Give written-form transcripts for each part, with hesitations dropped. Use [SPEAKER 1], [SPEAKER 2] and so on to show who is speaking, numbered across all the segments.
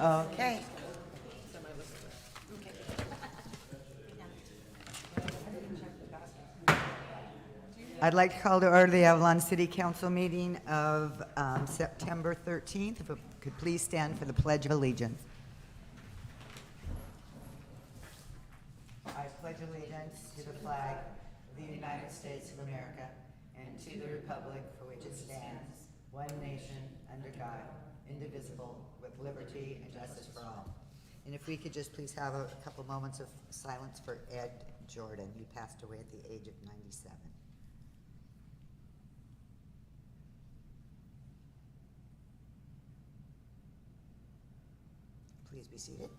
[SPEAKER 1] Okay. I'd like to call to order the Avalon City Council meeting of September 13th. If it could please stand for the Pledge of Allegiance. I pledge allegiance to the flag of the United States of America and to the republic for which it stands, one nation, under God, indivisible, with liberty and justice for all. And if we could just please have a couple moments of silence for Ed Jordan. He passed away at the age of 97. Please be seated.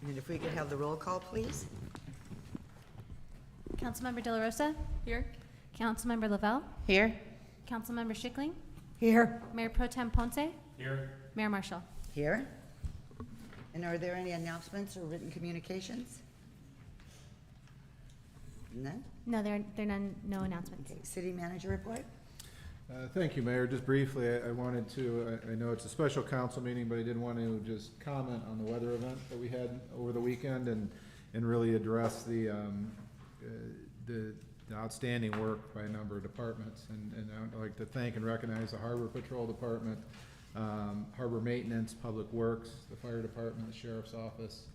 [SPEAKER 1] And if we could have the roll call, please.
[SPEAKER 2] Councilmember De La Rosa? Here. Councilmember Lavelle?
[SPEAKER 3] Here.
[SPEAKER 2] Councilmember Schickling?
[SPEAKER 1] Here.
[SPEAKER 2] Mayor Pro Tem Ponce?
[SPEAKER 4] Here.
[SPEAKER 2] Mayor Marshall?
[SPEAKER 1] Here. And are there any announcements or written communications? None?
[SPEAKER 2] No, there are no announcements.
[SPEAKER 1] Okay, city manager report?
[SPEAKER 4] Thank you, Mayor. Just briefly, I wanted to, I know it's a special council meeting, but I did want to just comment on the weather event that we had over the weekend and really address the outstanding work by a number of departments. And I'd like to thank and recognize the Harbor Patrol Department, Harbor Maintenance, Public Works, the Fire Department, the Sheriff's Office.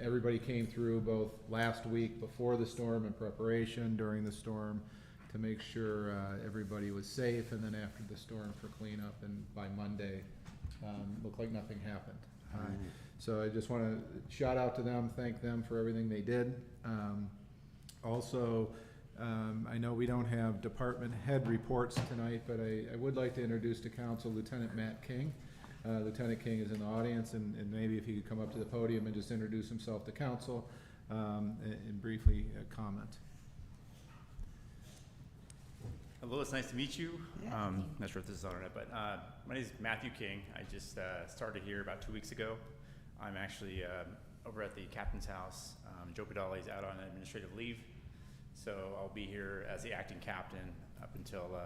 [SPEAKER 4] Everybody came through both last week before the storm and preparation during the storm to make sure everybody was safe, and then after the storm for cleanup, and by Monday, looked like nothing happened. So I just want to shout out to them, thank them for everything they did. Also, I know we don't have department head reports tonight, but I would like to introduce to council Lieutenant Matt King. Lieutenant King is in the audience, and maybe if he could come up to the podium and just introduce himself to council and briefly comment.
[SPEAKER 5] Hello, it's nice to meet you.
[SPEAKER 1] Yeah.
[SPEAKER 5] Not sure if this is on or not, but my name is Matthew King. I just started here about 2 weeks ago. I'm actually over at the captain's house. Joe Pedale is out on administrative leave, so I'll be here as the acting captain up until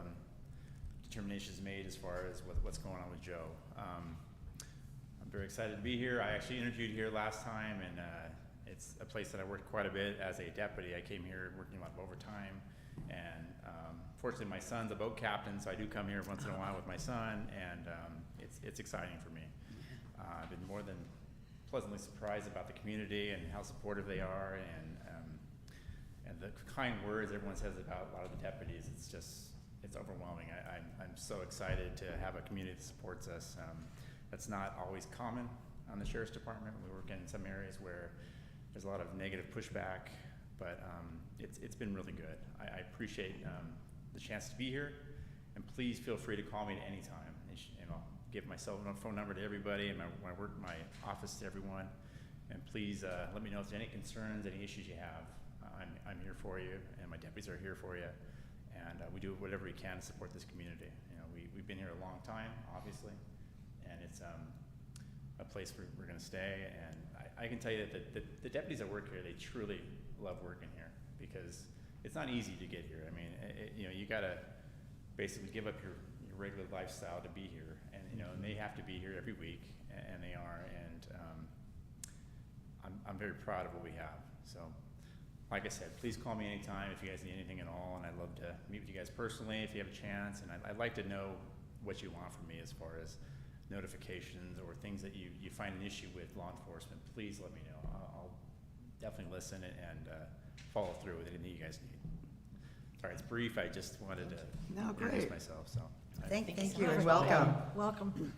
[SPEAKER 5] determination is made as far as what's going on with Joe. I'm very excited to be here. I actually interviewed here last time, and it's a place that I worked quite a bit as a deputy. I came here working a lot of overtime, and fortunately my son's a boat captain, so I do come here once in a while with my son, and it's exciting for me. I've been more than pleasantly surprised about the community and how supportive they are, and the kind words everyone says about a lot of the deputies. It's overwhelming. I'm so excited to have a community that supports us. That's not always common on the Sheriff's Department. We work in some areas where there's a lot of negative pushback, but it's been really good. I appreciate the chance to be here, and please feel free to call me at any time. And I'll give my cell phone number to everybody, and my office to everyone. And please let me know if there's any concerns, any issues you have. I'm here for you, and my deputies are here for you. And we do whatever we can to support this community. You know, we've been here a long time, obviously, and it's a place where we're going to stay. And I can tell you that the deputies that work here, they truly love working here, because it's not easy to get here. I mean, you got to basically give up your regular lifestyle to be here, and and they have to be here every week, and they are. And I'm very proud of what we have. So, like I said, please call me anytime if you guys need anything at all, and I'd love to meet with you guys personally if you have a chance. And I'd like to know what you want from me as far as notifications or things that you find an issue with law enforcement. Please let me know. I'll definitely listen and follow through with anything you guys need. Sorry, it's brief. I just wanted to introduce myself. So
[SPEAKER 1] Thank you and welcome.
[SPEAKER 3] Welcome.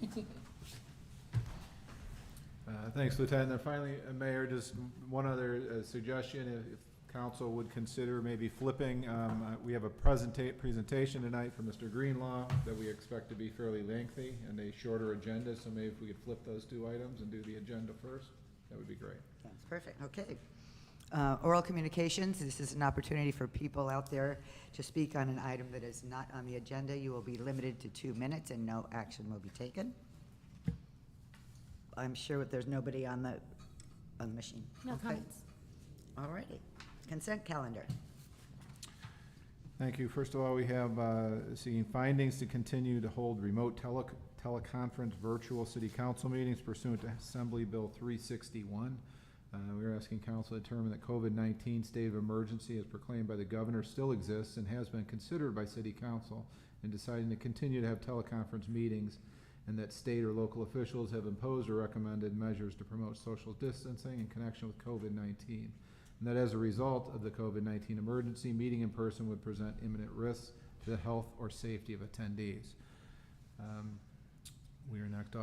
[SPEAKER 4] Thanks, Lieutenant. And finally, Mayor, just one other suggestion. If council would consider maybe flipping, we have a presentation tonight from Mr. Greenlaw that we expect to be fairly lengthy and a shorter agenda. So maybe if we could flip those two items and do the agenda first, that would be great.
[SPEAKER 1] That's perfect. Okay. Oral communications, this is an opportunity for people out there to speak on an item that is not on the agenda. You will be limited to 2 minutes and no action will be taken. I'm sure that there's nobody on the machine.
[SPEAKER 2] No
[SPEAKER 1] Okay.
[SPEAKER 2] comments.
[SPEAKER 1] All righty. Consent calendar.
[SPEAKER 4] Thank you. First of all, we have seeking findings to continue to hold remote teleconference virtual city council meetings pursuant to Assembly Bill 361. We're asking council to determine that COVID-19 state of emergency as proclaimed by the governor still exists and has been considered by city council in deciding to continue to have teleconference meetings, and that state or local officials have imposed or recommended measures to promote social distancing in connection with COVID-19. And that as a result of the COVID-19 emergency, meeting in person would present imminent risks to the health or safety of attendees. We are next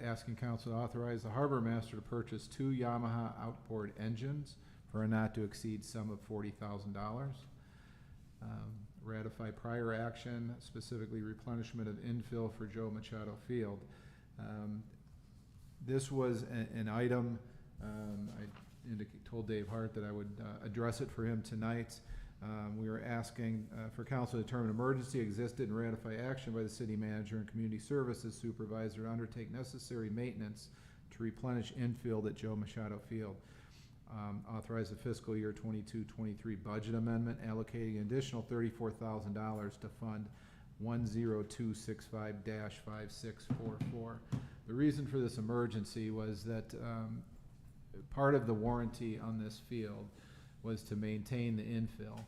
[SPEAKER 4] asking council to authorize the harbor master to purchase 2 Yamaha outboard engines for a not to exceed sum of $40,000. Ratify prior action, specifically replenishment of infill for Joe Machado Field. This was an item, I told Dave Hart that I would address it for him tonight. We were asking for council to determine emergency existed and ratify action by the city manager and community services supervisor to undertake necessary maintenance to replenish infield at Joe Machado Field. Authorize the fiscal year 22-23 budget amendment allocating an additional $34,000 to fund 10265-5644. The reason for this emergency was that part of the warranty on this field was to maintain the infill.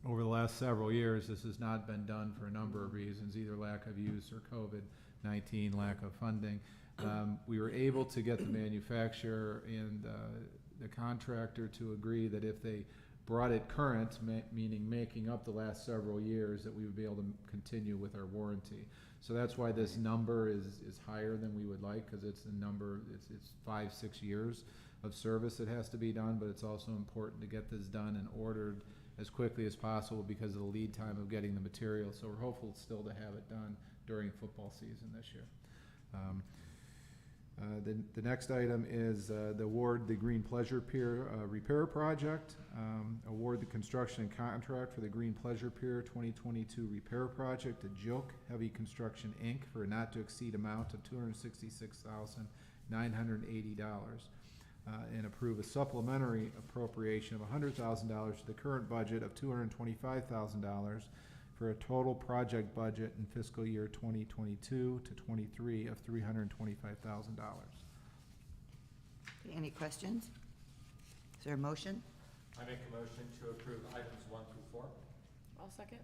[SPEAKER 4] Over the last several years, this has not been done for a number of reasons, either lack of use or COVID-19, lack of funding. We were able to get the manufacturer and the contractor to agree that if they brought it current, meaning making up the last several years, that we would be able to continue with our warranty. So that's why this number is higher than we would like, because it's a number, it's 5-6 years of service that has to be done, but it's also important to get this done and ordered as quickly as possible because of the lead time of getting the material. So we're hopeful still to have it done during football season this year. The next item is the award the Green Pleasure Pier repair project. Award the construction and contract for the Green Pleasure Pier 2022 repair project to Jilk Heavy Construction Inc. for a not to exceed amount of $266,980. And approve a supplementary appropriation of $100,000 to the current budget of $225,000 for a total project budget in fiscal year 2022-23 of $325,000.
[SPEAKER 1] Any questions? Is there a motion?
[SPEAKER 3] I make a motion to approve items 1 through 4.
[SPEAKER 6] I'll second.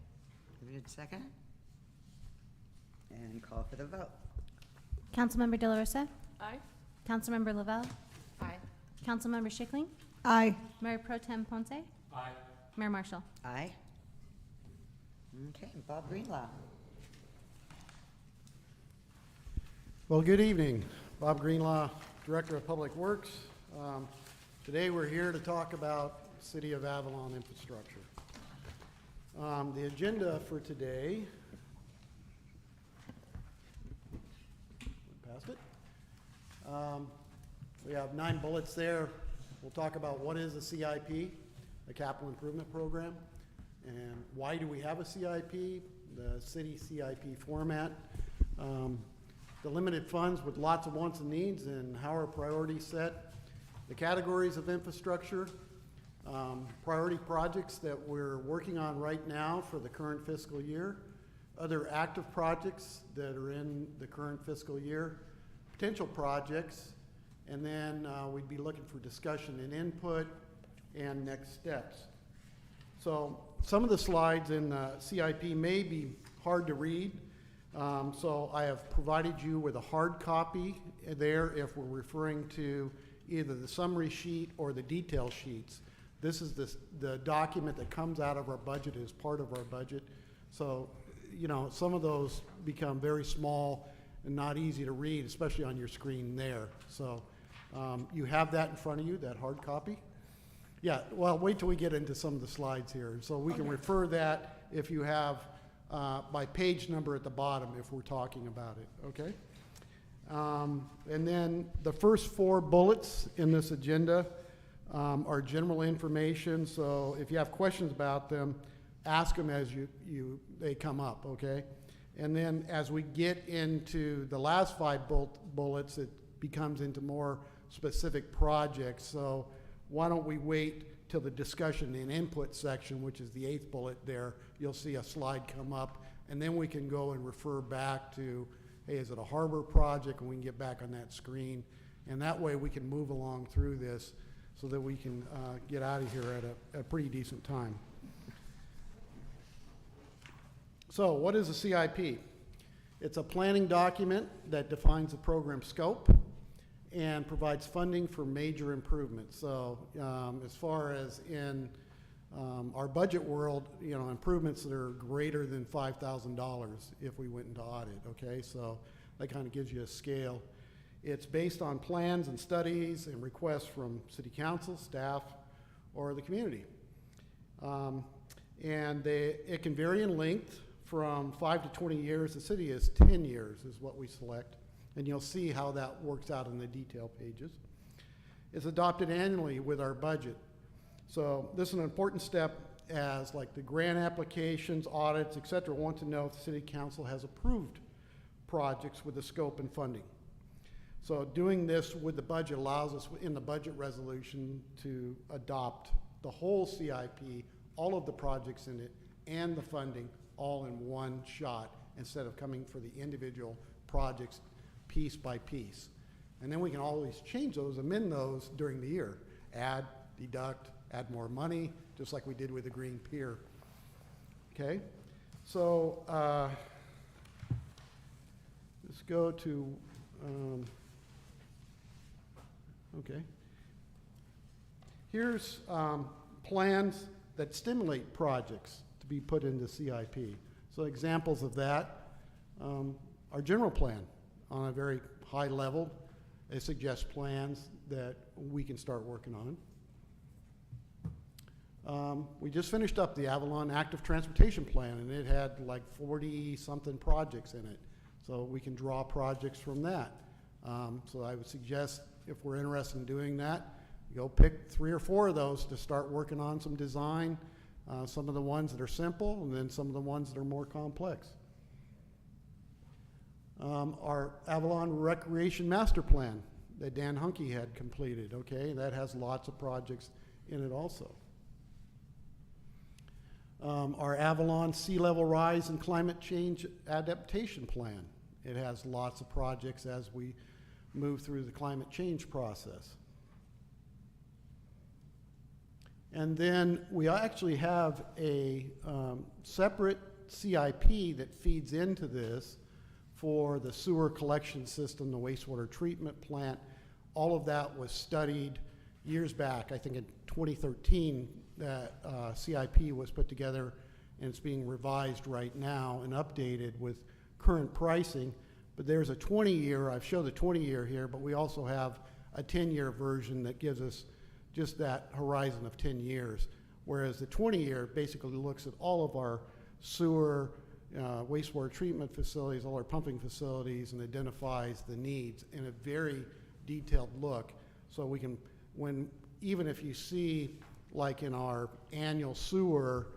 [SPEAKER 1] Give it a second. And call for the vote.
[SPEAKER 2] Councilmember De La Rosa?
[SPEAKER 6] Aye.
[SPEAKER 2] Councilmember Lavelle?
[SPEAKER 6] Aye.
[SPEAKER 2] Councilmember Schickling?
[SPEAKER 1] Aye.
[SPEAKER 2] Mayor Pro Tem Ponce?
[SPEAKER 3] Aye.
[SPEAKER 2] Mayor Marshall?
[SPEAKER 1] Aye. Okay, Bob Greenlaw.
[SPEAKER 7] Well, good evening. Bob Greenlaw, Director of Public Works. Today we're here to talk about City of Avalon infrastructure. The agenda for today, past it. We have 9 bullets there. We'll talk about what is a CIP, a capital improvement program, and why do we have a CIP, the city CIP format, the limited funds with lots of wants and needs and how our priorities set, the categories of infrastructure, priority projects that we're working on right now for the current fiscal year, other active projects that are in the current fiscal year, potential projects, and then we'd be looking for discussion and input and next steps. So some of the slides in the CIP may be hard to read, so I have provided you with a hard copy there if we're referring to either the summary sheet or the detail sheets. This is the document that comes out of our budget as part of our budget. So, you know, some of those become very small and not easy to read, especially on your screen there. So you have that in front of you, that hard copy. Yeah, well, wait till we get into some of the slides here. So we can refer that if you have by page number at the bottom if we're talking about it, okay? And then the first 4 bullets in this agenda are general information. So if you have questions about them, ask them as they come up, okay? And then as we get into the last 5 bullets, it becomes into more specific projects. So why don't we wait till the discussion and input section, which is the 8th bullet there, you'll see a slide come up, and then we can go and refer back to, hey, is it a harbor project, and we can get back on that screen. And that way we can move along through this so that we can get out of here at a pretty decent time. So what is a CIP? It's a planning document that defines the program scope and provides funding for major improvements. So as far as in our budget world, improvements that are greater than $5,000 if we went into audit, okay? So that kind of gives you a scale. It's based on plans and studies and requests from city council, staff, or the community. It can vary in length from 5 to 20 years. The city is 10 years is what we select, and you'll see how that works out in the detail pages. It's adopted annually with our budget. So this is an important step as like the grant applications, audits, et cetera, want to know if the city council has approved projects with the scope and funding. So doing this with the budget allows us in the budget resolution to adopt the whole CIP, all of the projects in it, and the funding all in one shot instead of coming for the individual projects piece by piece. And then we can always change those, amend those during the year. Add, deduct, add more money, just like we did with the Green Pier. Okay, so let's go to, okay. Here's plans that stimulate projects to be put into CIP. So examples of that, our general plan on a very high level. It suggests plans that we can start working on. We just finished up the Avalon Active Transportation Plan, and it had like 40-something projects in it. So we can draw projects from that. So I would suggest if we're interested in doing that, go pick 3 or 4 of those to start working on some design, some of the ones that are simple, and then some of the ones that are more complex. Our Avalon Recreation Master Plan that Dan Hunke had completed, okay, that has lots of projects in it also. Our Avalon Sea Level Rise and Climate Change Adaptation Plan, it has lots of projects as we move through the climate change process. And then we actually have a separate CIP that feeds into this for the sewer collection system, the wastewater treatment plant. All of that was studied years back. I think in 2013 that CIP was put together, and it's being revised right now and updated with current pricing. But there's a 20-year, I've showed the 20-year here, but we also have a 10-year version that gives us just that horizon of 10 years. Whereas the 20-year basically looks at all of our sewer, wastewater treatment facilities, all our pumping facilities, and identifies the needs in a very detailed look. So we can, even if you see, like in our annual sewer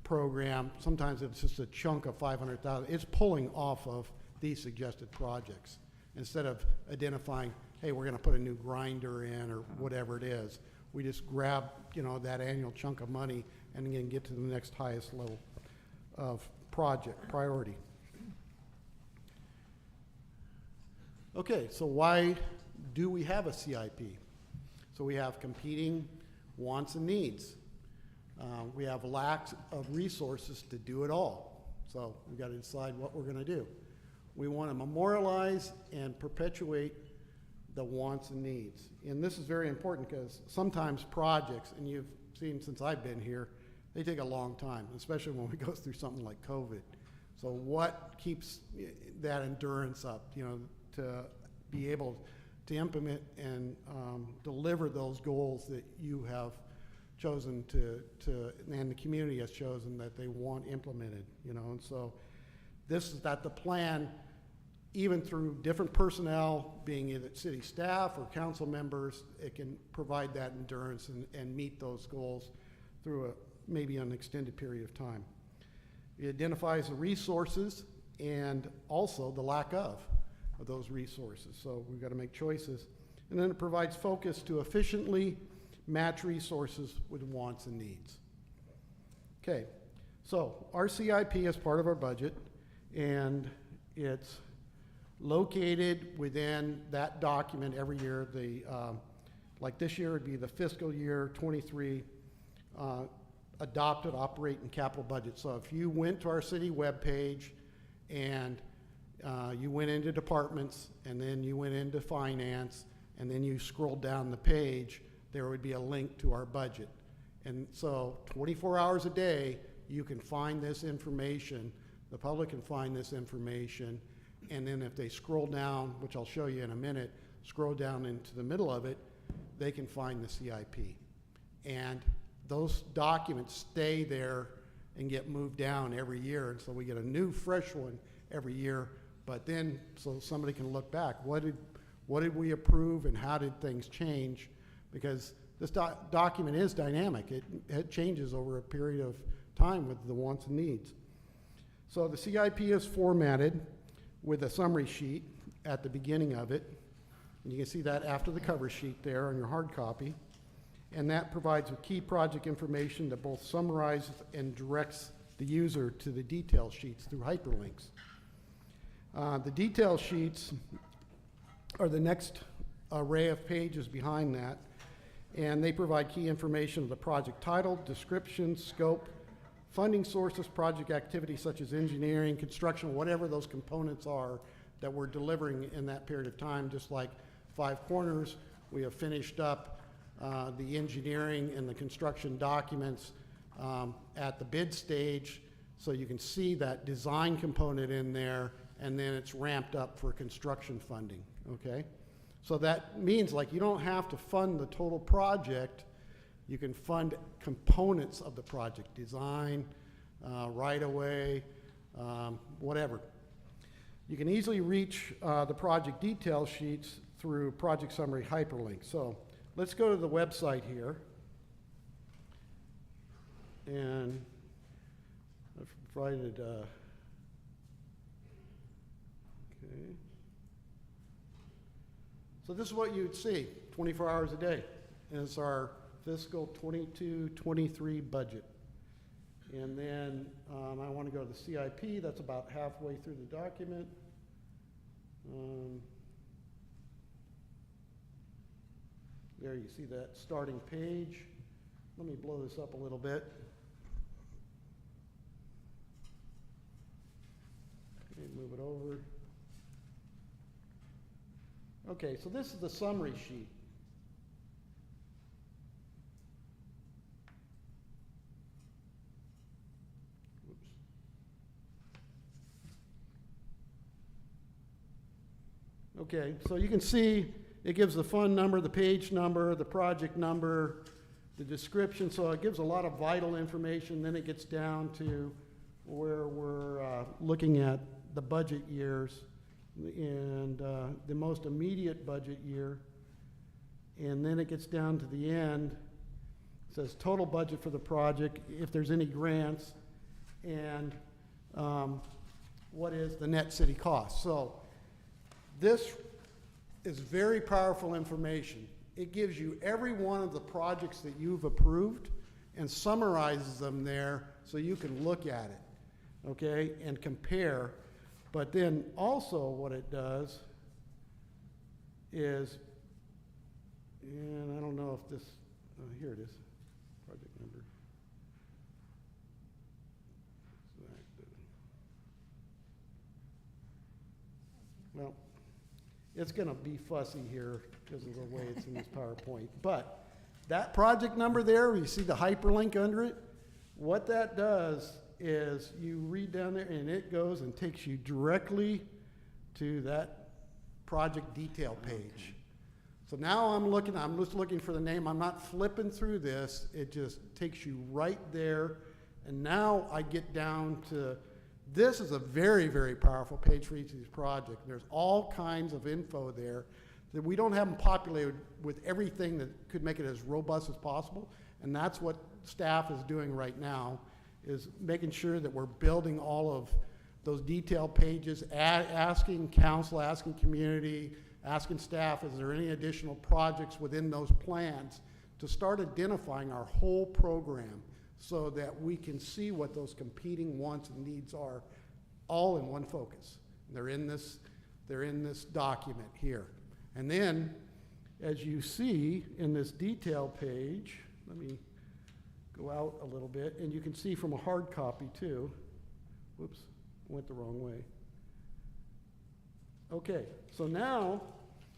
[SPEAKER 7] program, sometimes it's just a chunk of 500,000. It's pulling off of these suggested projects instead of identifying, hey, we're going to put a new grinder in or whatever it is. We just grab, that annual chunk of money and then get to the next highest level of project priority. Okay, so why do we have a CIP? So we have competing wants and needs. We have lack of resources to do it all. So we've got to decide what we're going to do. We want to memorialize and perpetuate the wants and needs. And this is very important because sometimes projects, and you've seen since I've been here, they take a long time, especially when we go through something like COVID. So what keeps that endurance up, to be able to implement and deliver those goals that you have chosen and the community has chosen that they want implemented, and so this is that the plan, even through different personnel, being either city staff or council members, it can provide that endurance and meet those goals through maybe an extended period of time. It identifies the resources and also the lack of those resources. So we've got to make choices. And then it provides focus to efficiently match resources with wants and needs. Okay, So our CIP is part of our budget, and it's located within that document every year. Like this year would be the fiscal year 23 adopted operating capital budget. So if you went to our city webpage and you went into departments, and then you went into finance, and then you scrolled down the page, there would be a link to our budget. And so 24 hours a day, you can find this information, the public can find this information, and then if they scroll down, which I'll show you in a minute, scroll down into the middle of it, they can find the CIP. And those documents stay there and get moved down every year, and so we get a new, fresh one every year. But then, so somebody can look back, what did we approve and how did things change? Because this document is dynamic. It changes over a period of time with the wants and needs. So the CIP is formatted with a summary sheet at the beginning of it. And you can see that after the cover sheet there on your hard copy. And that provides with key project information that both summarizes and directs the user to the detail sheets through hyperlinks. The detail sheets are the next array of pages behind that, and they provide key information of the project title, description, scope, funding sources, project activity such as engineering, construction, whatever those components are that we're delivering in that period of time. Just like Five Corners, we have finished up the engineering and the construction documents at the bid stage, so you can see that design component in there, and then it's ramped up for construction funding, okay? So that means, like, you don't have to fund the total project. You can fund components of the project, design, right-of-way, whatever. You can easily reach the project detail sheets through project summary hyperlinks. So let's go to the website here. And I've provided, okay. So this is what you'd see 24 hours a day. And it's our fiscal 22-23 budget. And then I want to go to the CIP. That's about halfway through the document. There you see that starting page. Let me blow this up a little bit. Okay, move it over. Okay, so this is the summary sheet. Oops. Okay, so you can see it gives the fund number, the page number, the project number, the description, so it gives a lot of vital information. Then it gets down to where we're looking at the budget years and the most immediate budget year. And then it gets down to the end. It says total budget for the project, if there's any grants, and what is the net city cost. So this is very powerful information. It gives you every one of the projects that you've approved and summarizes them there so you can look at it, okay, and compare. But then also what it does is, and I don't know if this, here it is, project number. Well, it's going to be fussy here because of the way it's in this PowerPoint. But that project number there, you see the hyperlink under it? What that does is you read down there and it goes and takes you directly to that project detail page. Okay. So now I'm just looking for the name. I'm not flipping through this. It just takes you right there. And now I get down to, this is a very, very powerful page for each of these projects. There's all kinds of info there that we don't have them populated with everything that could make it as robust as possible. And that's what staff is doing right now, is making sure that we're building all of those detailed pages, asking council, asking community, asking staff, is there any additional projects within those plans to start identifying our whole program so that we can see what those competing wants and needs are, all in one focus. They're in this document here. And then, as you see in this detail page, let me go out a little bit, and you can see from a hard copy too. Whoops, went the wrong way. Okay, so now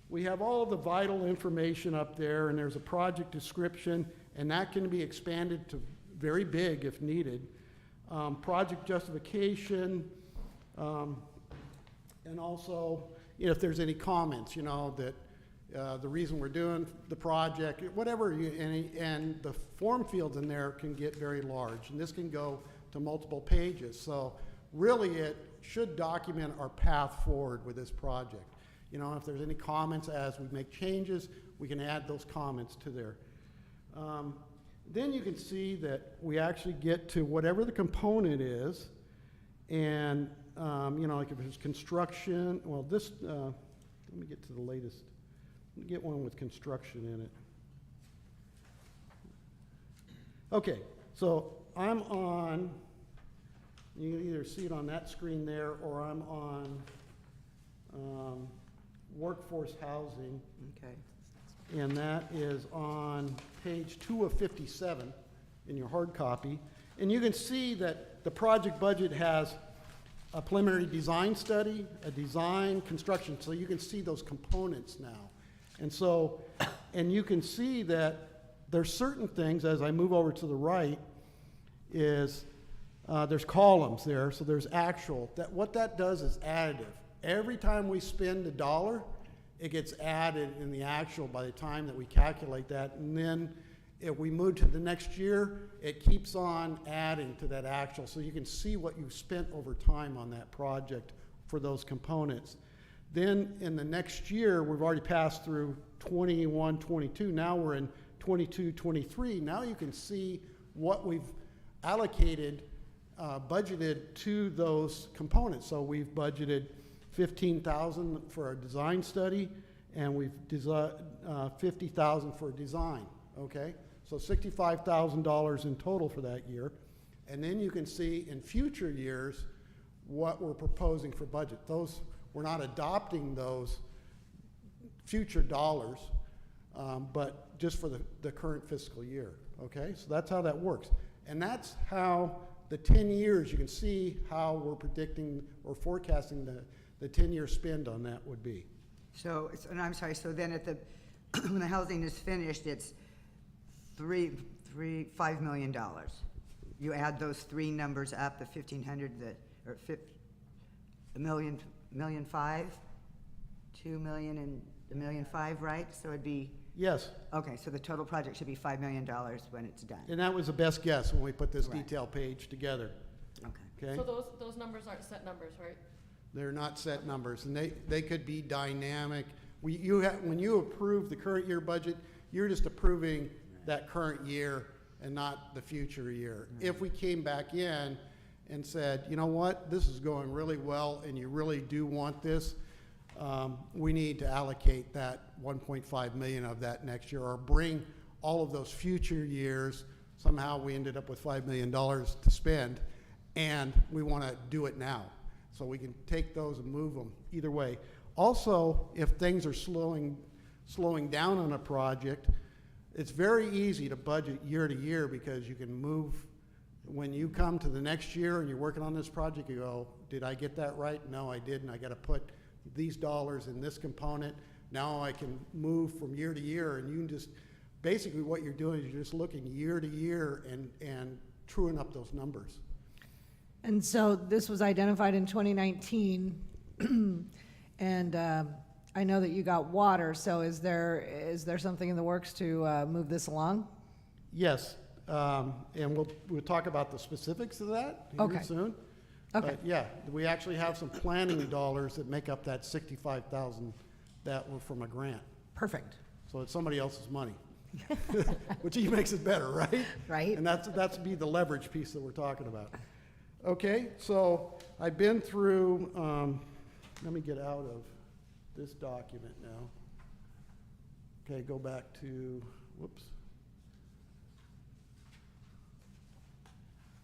[SPEAKER 7] we have all the vital information up there, and there's a project description, and that can be expanded to very big if needed. Project justification, and also if there's any comments, that the reason we're doing the project, whatever, and the form fields in there can get very large, and this can go to multiple pages. So really it should document our path forward with this project. If there's any comments as we make changes, we can add those comments to there. Then you can see that we actually get to whatever the component is, and like if it's construction, well, this, let me get to the latest. Let me get one with construction in it. Okay, so I'm on, you can either see it on that screen there, or I'm on workforce housing,
[SPEAKER 1] Okay.
[SPEAKER 7] and that is on page 2 of 57 in your hard copy. And you can see that the project budget has a preliminary design study, a design, construction, so you can see those components now. And so, and you can see that there's certain things, as I move over to the right, is there's columns there, so there's actual. What that does is additive. Every time we spend $1, it gets added in the actual by the time that we calculate that. And then if we move to the next year, it keeps on adding to that actual. So you can see what you've spent over time on that project for those components. Then in the next year, we've already passed through 21, 22. Now we're in 22, 23. Now you can see what we've allocated, budgeted to those components. So we've budgeted $15,000 for a design study, and we've $50,000 for a design, okay? So $65,000 in total for that year. And then you can see in future years what we're proposing for budget. Those, we're not adopting those future dollars, but just for the current fiscal year, okay? So that's how that works. And that's how the 10 years, you can see how we're predicting or forecasting the 10-year spend on that would be.
[SPEAKER 1] So, and I'm sorry, so then at the, when the housing is finished, it's $5 million. You add those three numbers up, the 1,500, or $1.5 million, 2 million and $1.5 million, right? So it'd be,
[SPEAKER 7] Yes,
[SPEAKER 1] okay, so the total project should be $5 million when it's done.
[SPEAKER 7] and that was the best guess when we put this
[SPEAKER 1] Right.
[SPEAKER 7] detail page together,
[SPEAKER 1] Okay.
[SPEAKER 7] okay?
[SPEAKER 6] So those numbers aren't set numbers, right?
[SPEAKER 7] They're not set numbers, and they could be dynamic. When you approve the current year budget, you're just approving that current year and not the future year. If we came back in and said, you know what, this is going really well and you really do want this, we need to allocate that 1.5 million of that next year, or bring all of those future years. Somehow we ended up with $5 million to spend, and we want to do it now. So we can take those and move them either way. Also, if things are slowing down on a project, it's very easy to budget year to year, because you can move. When you come to the next year and you're working on this project, you go, did I get that right? No, I didn't. I got to put these dollars in this component. Now I can move from year to year, and you can just, basically what you're doing is you're just looking year to year and truing up those numbers.
[SPEAKER 8] And so this was identified in 2019, and I know that you got water, so is there something in the works to move this along?
[SPEAKER 7] Yes, and we'll talk about the specifics of that here
[SPEAKER 8] Okay.
[SPEAKER 7] soon.
[SPEAKER 8] Okay.
[SPEAKER 7] But yeah, we actually have some planning dollars that make up that 65,000 that were from a grant.
[SPEAKER 8] Perfect.
[SPEAKER 7] So it's somebody else's money, which even makes it better, right?
[SPEAKER 8] Right.
[SPEAKER 7] And that's be the leverage piece that we're talking about. Okay, so I've been through, let me get out of this document now. Okay, go back to, whoops.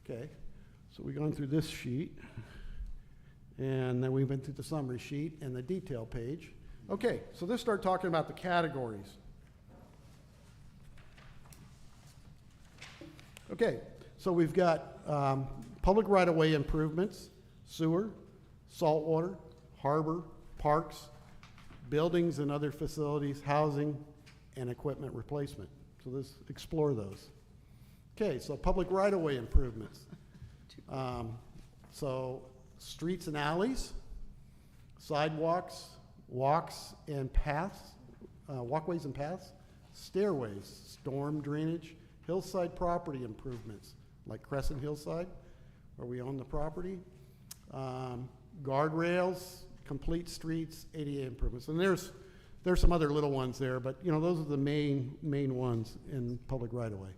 [SPEAKER 7] Okay, so we've gone through this sheet, and then we went through the summary sheet and the detail page. Okay, so let's start talking about the categories. Okay, so we've got public right-of-way improvements, sewer, saltwater, harbor, parks, buildings and other facilities, housing, and equipment replacement. So let's explore those. Okay, so public right-of-way improvements. So streets and alleys, sidewalks, walks and paths, walkways and paths, stairways, storm drainage, hillside property improvements, like Crescent Hillside, where we own the property, guardrails, complete streets, ADA improvements. And there's some other little ones there, but you know, those are the main ones in public right-of-way.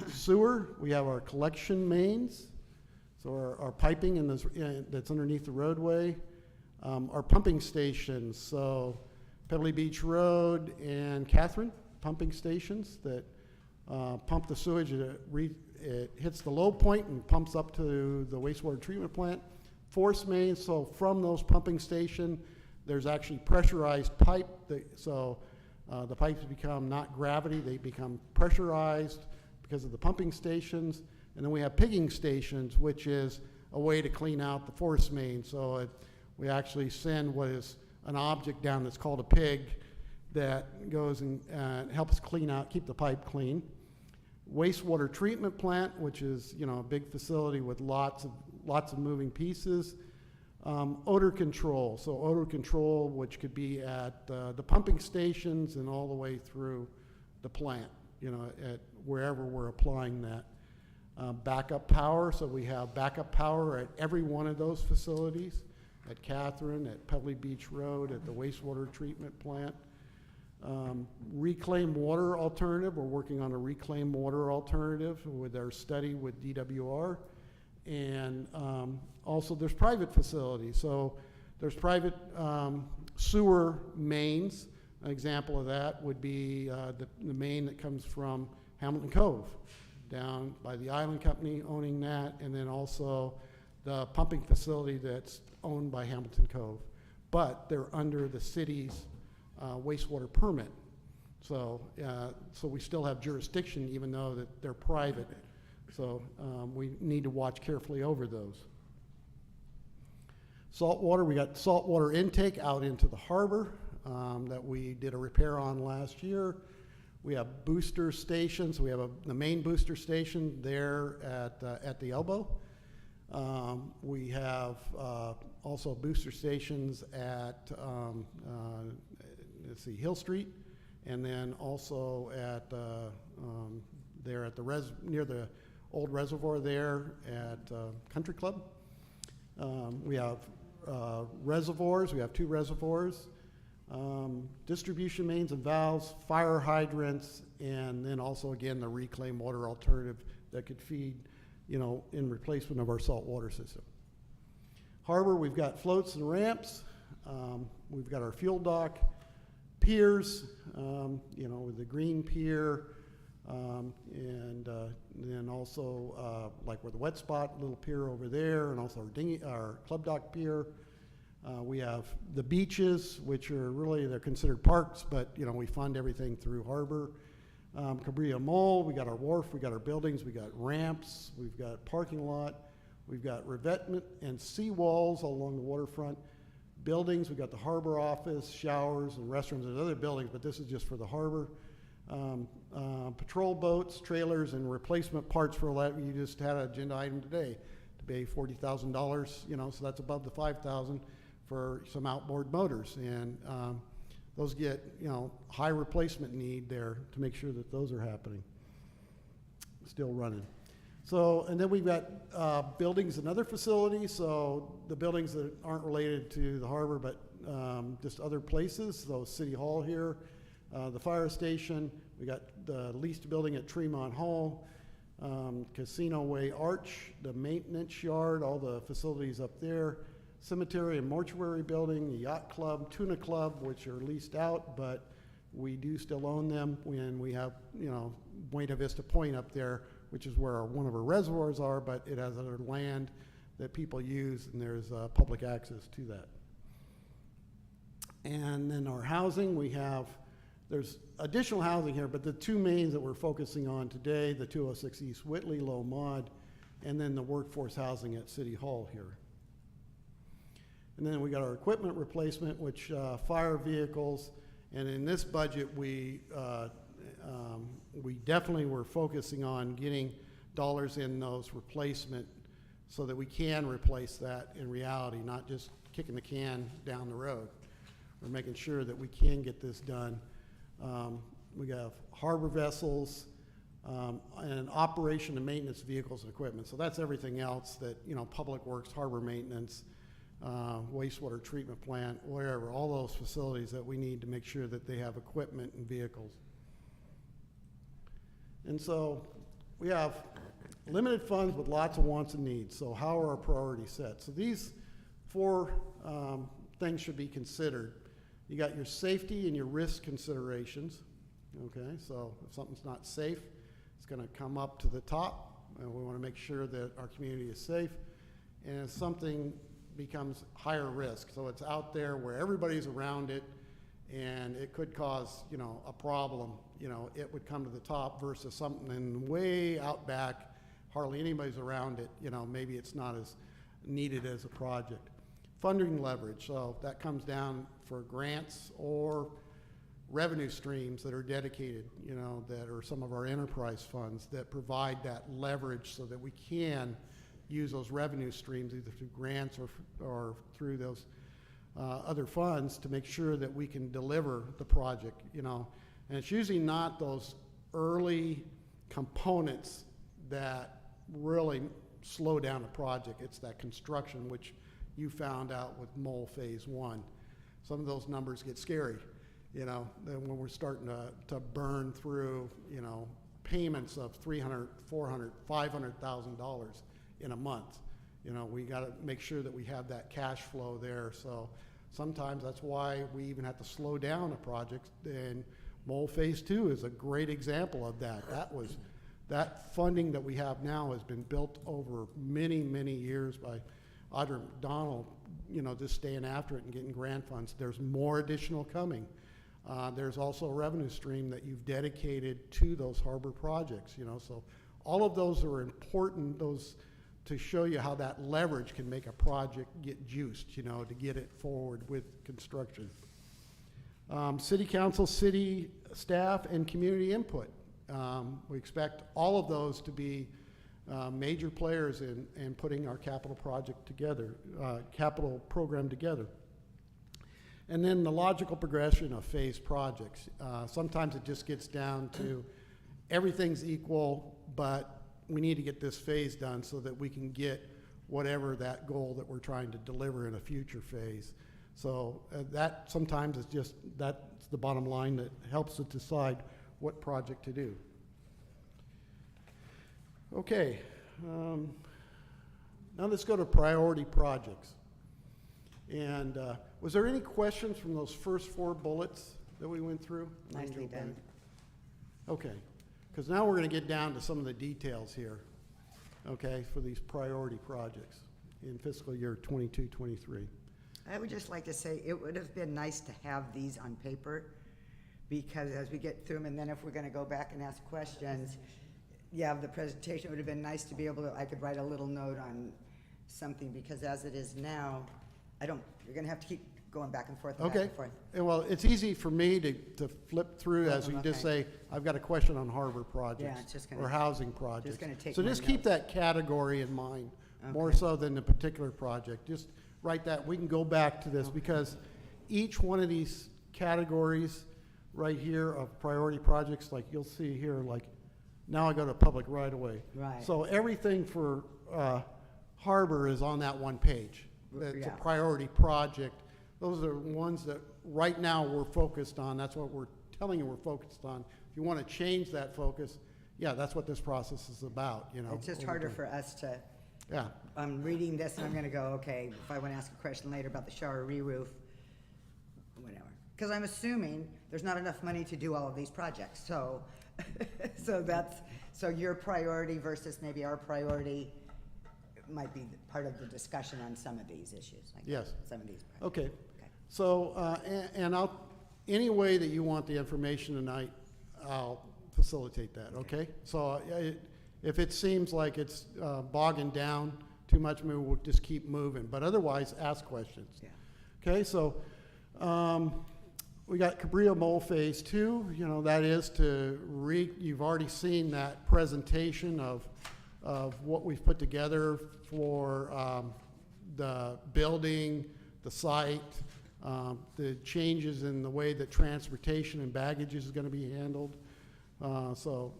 [SPEAKER 7] Sewer, we have our collection mains, so our piping that's underneath the roadway. Our pumping stations, so Pebbly Beach Road and Catherine pumping stations that pump the sewage. It hits the low point and pumps up to the wastewater treatment plant. Force mains, so from those pumping station, there's actually pressurized pipe. So the pipes become not gravity, they become pressurized because of the pumping stations. And then we have pigging stations, which is a way to clean out the force main. So we actually send what is an object down that's called a pig that goes and helps clean out, keep the pipe clean. Wastewater treatment plant, which is, you know, a big facility with lots of moving pieces. Odor control, so odor control, which could be at the pumping stations and all the way through the plant, you know, at wherever we're applying that. Backup power, so we have backup power at every one of those facilities, at Catherine, at Pebbly Beach Road, at the wastewater treatment plant. Reclaimed water alternative, we're working on a reclaimed water alternative with our study with DWR. And also there's private facilities, so there's private sewer mains. An example of that would be the main that comes from Hamilton Cove, down by the Island Company owning that, and then also the pumping facility that's owned by Hamilton Cove. But they're under the city's wastewater permit. So we still have jurisdiction even though that they're private. So we need to watch carefully over those. Saltwater, we got saltwater intake out into the harbor that we did a repair on last year. We have booster stations. We have the main booster station there at the elbow. We have also booster stations at let's see, Hill Street, and then also at there at the near the old reservoir there at Country Club. We have reservoirs. We have 2 reservoirs. Distribution mains and valves, fire hydrants, and then also again the reclaimed water alternative that could feed, you know, in replacement of our salt water system. Harbor, we've got floats and ramps. We've got our fuel dock, piers, you know, with the green pier, and then also like with the wet spot, little pier over there, and also our club dock pier. We have the beaches, which are really, they're considered parks, but you know, we fund everything through harbor. Cabrillo Mall, we got our wharf, we got our buildings, we got ramps, we've got parking lot, we've got revetment and seawalls along the waterfront. Buildings, we got the harbor office, showers and restrooms and other buildings, but this is just for the harbor. Patrol boats, trailers, and replacement parts for that. You just had an agenda item today to pay $40,000, you know, so that's above the $5,000 for some outboard motors. And those get, you know, high replacement need there to make sure that those are happening. Still running. So, and then we've got buildings and other facilities. So the buildings that aren't related to the harbor, but just other places. So City Hall here, the fire station. We got the leased building at Tremont Hall, Casino Way Arch, the maintenance yard, all the facilities up there. Cemetery and mortuary building, the yacht club, tuna club, which are leased out, but we do still own them when we have, you know, Buena Vista Point up there which is where one of our reservoirs are, but it has other land that people use, and there's public access to that. And then our housing, there's additional housing here, but the two mains that we're focusing on today, the 206 East Whitley, low mod, and then the workforce housing at City Hall here. And then we got our equipment replacement, which fire vehicles, and in this budget, we definitely were focusing on getting dollars in those replacement so that we can replace that in reality, not just kicking the can down the road. We're making sure that we can get this done. We have harbor vessels, and operation and maintenance vehicles and equipment. So that's everything else that, public works, harbor maintenance, wastewater treatment plant, wherever, all those facilities that we need to make sure that they have equipment and vehicles. And so we have limited funds with lots of wants and needs. So how are our priorities set? So these four things should be considered. You got your safety and your risk considerations. Okay, so if something's not safe, it's going to come up to the top, and we want to make sure that our community is safe. And if something becomes higher risk, so it's out there where everybody's around it, and it could cause, a problem, it would come to the top versus something way out back, hardly anybody's around it, maybe it's not as needed as a project. Funding leverage, so that comes down for grants or revenue streams that are dedicated, that are some of our enterprise funds that provide that leverage so that we can use those revenue streams either through grants or through those other funds to make sure that we can deliver the project, and it's usually not those early components that really slow down a project. It's that construction, which you found out with Mole Phase 1. Some of those numbers get scary, then when we're starting to burn through, payments of $300,000, $400,000, $500,000 in a month. We got to make sure that we have that cash flow there. So sometimes that's why we even have to slow down a project. And Mole Phase 2 is a great example of that. That funding that we have now has been built over many, many years by Audra McDonald, just staying after it and getting grant funds. There's more additional coming. There's also a revenue stream that you've dedicated to those harbor projects, so all of those are important, to show you how that leverage can make a project get juiced, to get it forward with construction. City council, city staff, and community input. We expect all of those to be major players in putting our capital project together, capital program together. And then the logical progression of phase projects. Sometimes it just gets down to everything's equal, but we need to get this phase done so that we can get whatever that goal that we're trying to deliver in a future phase. So that sometimes is just, that's the bottom line that helps us decide what project to do. Okay, now let's go to priority projects. And was there any questions from those first four bullets that we went through?
[SPEAKER 1] Nicely done.
[SPEAKER 7] Okay, because now we're going to get down to some of the details here, okay, for these priority projects in fiscal year 22-23.
[SPEAKER 1] I would just like to say it would have been nice to have these on paper, because as we get through them, and then if we're going to go back and ask questions, the presentation, it would have been nice to be able to, I could write a little note on something, because as it is now, you're going to have to keep going back and forth and back and forth.
[SPEAKER 7] Well, it's easy for me to flip through as you just say, I've got a question on harbor projects
[SPEAKER 1] it's just gonna,
[SPEAKER 7] or housing projects.
[SPEAKER 1] just gonna take
[SPEAKER 7] so
[SPEAKER 1] my
[SPEAKER 7] just keep
[SPEAKER 1] notes.
[SPEAKER 7] that category in mind, more
[SPEAKER 1] Okay.
[SPEAKER 7] so than the particular project. Just write that. We can go back to this because each one of these categories right here of priority projects, like you'll see here, like now I go to public right away.
[SPEAKER 1] Right.
[SPEAKER 7] So everything for harbor is on that one page. It's a priority project. Those are ones that right now we're focused on. That's what we're telling you we're focused on. If you want to change that focus, that's what this process is about,
[SPEAKER 1] It's just harder for us to,
[SPEAKER 7] Yeah,
[SPEAKER 1] I'm reading this and I'm going to go, okay, if I want to ask a question later about the shower re-roof, whatever. Because I'm assuming there's not enough money to do all of these projects, so So your priority versus maybe our priority might be part of the discussion on some of these issues, like
[SPEAKER 7] Yes.
[SPEAKER 1] some of these.
[SPEAKER 7] Okay.
[SPEAKER 1] Okay.
[SPEAKER 7] So, and any way that you want the information tonight, I'll facilitate that, okay? So if it seems like it's bogging down too much, maybe we'll just keep moving, but otherwise, ask questions.
[SPEAKER 1] Yeah.
[SPEAKER 7] Okay, so we got Cabrillo Mole Phase 2, you know, that is you've already seen that presentation of what we've put together for the building, the site, the changes in the way that transportation and baggage is going to be handled. So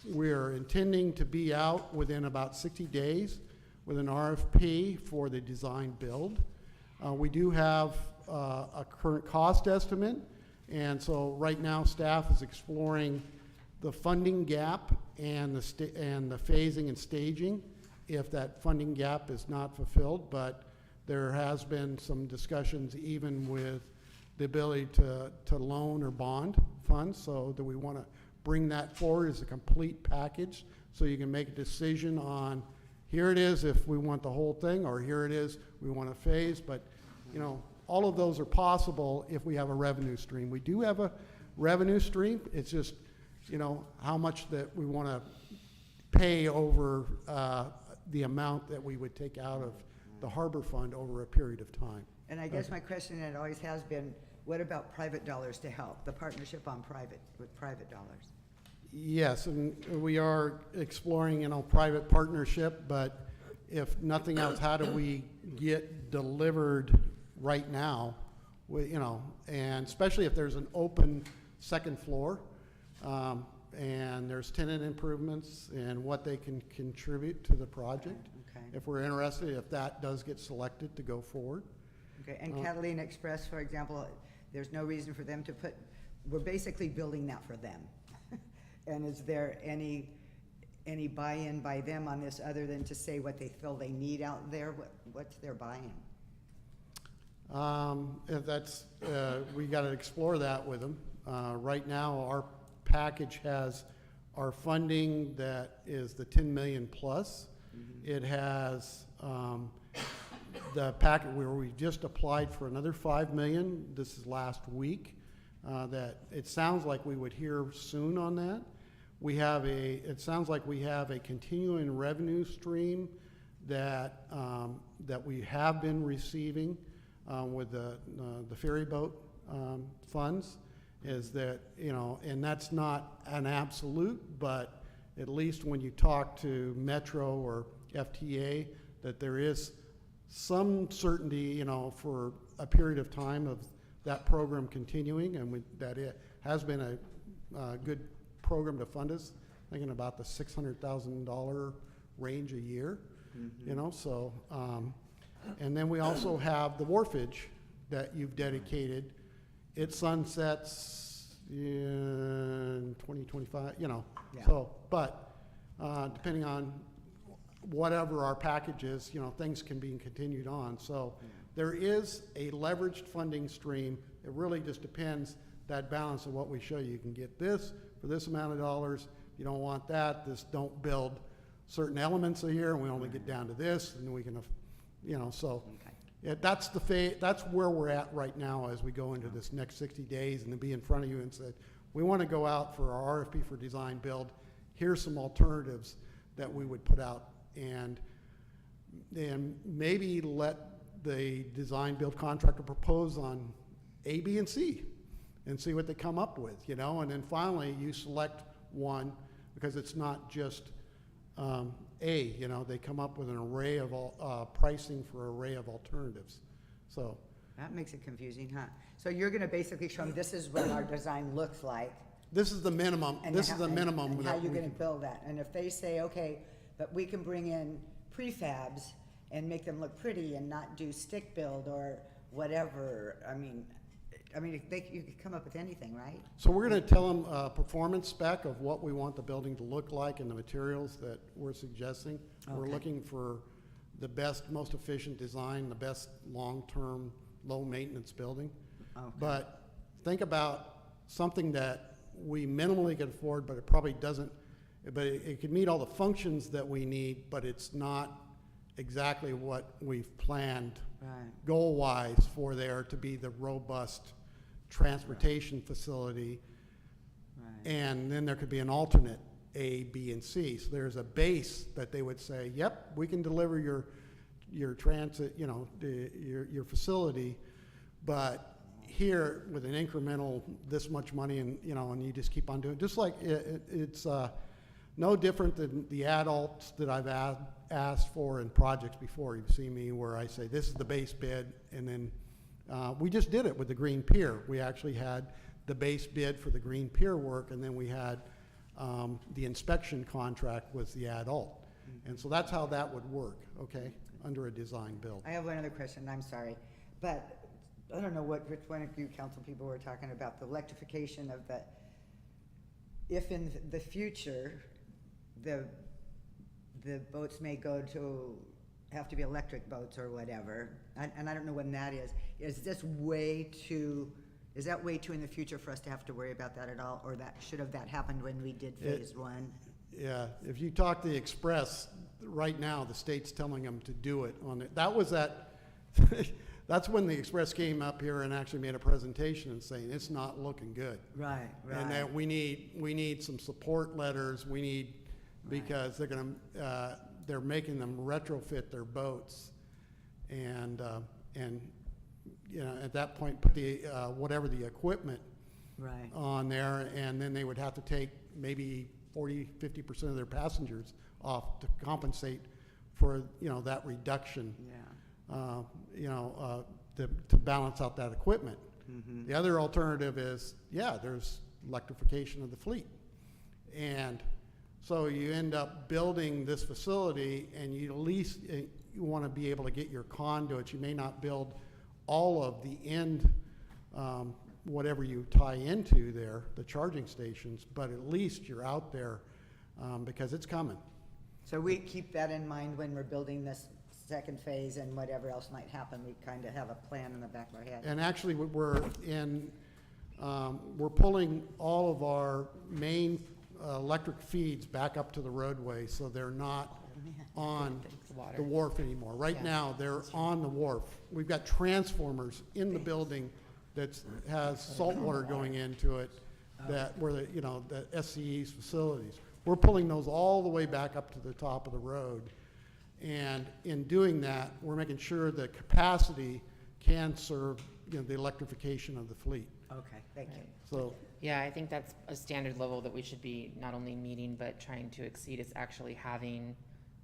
[SPEAKER 7] we're intending to be out within about 60 days with an RFP for the design build. We do have a current cost estimate, and so right now staff is exploring the funding gap and the phasing and staging if that funding gap is not fulfilled, but there has been some discussions even with the ability to loan or bond funds, so that we want to bring that forward as a complete package so you can make a decision on here it is if we want the whole thing, or here it is we want to phase. But you know, all of those are possible if we have a revenue stream. We do have a revenue stream. It's just, you know, how much that we want to pay over the amount that we would take out of the harbor fund over a period of time.
[SPEAKER 1] And I guess my question, and it always has been, what about private dollars to help, the partnership on with private dollars?
[SPEAKER 7] Yes, and we are exploring, you know, private partnership, but if nothing else, how do we get delivered right now? You know, and especially if there's an open second floor, and there's tenant improvements and what they can contribute to the project.
[SPEAKER 1] Okay.
[SPEAKER 7] If we're interested, if that does get selected to go forward.
[SPEAKER 1] Okay, and Catalina Express, for example, there's no reason for them to we're basically building that for them. And is there any buy-in by them on this other than to say what they feel they need out there? What's their buy-in?
[SPEAKER 7] If that's, we got to explore that with them. Right now, our package has our funding that is the 10 million plus. It has the packet where we just applied for another 5 million. This is last week. That it sounds like we would hear soon on that. It sounds like we have a continuing revenue stream that that we have been receiving with the ferry boat funds. Is that, you know, and that's not an absolute, but at least when you talk to Metro or FTA, that there is some certainty, you know, for a period of time of that program continuing, and that it has been a good program to fund us, thinking about the $600,000 range a year, you know, so, and then we also have the wharfage that you've dedicated. It sunsets in 2025, you know,
[SPEAKER 1] Yeah.
[SPEAKER 7] so, but depending on whatever our package is, you know, things can be continued on. So there is a leveraged funding stream. It really just depends that balance of what we show you. You can get this for this amount of dollars. If you don't want that, just don't build certain elements of here, and we only get down to this, and we can, you know, so.
[SPEAKER 1] Okay.
[SPEAKER 7] Yeah, that's where we're at right now as we go into this next 60 days, and to be in front of you and say, we want to go out for our RFP for design build. Here's some alternatives that we would put out, and maybe let the design build contractor propose on A, B, and C, and see what they come up with, you know, and then finally you select one, because it's not just A, you know, they come up with an array of pricing for an array of alternatives. So
[SPEAKER 1] That makes it confusing, huh? So you're gonna basically show them, this is what our design looks like.
[SPEAKER 7] this is the minimum,
[SPEAKER 1] And
[SPEAKER 7] this
[SPEAKER 1] how-
[SPEAKER 7] is the minimum.
[SPEAKER 1] And how
[SPEAKER 7] that
[SPEAKER 1] you're
[SPEAKER 7] we
[SPEAKER 1] gonna
[SPEAKER 7] can-
[SPEAKER 1] build that, and if they say, okay, but we can bring in prefabs and make them look pretty and not do stick build or whatever, I mean, you could come up with anything, right?
[SPEAKER 7] So we're going to tell them a performance spec of what we want the building to look like and the materials that we're suggesting. We're
[SPEAKER 1] Okay.
[SPEAKER 7] looking for the best, most efficient design, the best long-term, low-maintenance building.
[SPEAKER 1] Okay.
[SPEAKER 7] But think about something that we minimally can afford, but it probably doesn't but it could meet all the functions that we need, but it's not exactly what we've planned
[SPEAKER 1] Right.
[SPEAKER 7] goal-wise for there to be the robust transportation facility.
[SPEAKER 1] Right.
[SPEAKER 7] And then there could be an alternate A, B, and C. So there's a base that they would say, yep, we can deliver your transit, you know, your facility, but here with an incremental this much money and, you know, and you just keep on doing, just like it's no different than the adults that I've asked for in projects before. You've seen me where I say, this is the base bid, and then we just did it with the Green Pier. We actually had the base bid for the Green Pier work, and then we had the inspection contract was the adult. And so that's how that would work, okay, under a design build.
[SPEAKER 1] I have one other question, I'm sorry, but I don't know which one of you council people were talking about, the electrification of the, if in the future, the boats may go to, have to be electric boats or whatever, and I don't know when that is this way too, is that way too in the future for us to have to worry about that at all, or that, should have that happened when we did phase one?
[SPEAKER 7] Yeah, if you talk to the Express, right now, the state's telling them to do it on it. That was that's when the Express came up here and actually made a presentation and saying, it's not looking good.
[SPEAKER 1] Right, right.
[SPEAKER 7] And that we need some support letters, because they're making them retrofit their boats. And you know, at that point, put the, whatever the equipment
[SPEAKER 1] Right.
[SPEAKER 7] on there, and then they would have to take maybe 40-50% of their passengers off to compensate for, you know, that reduction.
[SPEAKER 1] Yeah.
[SPEAKER 7] You know, to balance out that equipment.
[SPEAKER 1] Mm-hmm.
[SPEAKER 7] The other alternative is, yeah, there's electrification of the fleet. And so you end up building this facility, and you at least, you want to be able to get your conduits. You may not build all of the end, whatever you tie into there, the charging stations, but at least you're out there, because it's coming.
[SPEAKER 1] So we keep that in mind when we're building this second phase and whatever else might happen, we kind of have a plan in the back of our head.
[SPEAKER 7] And actually, we're pulling all of our main electric feeds back up to the roadway, so they're not on the wharf anymore. Right
[SPEAKER 1] Yeah.
[SPEAKER 7] now, they're on the wharf. We've got transformers in the building that has salt water going into it, that where the, you know, the SCE's facilities. We're pulling those all the way back up to the top of the road. And in doing that, we're making sure the capacity can serve, you know, the electrification of the fleet.
[SPEAKER 1] Okay, thank you.
[SPEAKER 7] So,
[SPEAKER 9] Yeah, I think that's a standard level that we should be not only meeting, but trying to exceed, is actually having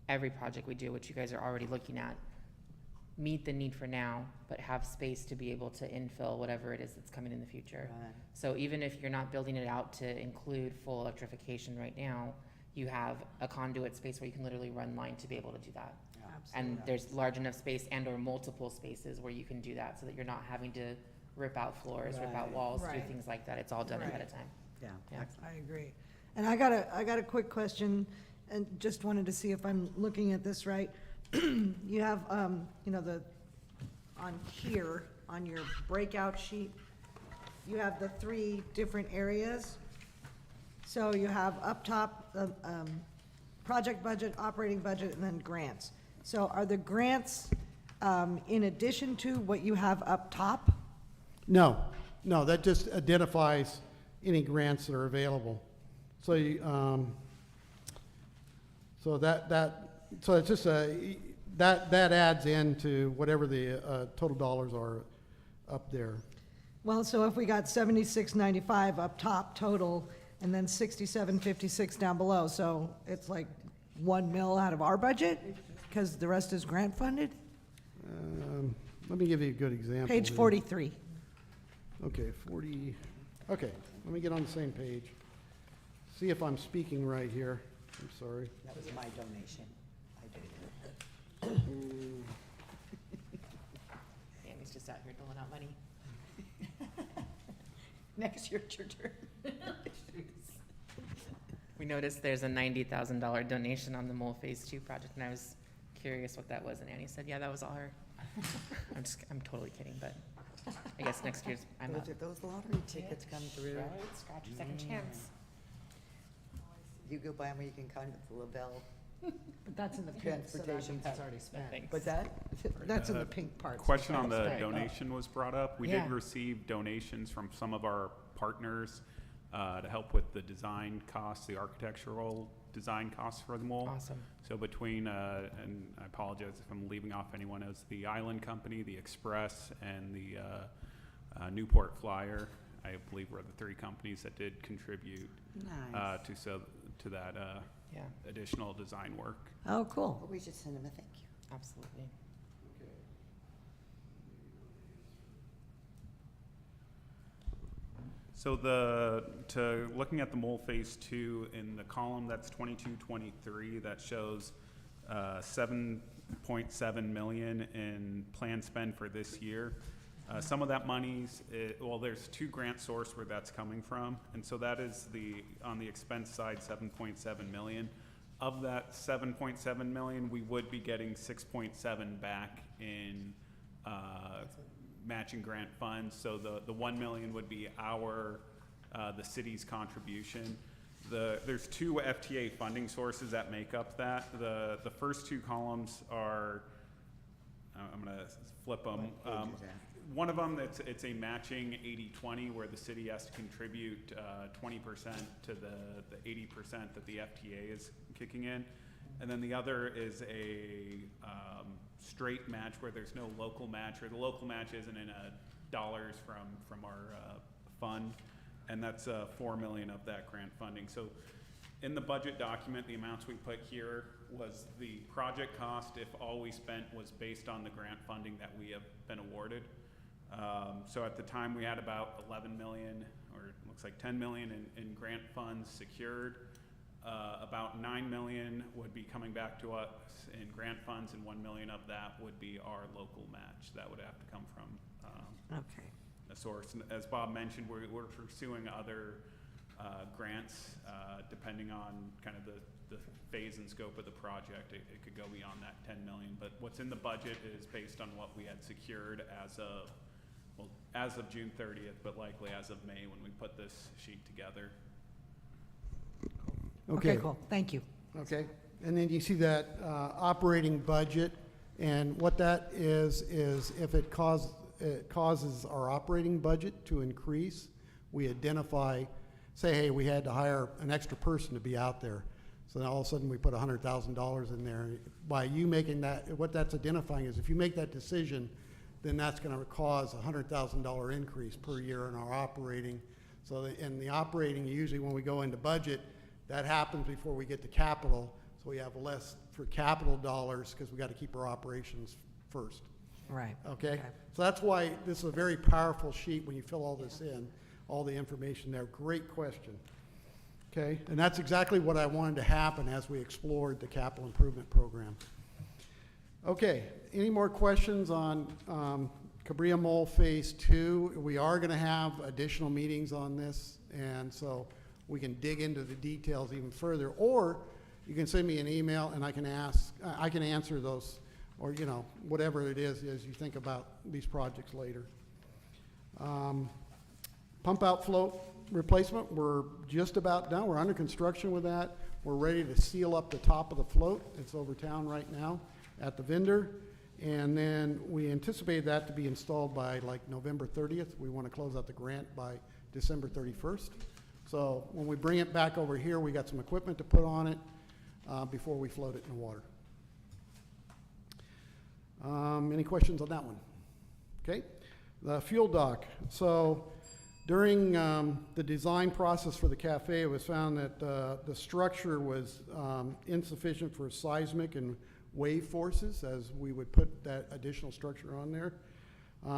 [SPEAKER 9] every project we do, which you guys are already looking at, meet the need for now, but have space to be able to infill whatever it is that's coming in the future.
[SPEAKER 1] Right.
[SPEAKER 9] So even if you're not building it out to include full electrification right now, you have a conduit space where you can literally run line to be able to do that. And there's large enough space and or multiple spaces where you can do that, so that you're not having to rip out floors, rip out
[SPEAKER 1] Right.
[SPEAKER 9] walls, do
[SPEAKER 8] Right.
[SPEAKER 9] things like that. It's all done ahead of time.
[SPEAKER 1] Yeah.
[SPEAKER 9] Yeah.
[SPEAKER 8] I agree. And I got a quick question, and just wanted to see if I'm looking at this right. You have, you know, on here, on your breakout sheet, you have the 3 different areas. So you have up top, the project budget, operating budget, and then grants. So are the grants in addition to what you have up top?
[SPEAKER 7] no, that just identifies any grants that are available. So you, so it's just that adds into whatever the total dollars are up there.
[SPEAKER 8] Well, so if we got 7695 up top total, and then 6756 down below, so it's like 1 mil out of our budget, because the rest is grant funded?
[SPEAKER 7] Let me give you a good example.
[SPEAKER 8] Page
[SPEAKER 7] here.
[SPEAKER 8] 43.
[SPEAKER 7] Okay, 40, okay, let me get on the same page. See if I'm speaking right here. I'm sorry.
[SPEAKER 1] That was my donation. I did it.
[SPEAKER 9] Andy's just out here doling out money.
[SPEAKER 1] Next year, it's your turn.
[SPEAKER 9] We noticed there's a $90,000 donation on the Mole Phase 2 project, and I was curious what that was, and Annie said, yeah, that was all her. I'm totally kidding, but I guess next year's, I'm up.
[SPEAKER 1] If those lottery tickets come through.
[SPEAKER 9] Right, scratch your second chance.
[SPEAKER 1] you go by me, you can contact the Lavelle.
[SPEAKER 8] But that's in the pink, so that means
[SPEAKER 1] Transportation
[SPEAKER 8] it's already spent.
[SPEAKER 9] Thanks.
[SPEAKER 1] What's that?
[SPEAKER 8] That's in the pink part. so
[SPEAKER 10] Question
[SPEAKER 8] it's
[SPEAKER 10] on
[SPEAKER 8] already
[SPEAKER 10] the
[SPEAKER 8] spent.
[SPEAKER 10] donation was brought up. We
[SPEAKER 9] Yeah.
[SPEAKER 10] did receive donations from some of our partners to help with the design costs, the architectural design costs for the mall.
[SPEAKER 9] Awesome.
[SPEAKER 10] So between, and I apologize if I'm leaving off anyone, as the Island Company, the Express, and the Newport Flyer, I believe were the three companies that did contribute
[SPEAKER 1] Nice.
[SPEAKER 10] to that
[SPEAKER 9] Yeah,
[SPEAKER 10] additional design work.
[SPEAKER 8] Oh, cool.
[SPEAKER 1] Well, we should send him a thank you.
[SPEAKER 9] absolutely.
[SPEAKER 10] So looking at the mole phase 2 in the column that's 22-23, that shows 7.7 million in planned spend for this year. Some of that money's, well, there's two grant sources where that's coming from, and so that is on the expense side, 7.7 million. Of that 7.7 million, we would be getting 6.7 back in matching grant funds. So the 1 million would be the city's contribution. There's two FTA funding sources that make up that. The first two columns are, I'm gonna flip them.
[SPEAKER 1] What page is that?
[SPEAKER 10] One of them, it's a matching 80-20 where the city has to contribute 20% to the 80% that the FTA is kicking in. And then the other is a straight match where there's no local match, or the local match isn't in dollars from our fund. And that's 4 million of that grant funding. So in the budget document, the amounts we put here was the project cost if all we spent was based on the grant funding that we have been awarded. So at the time we had about 11 million, or it looks like 10 million in grant funds secured. About 9 million would be coming back to us in grant funds, and 1 million of that would be our local match. That would have to come from
[SPEAKER 8] Okay.
[SPEAKER 10] a source. And as Bob mentioned, we're pursuing other grants depending on kind of the phase and scope of the project. It could go beyond that 10 million, but what's in the budget is based on what we had secured as of June 30th, but likely as of May when we put this sheet together.
[SPEAKER 8] Okay, cool. Thank you.
[SPEAKER 7] Okay, and then you see that operating budget, and what that is if it causes our operating budget to increase, we identify, say, hey, we had to hire an extra person to be out there. So then all of a sudden we put $100,000 in there. By you making that, what that's identifying is if you make that decision, then that's going to cause a $100,000 increase per year in our operating. So in the operating, usually when we go into budget, that happens before we get to capital, so we have less for capital dollars because we got to keep our operations first.
[SPEAKER 8] Right.
[SPEAKER 7] Okay? So that's why this is a very powerful sheet when you fill all this in, all the information there. Great question. Okay? And that's exactly what I wanted to happen as we explored the capital improvement program. Okay, any more questions on Cabrillo Mall Phase 2? We are going to have additional meetings on this, and so we can dig into the details even further, or you can send me an email and I can answer those, or whatever it is as you think about these projects later. Pump out float replacement, we're just about done. We're under construction with that. We're ready to seal up the top of the float. It's over town right now at the vendor, and then we anticipate that to be installed by like November 30th. We want to close out the grant by December 31st. So when we bring it back over here, we got some equipment to put on it before we float it in the water. Any questions on that one? Okay. The fuel dock. So during the design process for the cafe, it was found that the structure was insufficient for seismic and wave forces as we would put that additional structure on there.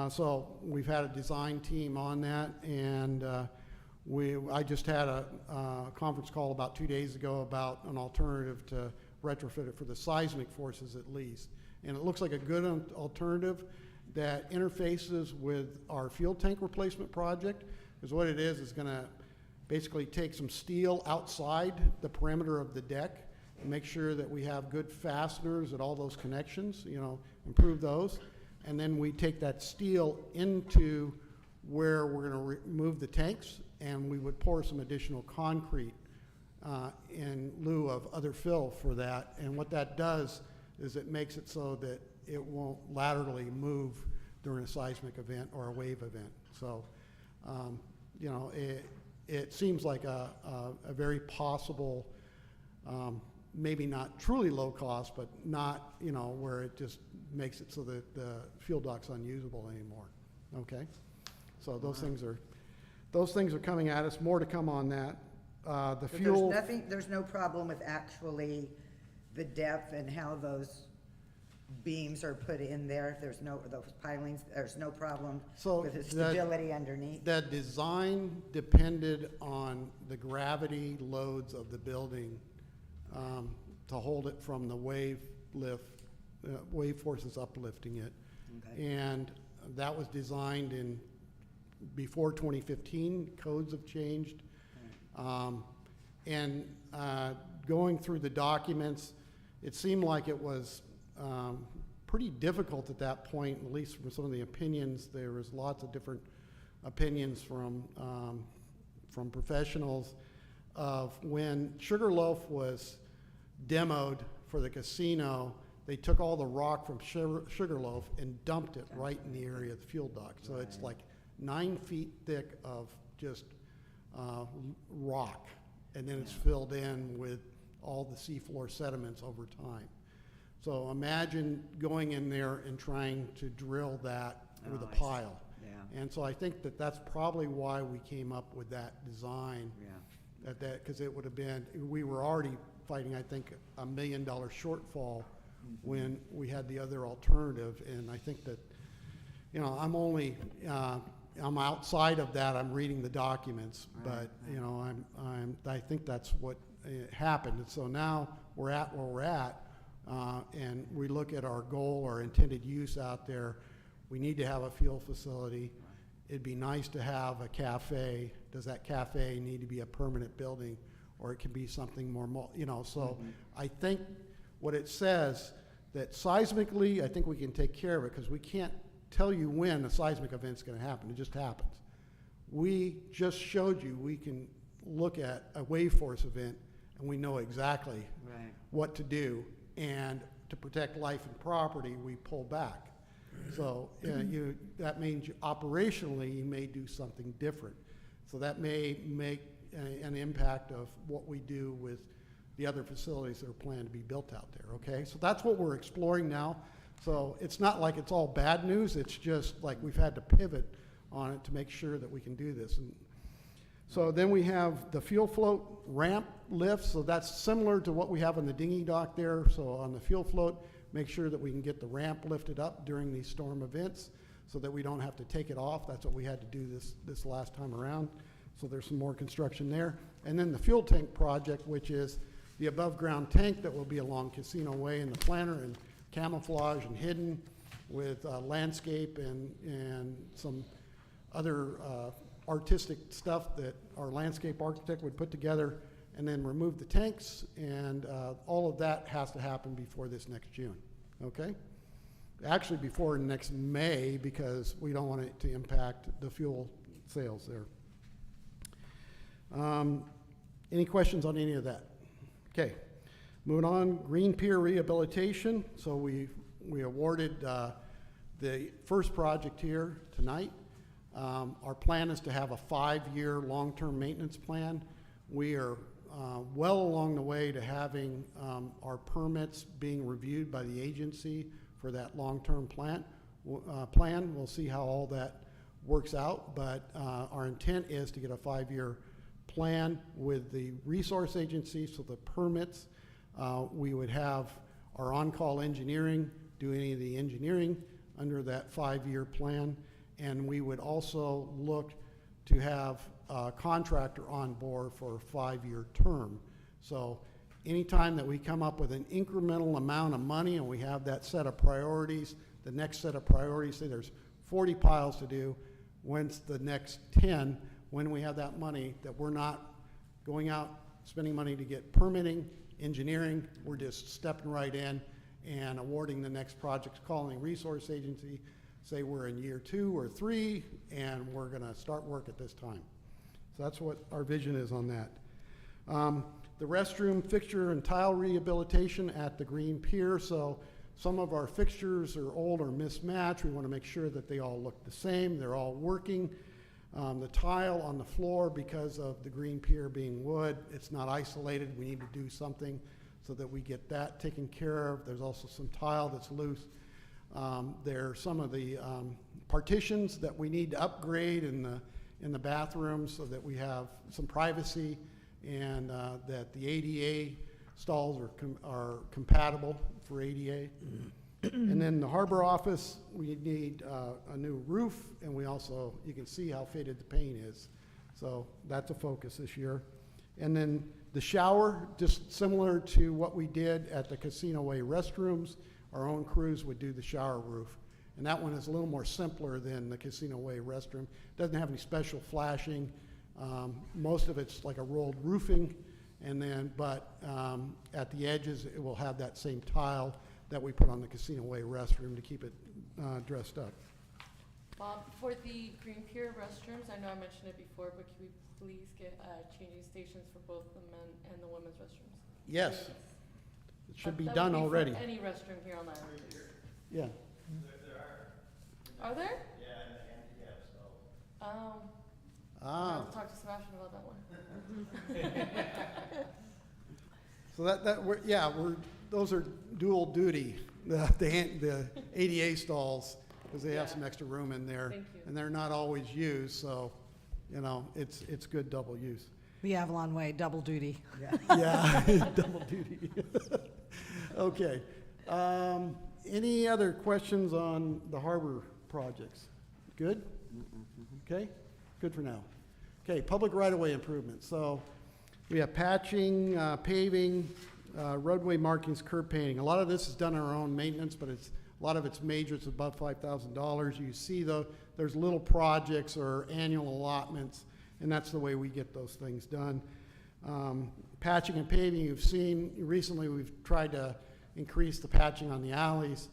[SPEAKER 7] So we've had a design team on that, and I just had a conference call about 2 days ago about an alternative to retrofit it for the seismic forces at least. And it looks like a good alternative that interfaces with our fuel tank replacement project, because what it is going to basically take some steel outside the perimeter of the deck and make sure that we have good fasteners at all those connections, improve those. And then we take that steel into where we're going to remove the tanks, and we would pour some additional concrete in lieu of other fill for that. And what that does is it makes it so that it won't laterally move during a seismic event or a wave event. So, you know, it seems like a very possible, maybe not truly low cost, but not, you know, where it just makes it so that the fuel dock's unusable anymore. Okay? So those things are coming at us. More to come on that. The
[SPEAKER 1] But
[SPEAKER 7] fuel.
[SPEAKER 1] there's no problem with actually the depth and how those beams are put in there? Those pilings, there's no problem
[SPEAKER 7] So
[SPEAKER 1] with the
[SPEAKER 7] that-
[SPEAKER 1] stability underneath?
[SPEAKER 7] That design depended on the gravity loads of the building to hold it from the wave forces uplifting it.
[SPEAKER 1] Okay.
[SPEAKER 7] And that was designed before 2015. Codes have changed. Going through the documents, it seemed like it was pretty difficult at that point, at least from some of the opinions. There was lots of different opinions from professionals of when Sugarloaf was demoed for the casino, they took all the rock from Sugarloaf and dumped it right in the area of the fuel dock. So it's like 9 feet thick of just rock, and then it's filled in with all the seafloor sediments over time. So imagine going in there and trying to drill that with a
[SPEAKER 1] I see.
[SPEAKER 7] pile.
[SPEAKER 1] Yeah.
[SPEAKER 7] And so I think that that's probably why we came up with that design.
[SPEAKER 1] Yeah.
[SPEAKER 7] Because it would have been, we were already fighting, I think, $1 million shortfall when we had the other alternative. And I think that, you know, I'm outside of that. I'm reading the documents, but you know, I think that's what happened. And so now we're at where we're at, and we look at our goal, our intended use out there. We need to have a fuel facility. It'd be nice to have a cafe. Does that cafe need to be a permanent building, or it can be something more, you know? So I think what it says that seismically, I think we can take care of it, because we can't tell you when a seismic event's going to happen. It just happens. We just showed you we can look at a wave force event, and we know exactly
[SPEAKER 1] Right.
[SPEAKER 7] what to do. And to protect life and property, we pull back. So that means operationally you may do something different. So that may make an impact of what we do with the other facilities that are planned to be built out there, okay? So that's what we're exploring now. So it's not like it's all bad news. It's just like we've had to pivot on it to make sure that we can do this. And so then we have the fuel float ramp lift. So that's similar to what we have on the dinghy dock there. So on the fuel float, make sure that we can get the ramp lifted up during these storm events so that we don't have to take it off. That's what we had to do this last time around. So there's some more construction there. And then the fuel tank project, which is the above ground tank that will be along Casino Way in the planter and camouflage and hidden with landscape and some other artistic stuff that our landscape architect would put together, and then remove the tanks, and all of that has to happen before this next June, okay? Actually before next May, because we don't want it to impact the fuel sales there. Any questions on any of that? Okay, moving on, Green Pier rehabilitation. So we awarded the first project here tonight. Our plan is to have a 5-year long-term maintenance plan. We are well along the way to having our permits being reviewed by the agency for that long-term plan. We'll see how all that works out, but our intent is to get a 5-year plan with the resource agency. So the permits, we would have our on-call engineering do any of the engineering under that 5-year plan, and we would also look to have a contractor on board for a 5-year term. So anytime that we come up with an incremental amount of money and we have that set of priorities, the next set of priorities, say there's 40 piles to do, when's the next 10, when we have that money that we're not going out spending money to get permitting, engineering, we're just stepping right in and awarding the next project, calling resource agency, say we're in year 2 or 3, and we're gonna start work at this time. So that's what our vision is on that. The restroom fixture and tile rehabilitation at the Green Pier. So some of our fixtures are old or mismatched. We want to make sure that they all look the same. They're all working. The tile on the floor, because of the Green Pier being wood, it's not isolated. We need to do something so that we get that taken care of. There's also some tile that's loose. There are some of the partitions that we need to upgrade in the bathrooms so that we have some privacy, and that the ADA stalls are compatible for ADA. And then the harbor office, we need a new roof, and we also, you can see how faded the paint is. So that's a focus this year. And then the shower, just similar to what we did at the Casino Way restrooms, our own crews would do the shower roof. And that one is a little more simpler than the Casino Way restroom. Doesn't have any special flashing. Most of it's like a rolled roofing, and then, but at the edges, it will have that same tile that we put on the Casino Way restroom to keep it dressed up.
[SPEAKER 6] Bob, for the Green Pier restrooms, I know I mentioned it before, but can we please get changing stations for both the men and the women's restrooms?
[SPEAKER 7] Yes, it should be
[SPEAKER 6] That
[SPEAKER 7] done
[SPEAKER 6] would for
[SPEAKER 7] already.
[SPEAKER 6] Any restroom here on the island.
[SPEAKER 7] Yeah.
[SPEAKER 6] Are there? Oh, I'll
[SPEAKER 7] Ah,
[SPEAKER 6] have to talk to Sebastian about that one.
[SPEAKER 7] so those are dual duty, the ADA stalls, because they have
[SPEAKER 6] Yeah.
[SPEAKER 7] some extra room in there.
[SPEAKER 6] Thank you.
[SPEAKER 7] And they're not always used, so, you know, it's good double use.
[SPEAKER 8] The Avalon Way, double duty.
[SPEAKER 7] Yeah, double duty. Okay. Any other questions on the harbor projects? Good? Okay, good for now. Okay, public right-of-way improvements. So we have patching, paving, roadway markings, curb painting. A lot of this is done on our own maintenance, but a lot of it's major. It's above $5,000. You see, though, there's little projects or annual allotments, and that's the way we get those things done. Patching and paving, you've seen recently we've tried to increase the patching on the alleys.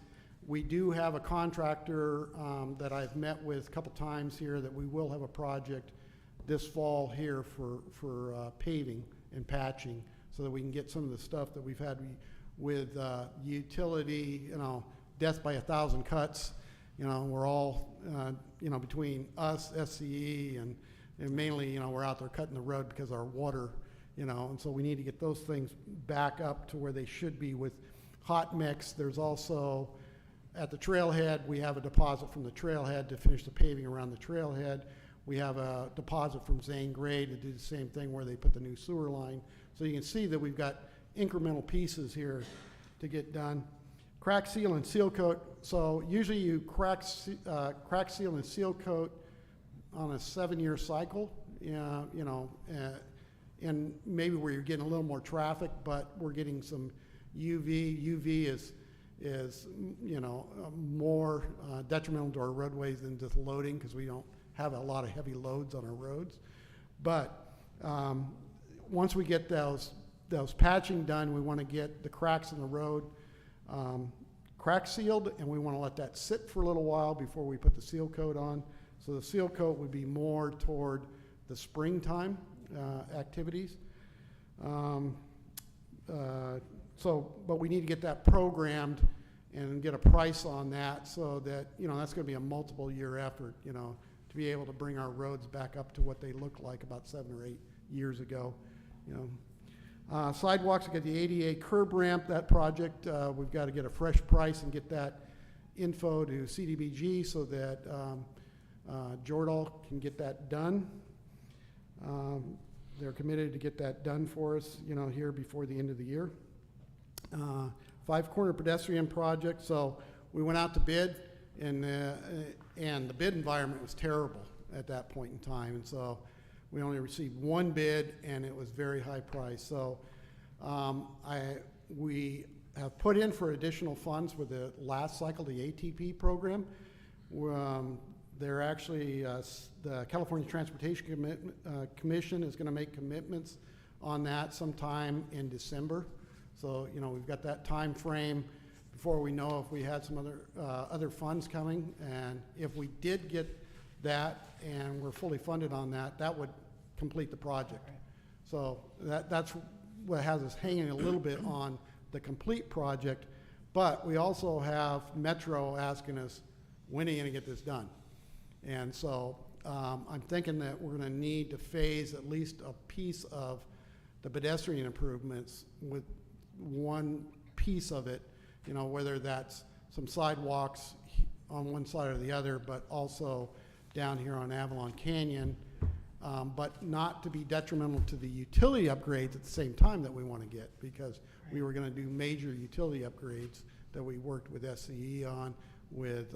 [SPEAKER 7] We do have a contractor that I've met with a couple times here that we will have a project this fall here for paving and patching, so that we can get some of the stuff that we've had with utility, you know, death by 1,000 cuts. You know, we're all, you know, between us, SCE, and mainly, you know, we're out there cutting the road because our water, you know, and so we need to get those things back up to where they should be with hot mix. There's also, at the trailhead, we have a deposit from the trailhead to finish the paving around the trailhead. We have a deposit from Zane Gray to do the same thing where they put the new sewer line. So you can see that we've got incremental pieces here to get done. Crack seal and seal coat. So usually you crack seal and seal coat on a 7-year cycle, you know, and maybe where you're getting a little more traffic, but we're getting some UV. UV is you know, more detrimental to our roadways than just loading, because we don't have a lot of heavy loads on our roads. But once we get those patching done, we want to get the cracks in the road crack sealed, and we want to let that sit for a little while before we put the seal coat on. So the seal coat would be more toward the springtime activities. But we need to get that programmed and get a price on that, so that, you know, that's going to be a multiple year effort, you know, to be able to bring our roads back up to what they looked like about 7 or 8 years ago, you know. Sidewalks, we got the ADA curb ramp. That project, we've got to get a fresh price and get that info to CDBG so that Jordal can get that done. They're committed to get that done for us, you know, here before the end of the year. 5-corner pedestrian project. So we went out to bid, and the bid environment was terrible at that point in time. And so we only received one bid, and it was very high price. So we have put in for additional funds with the last cycle, the ATP program. They're actually, the California Transportation Commission is going to make commitments on that sometime in December. So, you know, we've got that time frame before we know if we had some other funds coming. And if we did get that and we're fully funded on that, that would complete the project. So that's what has us hanging a little bit on the complete project, but we also have Metro asking us, when are you gonna get this done? And so, I'm thinking that we're gonna need to phase at least a piece of the pedestrian improvements with one piece of it, you know, whether that's some sidewalks on one side or the other, but also down here on Avalon Canyon, but not to be detrimental to the utility upgrades at the same time that we want to get, because we were going to do major utility upgrades that we worked with SCE on, with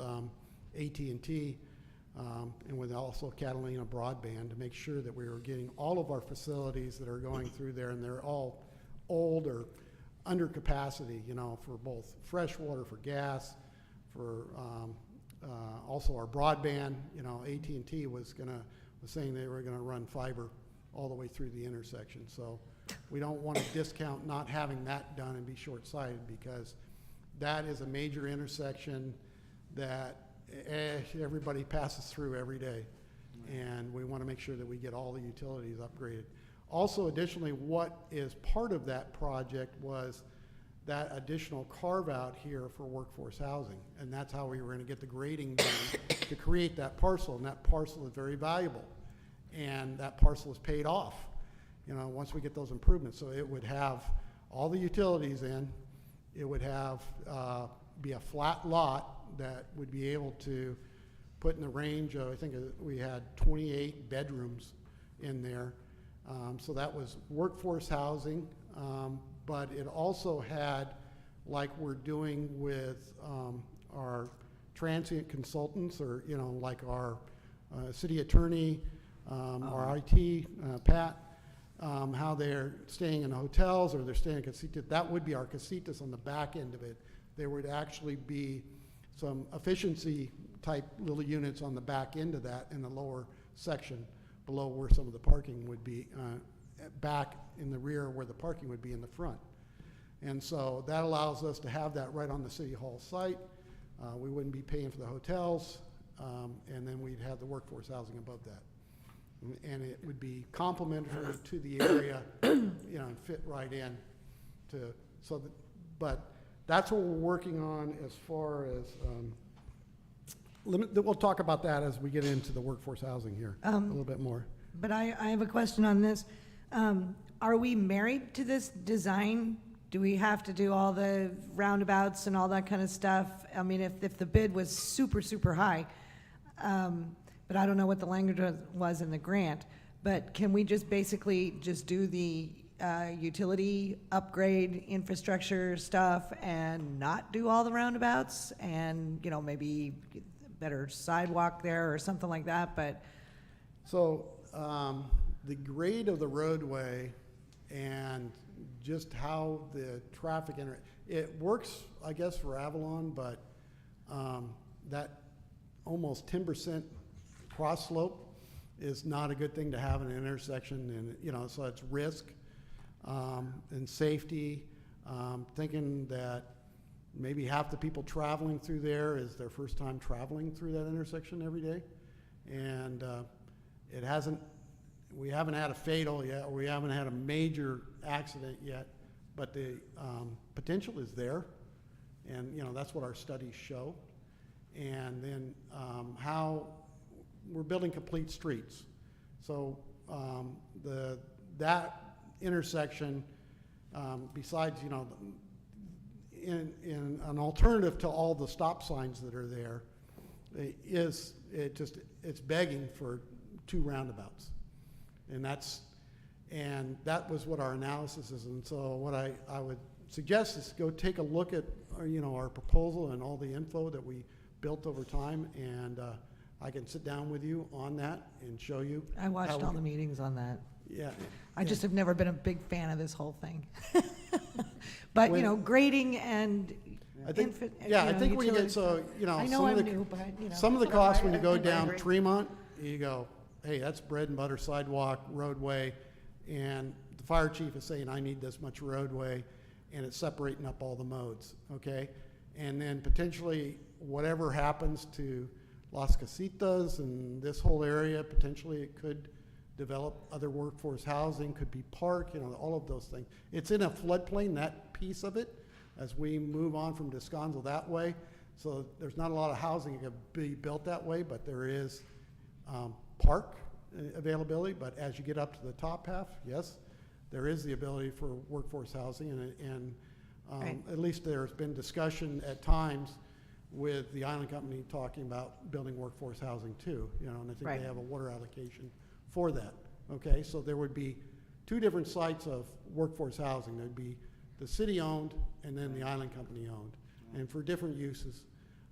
[SPEAKER 7] AT&T, and with also Catalina Broadband, to make sure that we were getting all of our facilities that are going through there, and they're all old or under capacity, you know, for both fresh water, for gas, for also our broadband. You know, AT&T was saying they were gonna run fiber all the way through the intersection. So we don't want to discount not having that done and be short-sighted, because that is a major intersection that everybody passes through every day. And we want to make sure that we get all the utilities upgraded. Also, additionally, what is part of that project was that additional carve-out here for workforce housing. And that's how we were going to get the grading done to create that parcel. And that parcel is very valuable. And that parcel is paid off, you know, once we get those improvements. So it would have all the utilities in. It would have be a flat lot that would be able to put in the range of, I think we had 28 bedrooms in there. So that was workforce housing, but it also had, like we're doing with our transient consultants, or, you know, like our city attorney, our IT, Pat, how they're staying in hotels or they're staying in casitas. That would be our casitas on the back end of it. There would actually be some efficiency type little units on the back end of that in the lower section below where some of the parking would be, back in the rear where the parking would be in the front. And so that allows us to have that right on the City Hall site. We wouldn't be paying for the hotels, and then we'd have the workforce housing above that. And it would be complementary to the area, you know, and fit right in to, so that, but that's what we're working on as far as, we'll talk about that as we get into the workforce housing here a little bit more.
[SPEAKER 8] But I have a question on this. Are we married to this design? Do we have to do all the roundabouts and all that kind of stuff? I mean, if the bid was super, super high, but I don't know what the language was in the grant, but can we just basically just do the utility upgrade infrastructure stuff and not do all the roundabouts, and, you know, maybe better sidewalk there or something like that? But
[SPEAKER 7] so the grade of the roadway and just how the traffic it works, I guess, for Avalon, but that almost 10% cross slope is not a good thing to have in an intersection, and, you know, so it's risk and safety. Thinking that maybe half the people traveling through there is their first time traveling through that intersection every day, and we haven't had a fatal yet, or we haven't had a major accident yet, but the potential is there, and, you know, that's what our studies show. And then how we're building complete streets. So that intersection, besides, you know, in an alternative to all the stop signs that are there, it's begging for 2 roundabouts. And that was what our analysis is. And so what I would suggest is go take a look at our proposal and all the info that we built over time, and I can sit down with you on that and show you.
[SPEAKER 8] I watched all the meetings on that.
[SPEAKER 7] Yeah.
[SPEAKER 8] I just have never been a big fan of this whole thing. But, you know, grading and
[SPEAKER 7] I think, I think when you get, so, you know,
[SPEAKER 8] I know I'm new, but, you know.
[SPEAKER 7] some of the costs when you go down Tremont, you go, hey, that's bread and butter sidewalk, roadway, and the fire chief is saying, I need this much roadway, and it's separating up all the modes, okay? And then potentially whatever happens to Las Casitas and this whole area, potentially it could develop other workforce housing, could be park, you know, all of those things. It's in a floodplain, that piece of it, as we move on from Descanso that way. So there's not a lot of housing that could be built that way, but there is park availability. But as you get up to the top half, yes, there is the ability for workforce housing, and
[SPEAKER 8] Right.
[SPEAKER 7] at least there's been discussion at times with the Island Company talking about building workforce housing too, you know, and I think
[SPEAKER 8] Right.
[SPEAKER 7] they have a water allocation for that. Okay, so there would be two different sites of workforce housing. There'd be the city-owned and then the Island Company-owned, and for different uses.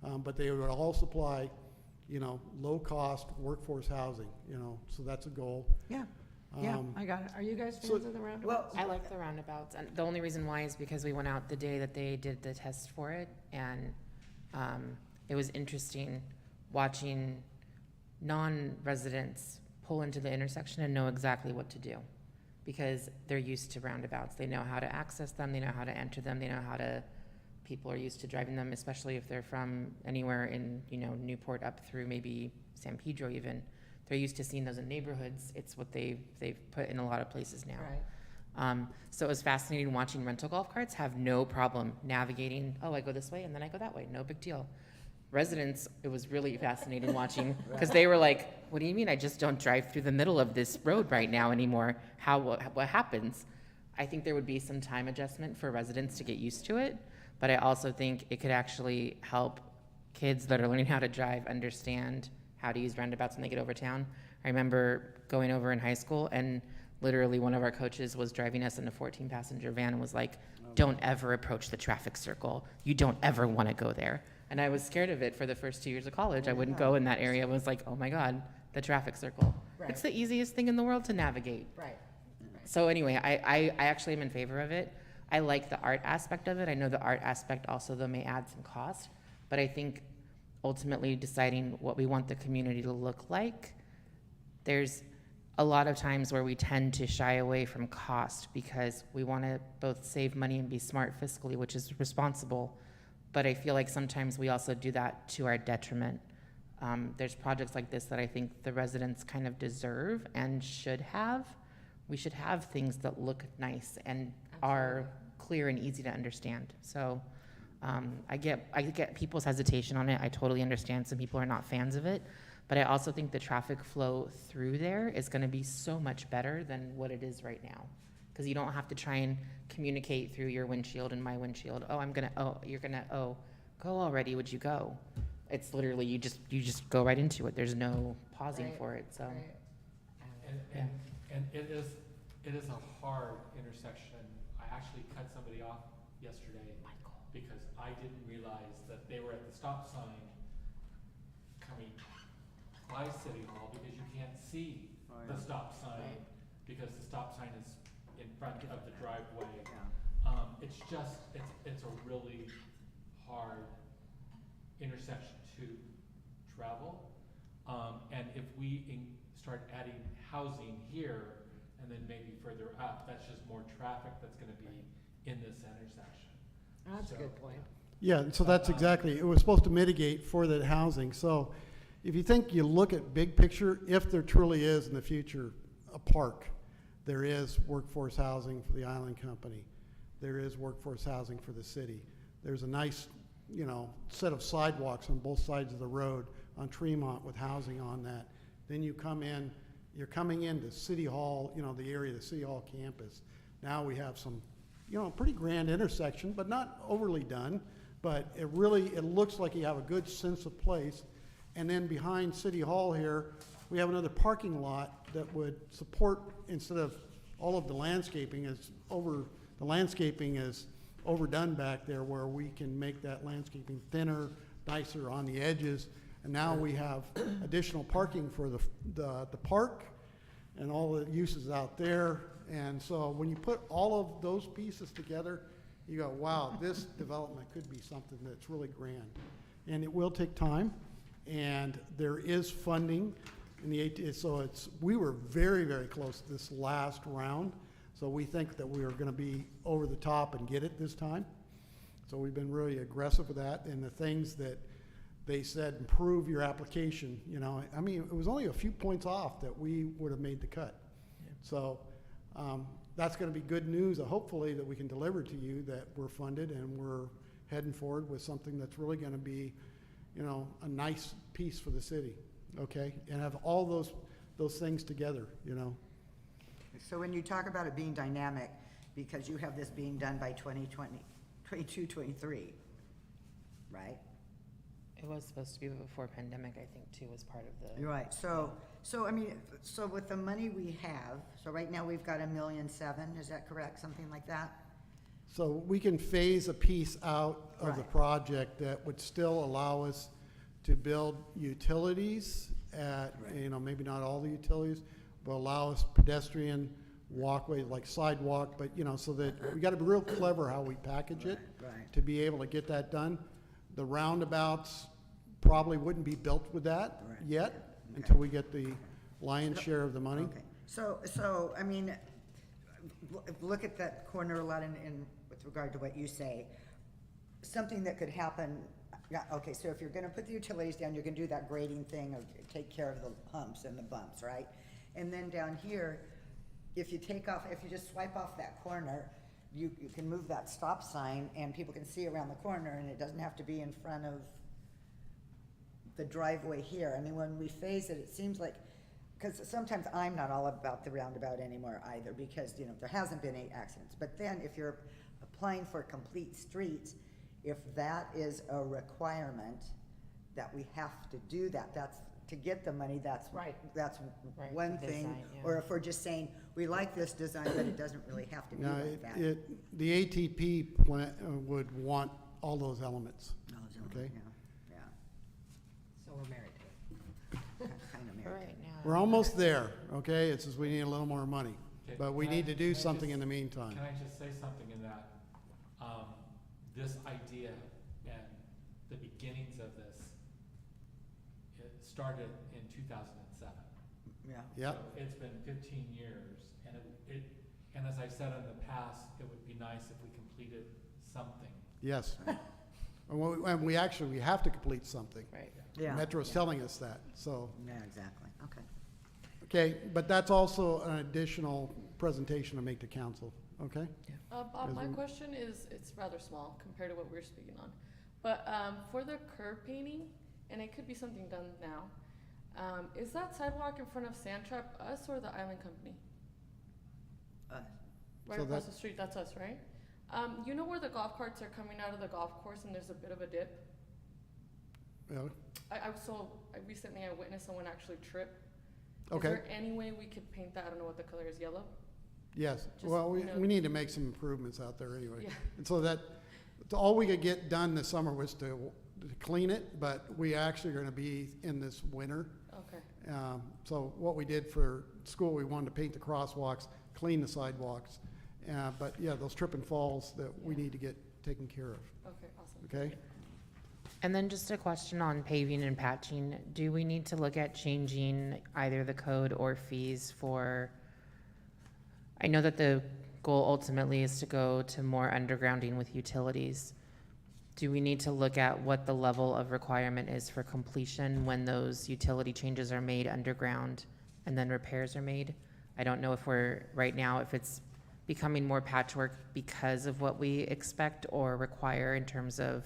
[SPEAKER 7] But they would all supply, you know, low-cost workforce housing, you know, so that's a goal.
[SPEAKER 8] Yeah, yeah,
[SPEAKER 7] Um,
[SPEAKER 8] I got it. Are you guys
[SPEAKER 7] so-
[SPEAKER 8] fans of the roundabout?
[SPEAKER 9] I like the roundabouts, and the only reason why is because we went out the day that they did the test for it, and it was interesting watching non-residents pull into the intersection and know exactly what to do, because they're used to roundabouts. They know how to access them, they know how to enter them, they know how to, people are used to driving them, especially if they're from anywhere in, you know, Newport up through maybe San Pedro even. They're used to seeing those in neighborhoods. It's what they've put in a lot of places now.
[SPEAKER 8] Right.
[SPEAKER 9] So it was fascinating watching rental golf carts have no problem navigating, oh, I go this way and then I go that way, no big deal. Residents, it was really fascinating watching, because they were like, what do you mean I just don't drive through the middle of this road right now anymore? What happens? I think there would be some time adjustment for residents to get used to it, but I also think it could actually help kids that are learning how to drive understand how to use roundabouts when they get over town. I remember going over in high school, and literally one of our coaches was driving us in a 14-passenger van and was like, don't ever approach the traffic circle. You don't ever want to go there. And I was scared of it for the first 2 years of college. I wouldn't go in that area. I was like, oh my God, the traffic circle.
[SPEAKER 8] Right.
[SPEAKER 9] It's the easiest thing in the world to navigate.
[SPEAKER 8] Right.
[SPEAKER 9] So anyway, I actually am in favor of it. I like the art aspect of it. I know the art aspect also, though, may add some cost. But I think ultimately deciding what we want the community to look like, there's a lot of times where we tend to shy away from cost because we want to both save money and be smart fiscally, which is responsible. But I feel like sometimes we also do that to our detriment. There's projects like this that I think the residents kind of deserve and should have. We should have things that look nice and are clear and easy to understand. So I get people's hesitation on it. I totally understand some people are not fans of it, but I also think the traffic flow through there is going to be so much better than what it is right now, because you don't have to try and communicate through your windshield and my windshield. Go already, would you go? It's literally, you just go right into it. There's no pausing
[SPEAKER 8] Right,
[SPEAKER 9] for it, so.
[SPEAKER 8] right.
[SPEAKER 3] And it is a hard intersection. I actually cut somebody off yesterday because I didn't realize that they were at the stop sign coming by City Hall, because you can't see the stop sign because the stop sign is in front of the driveway. It's a really hard intersection to travel. And if we start adding housing here and then maybe further up, that's just more traffic that's gonna be in this intersection.
[SPEAKER 8] That's a
[SPEAKER 3] So,
[SPEAKER 8] good point.
[SPEAKER 7] Yeah, so that's exactly, it was supposed to mitigate for that housing. So if you think, you look at big picture, if there truly is in the future a park, there is workforce housing for the Island Company. There is workforce housing for the city. There's a nice, you know, set of sidewalks on both sides of the road on Tremont with housing on that. Then you come in, you're coming into City Hall, you know, the area of the City Hall campus. Now we have some, you know, pretty grand intersection, but not overly done. But it looks like you have a good sense of place. And then behind City Hall here, we have another parking lot that would support, instead of all of the landscaping is overdone back there, where we can make that landscaping thinner, nicer on the edges. And now we have additional parking for the park and all the uses out there. And so when you put all of those pieces together, you go, wow, this development could be something that's really grand. And it will take time, and there is funding in the we were very, very close to this last round. So we think that we are gonna be over the top and get it this time. So we've been really aggressive with that, and the things that they said, improve your application, you know. I mean, it was only a few points off that we would have made the cut. So, that's gonna be good news, hopefully, that we can deliver to you, that we're funded and we're heading forward with something that's really gonna be, you know, a nice piece for the city, okay? And have all those things together, you know?
[SPEAKER 1] So when you talk about it being dynamic, because you have this being done by 22, 23, right?
[SPEAKER 9] It was supposed to be before pandemic, I think, too, was part of the.
[SPEAKER 1] You're right, so I mean, so with the money we have, so right now we've got $1.7 million, is that correct, something like that?
[SPEAKER 7] So we can phase a piece out of the
[SPEAKER 1] Right.
[SPEAKER 7] project that would still allow us to build utilities at,
[SPEAKER 1] Right.
[SPEAKER 7] you know, maybe not all the utilities, but allow us pedestrian walkway, like sidewalk, but, you know, so that, we gotta be real clever how we package it
[SPEAKER 1] Right.
[SPEAKER 7] to be able to get that done. The roundabouts probably wouldn't be built with that
[SPEAKER 1] Right.
[SPEAKER 7] yet,
[SPEAKER 1] Okay.
[SPEAKER 7] until we get the lion's share of the money.
[SPEAKER 1] Okay, so, I mean, look at that corner a lot in with regard to what you say. Something that could happen, yeah, okay, so if you're gonna put the utilities down, you're gonna do that grading thing or take care of the humps and the bumps, right? And then down here, if you just swipe off that corner, you can move that stop sign and people can see around the corner and it doesn't have to be in front of the driveway here. I mean, when we phase it, it seems like, because sometimes I'm not all about the roundabout anymore either, because, you know, there hasn't been any accidents. But then if you're applying for complete streets, if that is a requirement that we have to do that, that's, to get the money, that's,
[SPEAKER 9] Right.
[SPEAKER 1] that's
[SPEAKER 9] Right,
[SPEAKER 1] one
[SPEAKER 9] the
[SPEAKER 1] thing.
[SPEAKER 9] design, yeah.
[SPEAKER 1] Or if we're just saying, we like this design, but it doesn't really have to be
[SPEAKER 7] Now,
[SPEAKER 1] like that.
[SPEAKER 7] the ATP plan, would want all those elements.
[SPEAKER 1] No, so,
[SPEAKER 7] okay.
[SPEAKER 1] Yeah,
[SPEAKER 8] So we're married to it.
[SPEAKER 1] kind of
[SPEAKER 9] For
[SPEAKER 1] married.
[SPEAKER 9] right now.
[SPEAKER 7] We're almost there, okay? It's just we need a little more money.
[SPEAKER 3] Okay,
[SPEAKER 7] But we
[SPEAKER 3] can I-
[SPEAKER 7] need to
[SPEAKER 3] can
[SPEAKER 7] do
[SPEAKER 3] I
[SPEAKER 7] something
[SPEAKER 3] just-
[SPEAKER 7] in the meantime.
[SPEAKER 3] Can I just say something in that? This idea and the beginnings of this, it started in 2007.
[SPEAKER 1] Yeah.
[SPEAKER 7] Yep,
[SPEAKER 3] So it's been 15 years, and and as I've said in the past, it would be nice if we completed something.
[SPEAKER 7] yes. And we actually, we have to complete something.
[SPEAKER 9] Right.
[SPEAKER 1] Yeah.
[SPEAKER 7] Metro's
[SPEAKER 1] yeah.
[SPEAKER 7] telling us that, so.
[SPEAKER 1] Yeah, exactly, okay.
[SPEAKER 7] Okay, but that's also an additional presentation to make to council, okay?
[SPEAKER 6] Bob, my
[SPEAKER 7] As we-
[SPEAKER 6] question is, it's rather small compared to what we're speaking on. But, for the curb painting, and it could be something done now, is that sidewalk in front of Sandtrap us or the Island Company? Right
[SPEAKER 7] So
[SPEAKER 6] across
[SPEAKER 7] that-
[SPEAKER 6] the street, that's us, right? You know where the golf carts are coming out of the golf course and there's a bit of a dip?
[SPEAKER 7] Yeah,
[SPEAKER 6] Recently I witnessed someone actually trip.
[SPEAKER 7] okay,
[SPEAKER 6] Is there any way we could paint that? I don't know what the color is, yellow?
[SPEAKER 7] yes.
[SPEAKER 6] Just,
[SPEAKER 7] Well,
[SPEAKER 6] you know-
[SPEAKER 7] we need to make some improvements out there anyway.
[SPEAKER 6] Yeah.
[SPEAKER 7] And so that, all we could get done this summer was to clean it, but we actually are gonna be in this winter.
[SPEAKER 6] Okay.
[SPEAKER 7] So what we did for school, we wanted to paint the crosswalks, clean the sidewalks. But yeah, those trip and falls that we need to get taken care of,
[SPEAKER 6] Okay, awesome.
[SPEAKER 7] okay?
[SPEAKER 9] And then just a question on paving and patching. Do we need to look at changing either the code or fees for, I know that the goal ultimately is to go to more undergrounding with utilities. Do we need to look at what the level of requirement is for completion when those utility changes are made underground and then repairs are made? I don't know if right now, if it's becoming more patchwork because of what we expect or require in terms of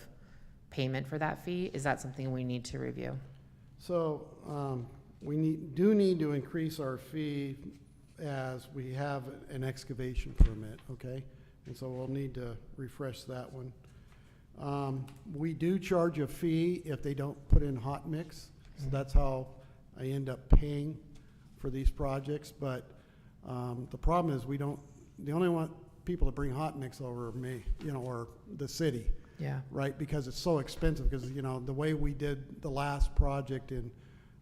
[SPEAKER 9] payment for that fee. Is that something we need to review?
[SPEAKER 7] So, we do need to increase our fee as we have an excavation permit, okay? And so we'll need to refresh that one. We do charge a fee if they don't put in hot mix, so that's how I end up paying for these projects, but, the problem is the only one, people that bring hot mix over are me, or the city.
[SPEAKER 9] Yeah.
[SPEAKER 7] Right, because it's so expensive, because, the way we did the last project in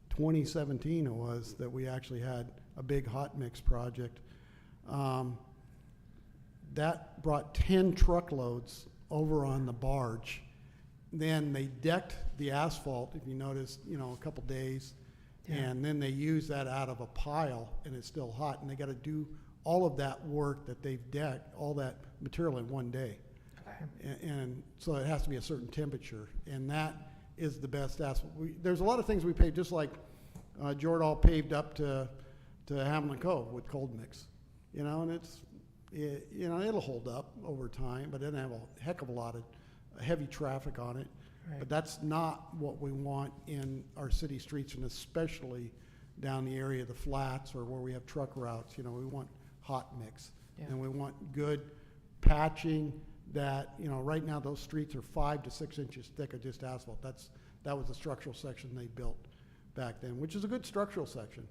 [SPEAKER 7] 2017 it was, that we actually had a big hot mix project. That brought 10 truckloads over on the barge. Then they decked the asphalt, if you notice, a couple days.
[SPEAKER 9] Yeah.
[SPEAKER 7] And then they use that out of a pile, and it's still hot, and they gotta do all of that work that they've decked, all that material in one day.
[SPEAKER 9] Okay.
[SPEAKER 7] And so it has to be a certain temperature, and that is the best asphalt. There's a lot of things we paved, just like Jordan paved up to Hamlin Cove with cold mix, you know, and it'll hold up over time, but it doesn't have a heck of a lot of heavy traffic on it.
[SPEAKER 9] Right.
[SPEAKER 7] But that's not what we want in our city streets, and especially down the area of the flats or where we have truck routes. You know, we want hot mix.
[SPEAKER 9] Yeah.
[SPEAKER 7] And we want good patching that, you know, right now those streets are 5 to 6 inches thick of just asphalt. That was the structural section they built back then, which is a good structural section.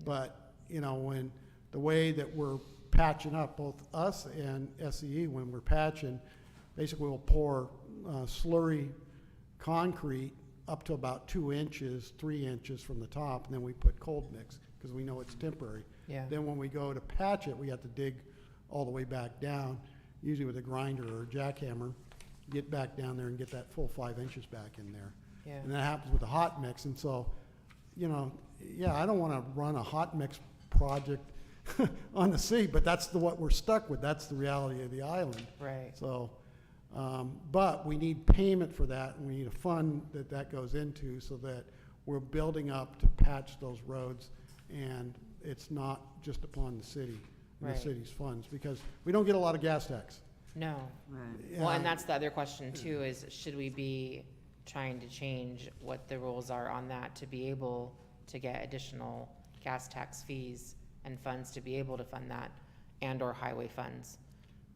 [SPEAKER 7] But, you know, when the way that we're patching up, both us and SCE, when we're patching, basically we'll pour slurry concrete up to about 2 inches, 3 inches from the top, and then we put cold mix because we know it's temporary.
[SPEAKER 9] Yeah.
[SPEAKER 7] Then when we go to patch it, we have to dig all the way back down, usually with a grinder or a jackhammer, get back down there and get that full 5 inches back in there.
[SPEAKER 9] Yeah.
[SPEAKER 7] And that happens with the hot mix. And so, you know, yeah, I don't want to run a hot mix project on the sea, but that's what we're stuck with. That's the reality of the island.
[SPEAKER 9] Right.
[SPEAKER 7] So, but we need payment for that, and we need a fund that goes into so that we're building up to patch those roads, and it's not just upon the city, and
[SPEAKER 9] Right.
[SPEAKER 7] the city's funds, because we don't get a lot of gas tax.
[SPEAKER 9] No.
[SPEAKER 1] Right.
[SPEAKER 9] Well, and that's the other question too, is should we be trying to change what the rules are on that to be able to get additional gas tax fees and funds to be able to fund that, and or highway funds?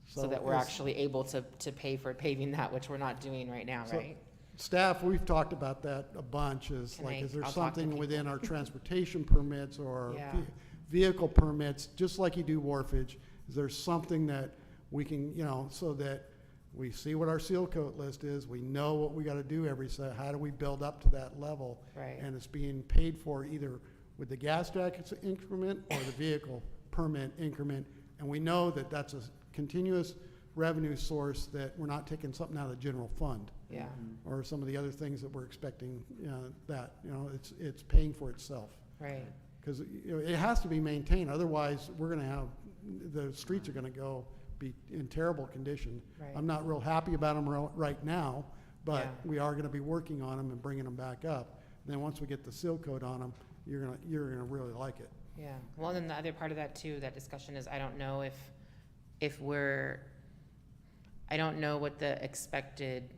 [SPEAKER 9] So that we're
[SPEAKER 7] is-
[SPEAKER 9] actually able to pay for paving that, which we're not doing right now,
[SPEAKER 7] So-
[SPEAKER 9] right?
[SPEAKER 7] Staff, we've talked about that a bunch, is
[SPEAKER 9] Can
[SPEAKER 7] like, is there
[SPEAKER 9] I'll talk to
[SPEAKER 7] something
[SPEAKER 9] people.
[SPEAKER 7] within our transportation permits or
[SPEAKER 9] Yeah.
[SPEAKER 7] vehicle permits, just like you do wharfage, is there something that we can, you know, so that we see what our seal coat list is, we know what we gotta do every set, how do we build up to that level?
[SPEAKER 9] Right.
[SPEAKER 7] And it's being paid for either with the gas tax increment or the vehicle permit increment, and we know that that's a continuous revenue source, that we're not taking something out of the general fund
[SPEAKER 9] Yeah.
[SPEAKER 7] or some of the other things that we're expecting, that, you know, it's paying for itself.
[SPEAKER 9] Right.
[SPEAKER 7] Because, you know, it has to be maintained, otherwise we're gonna have, the streets are gonna be in terrible condition.
[SPEAKER 9] Right.
[SPEAKER 7] I'm not real happy about them right now, but
[SPEAKER 9] Yeah.
[SPEAKER 7] we are gonna be working on them and bringing them back up. And then once we get the seal coat on them, you're gonna really like it.
[SPEAKER 9] Yeah. Well, then the other part of that too, that discussion is, I don't know I don't know what the expected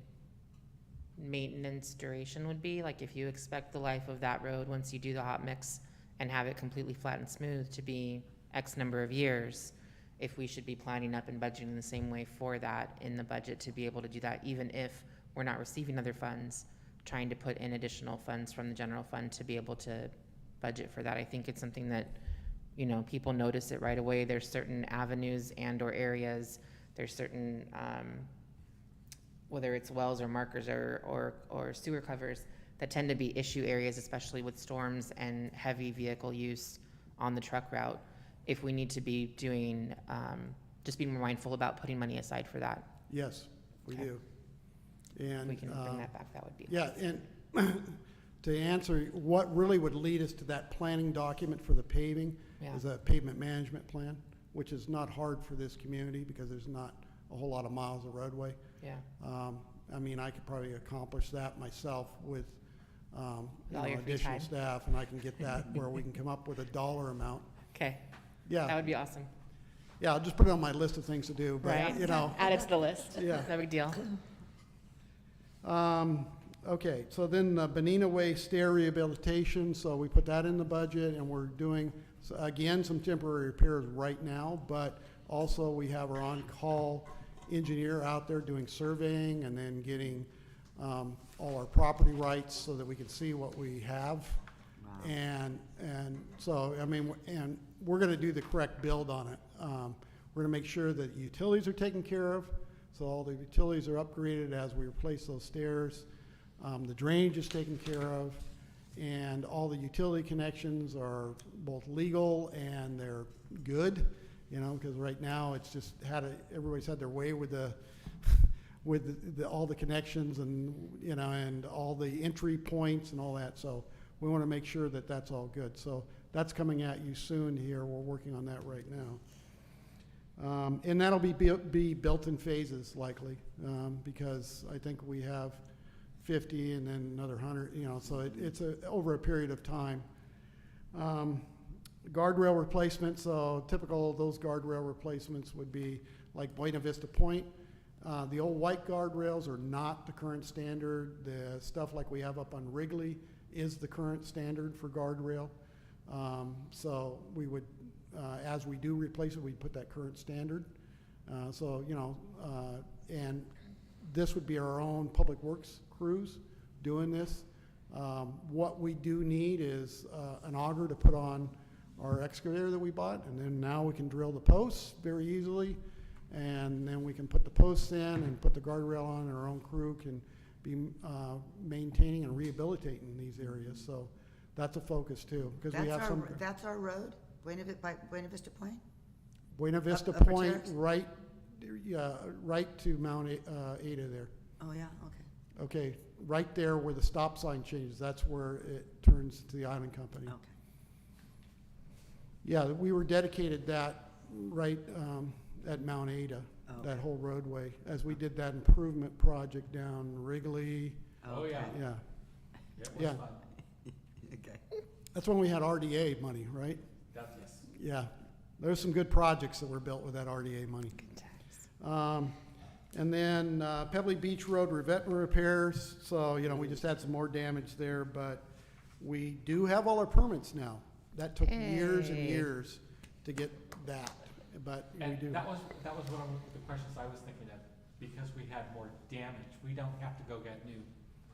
[SPEAKER 9] maintenance duration would be. Like if you expect the life of that road, once you do the hot mix and have it completely flat and smooth, to be X number of years, if we should be planning up and budgeting the same way for that in the budget to be able to do that, even if we're not receiving other funds, trying to put in additional funds from the general fund to be able to budget for that. I think it's something that, you know, people notice it right away. There's certain avenues and or areas, there's certain, whether it's wells or markers or sewer covers, that tend to be issue areas, especially with storms and heavy vehicle use on the truck route. If we need to be doing, just being more mindful about putting money aside for that.
[SPEAKER 7] Yes, we
[SPEAKER 9] Okay.
[SPEAKER 7] do.
[SPEAKER 9] If
[SPEAKER 7] And,
[SPEAKER 9] we can bring that back, that would be.
[SPEAKER 7] yeah, and to answer what really would lead us to that planning document for the paving
[SPEAKER 9] Yeah.
[SPEAKER 7] is a pavement management plan, which is not hard for this community because there's not a whole lot of miles of roadway.
[SPEAKER 9] Yeah.
[SPEAKER 7] I mean, I could probably accomplish that myself with, you
[SPEAKER 9] all
[SPEAKER 7] know,
[SPEAKER 9] your free
[SPEAKER 7] additional
[SPEAKER 9] time.
[SPEAKER 7] staff, and I can get that where we can come up with a dollar amount.
[SPEAKER 9] Okay, that
[SPEAKER 7] Yeah,
[SPEAKER 9] would be awesome.
[SPEAKER 7] yeah, I'll just put it on my list of things to do,
[SPEAKER 9] Right.
[SPEAKER 7] but, you know.
[SPEAKER 9] Add it to the list.
[SPEAKER 7] Yeah.
[SPEAKER 9] No big deal.
[SPEAKER 7] Okay, so then the Benina Way stair rehabilitation, so we put that in the budget, and we're doing, again, some temporary repairs right now, but also we have our on-call engineer out there doing surveying and then getting all our property rights so that we can see what we have. And so, I mean, and we're gonna do the correct build on it. We're gonna make sure that utilities are taken care of, so all the utilities are upgraded as we replace those stairs. The drainage is taken care of, and all the utility connections are both legal and they're good, you know, because right now it's just everybody's had their way with all the connections and, you know, and all the entry points and all that. So we want to make sure that that's all good. So that's coming at you soon here. We're working on that right now. And that'll be built in phases likely, because I think we have 50 and then another 100, you know, so it's over a period of time. Guardrail replacement, so typical of those guardrail replacements would be like Buena Vista Point. The old white guardrails are not the current standard. The stuff like we have up on Wrigley is the current standard for guardrail. So we would, as we do replace it, we'd put that current standard. So, you know, and this would be our own public works crews doing this. What we do need is an auger to put on our excavator that we bought, and then now we can drill the posts very easily, and then we can put the posts in and put the guardrail on, and our own crew can be maintaining and rehabilitating these areas. So that's a focus too, because we have some.
[SPEAKER 1] That's our road, Buena Vista Point?
[SPEAKER 7] Buena Vista
[SPEAKER 1] Upper
[SPEAKER 7] Point,
[SPEAKER 1] Terrace?
[SPEAKER 7] right, right to Mount Ada there.
[SPEAKER 1] Oh, yeah, okay.
[SPEAKER 7] Okay, right there where the stop sign changes, that's where it turns to the Island Company.
[SPEAKER 1] Okay.
[SPEAKER 7] Yeah, we were dedicated that right at Mount Ada,
[SPEAKER 1] Okay.
[SPEAKER 7] that whole roadway, as we did that improvement project down Wrigley.
[SPEAKER 3] Oh, yeah.
[SPEAKER 7] Yeah,
[SPEAKER 3] It was
[SPEAKER 7] Yeah.
[SPEAKER 3] fun.
[SPEAKER 1] Okay.
[SPEAKER 7] that's when we had RDA money, right?
[SPEAKER 3] That's, yes.
[SPEAKER 7] Yeah, there's some good projects that were built with that RDA money. And then Pebbly Beach Road revetment repairs, so, you know, we just had some more damage there, but we do have all our permits now. That took years and
[SPEAKER 9] Hey.
[SPEAKER 7] years to get that, but we
[SPEAKER 3] And
[SPEAKER 7] do.
[SPEAKER 3] that was one of the questions I was thinking of, because we had more damage, we don't have to go get new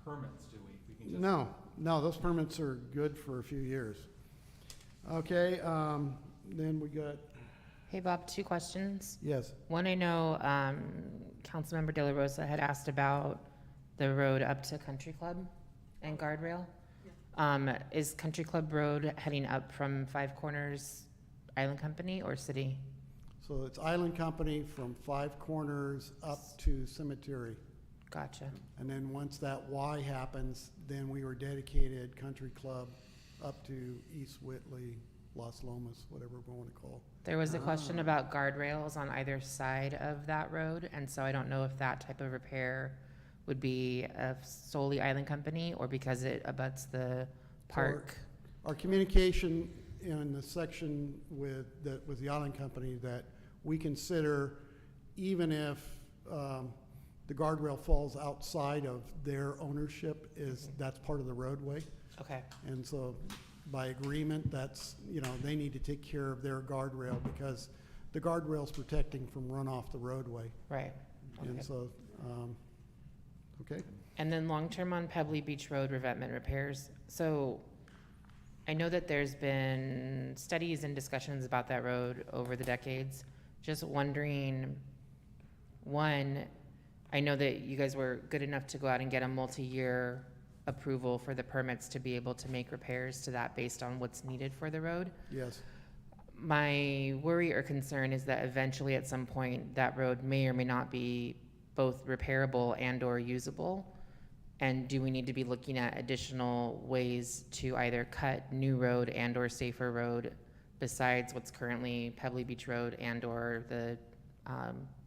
[SPEAKER 3] permits, do we? We can just.
[SPEAKER 7] No, those permits are good for a few years. Okay, then we got,
[SPEAKER 9] Hey, Bob, 2 questions.
[SPEAKER 7] yes,
[SPEAKER 9] One, I know Councilmember De La Rosa had asked about the road up to Country Club and guardrail. Is Country Club Road heading up from Five Corners Island Company or city?
[SPEAKER 7] so it's Island Company from Five Corners up to Cemetery.
[SPEAKER 9] Gotcha.
[SPEAKER 7] And then once that Y happens, then we were dedicated Country Club up to East Whitley, Las Lomas, whatever we want to call.
[SPEAKER 9] There was a question about guardrails on either side of that road, and so I don't know if that type of repair would be a solely Island Company or because it abuts the park.
[SPEAKER 7] Our communication in the section with the Island Company, that we consider, even if the guardrail falls outside of their ownership, that's part of the roadway.
[SPEAKER 9] Okay,
[SPEAKER 7] And so by agreement, that's, you know, they need to take care of their guardrail because the guardrail's protecting from runoff the roadway.
[SPEAKER 9] right.
[SPEAKER 7] And
[SPEAKER 9] Okay.
[SPEAKER 7] so, okay,
[SPEAKER 9] And then long-term on Pebbly Beach Road revetment repairs. So I know that there's been studies and discussions about that road over the decades. Just wondering, one, I know that you guys were good enough to go out and get a multi-year approval for the permits to be able to make repairs to that based on what's needed for the road.
[SPEAKER 7] yes.
[SPEAKER 9] My worry or concern is that eventually at some point, that road may or may not be both repairable and or usable. And do we need to be looking at additional ways to either cut new road and or safer road besides what's currently Pebbly Beach Road and or the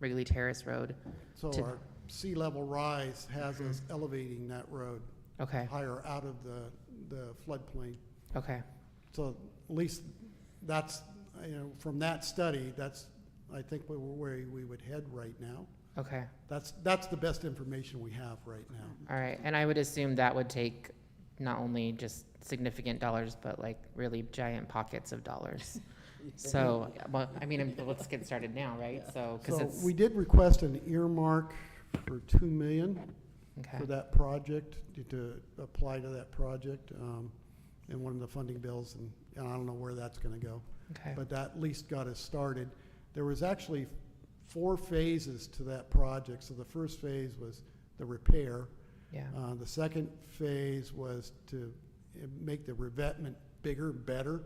[SPEAKER 9] Wrigley Terrace Road?
[SPEAKER 7] So
[SPEAKER 9] To-
[SPEAKER 7] our sea level rise has us elevating that road
[SPEAKER 9] Okay,
[SPEAKER 7] higher out of the floodplain.
[SPEAKER 9] okay,
[SPEAKER 7] So at least that's, you know, from that study, that's, I think, where we would head right now.
[SPEAKER 9] okay.
[SPEAKER 7] That's the best information we have right now.
[SPEAKER 9] All right, and I would assume that would take not only just significant dollars, but like really giant pockets of dollars. So, well, I mean, let's get started now, right? So, because
[SPEAKER 7] So
[SPEAKER 9] it's,
[SPEAKER 7] we did request an earmark for 2 million
[SPEAKER 9] okay,
[SPEAKER 7] for that project, to apply to that project, in one of the funding bills, and I don't know where that's gonna go.
[SPEAKER 9] okay,
[SPEAKER 7] But that at least got us started. There was actually 4 phases to that project. So the first phase was the repair.
[SPEAKER 9] yeah,
[SPEAKER 7] The second phase was to make the revetment bigger, better,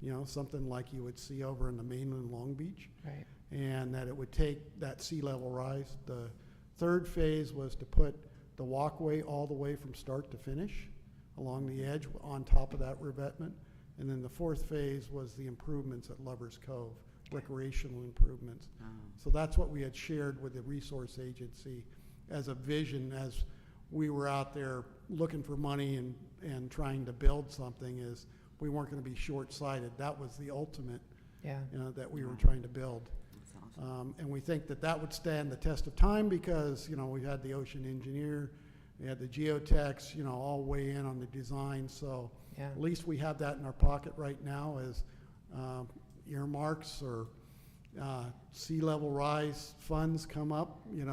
[SPEAKER 7] you know, something like you would see over in the mainland Long Beach,
[SPEAKER 9] right,
[SPEAKER 7] and that it would take that sea level rise. The third phase was to put the walkway all the way from start to finish along the edge on top of that revetment. And then the fourth phase was the improvements at Lover's Cove, recreational improvements. So that's what we had shared with the resource agency as a vision, as we were out there looking for money and trying to build something, is we weren't gonna be short-sighted. That was the ultimate,
[SPEAKER 9] Yeah.
[SPEAKER 7] that we were trying to build. And we think that that would stand the test of time because, we had the ocean engineer, we had the geotechs, all weigh in on the design. So
[SPEAKER 9] Yeah.
[SPEAKER 7] at least we have that in our pocket right now as earmarks or sea level rise funds come up. You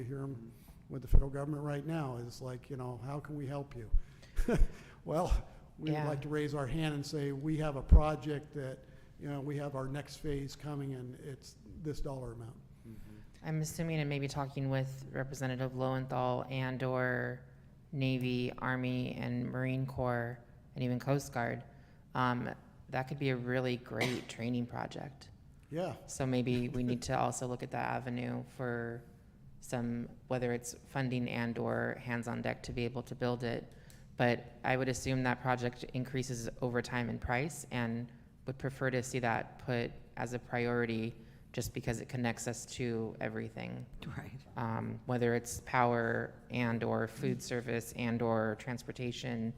[SPEAKER 7] hear them with the federal government right now. It's like, how can we help you? Well, we would
[SPEAKER 9] Yeah.
[SPEAKER 7] like to raise our hand and say, we have a project that, we have our next phase coming and it's this dollar amount.
[SPEAKER 9] I'm assuming and maybe talking with Representative Lowenthal and/or Navy, Army, and Marine Corps, and even Coast Guard, that could be a really great training project.
[SPEAKER 7] Yeah,
[SPEAKER 9] So maybe we need to also look at that avenue for some, whether it's funding and/or hands on deck to be able to build it. But I would assume that project increases over time in price and would prefer to see that put as a priority just because it connects us to everything.
[SPEAKER 8] Right.
[SPEAKER 9] Whether it's power and/or food service and/or transportation.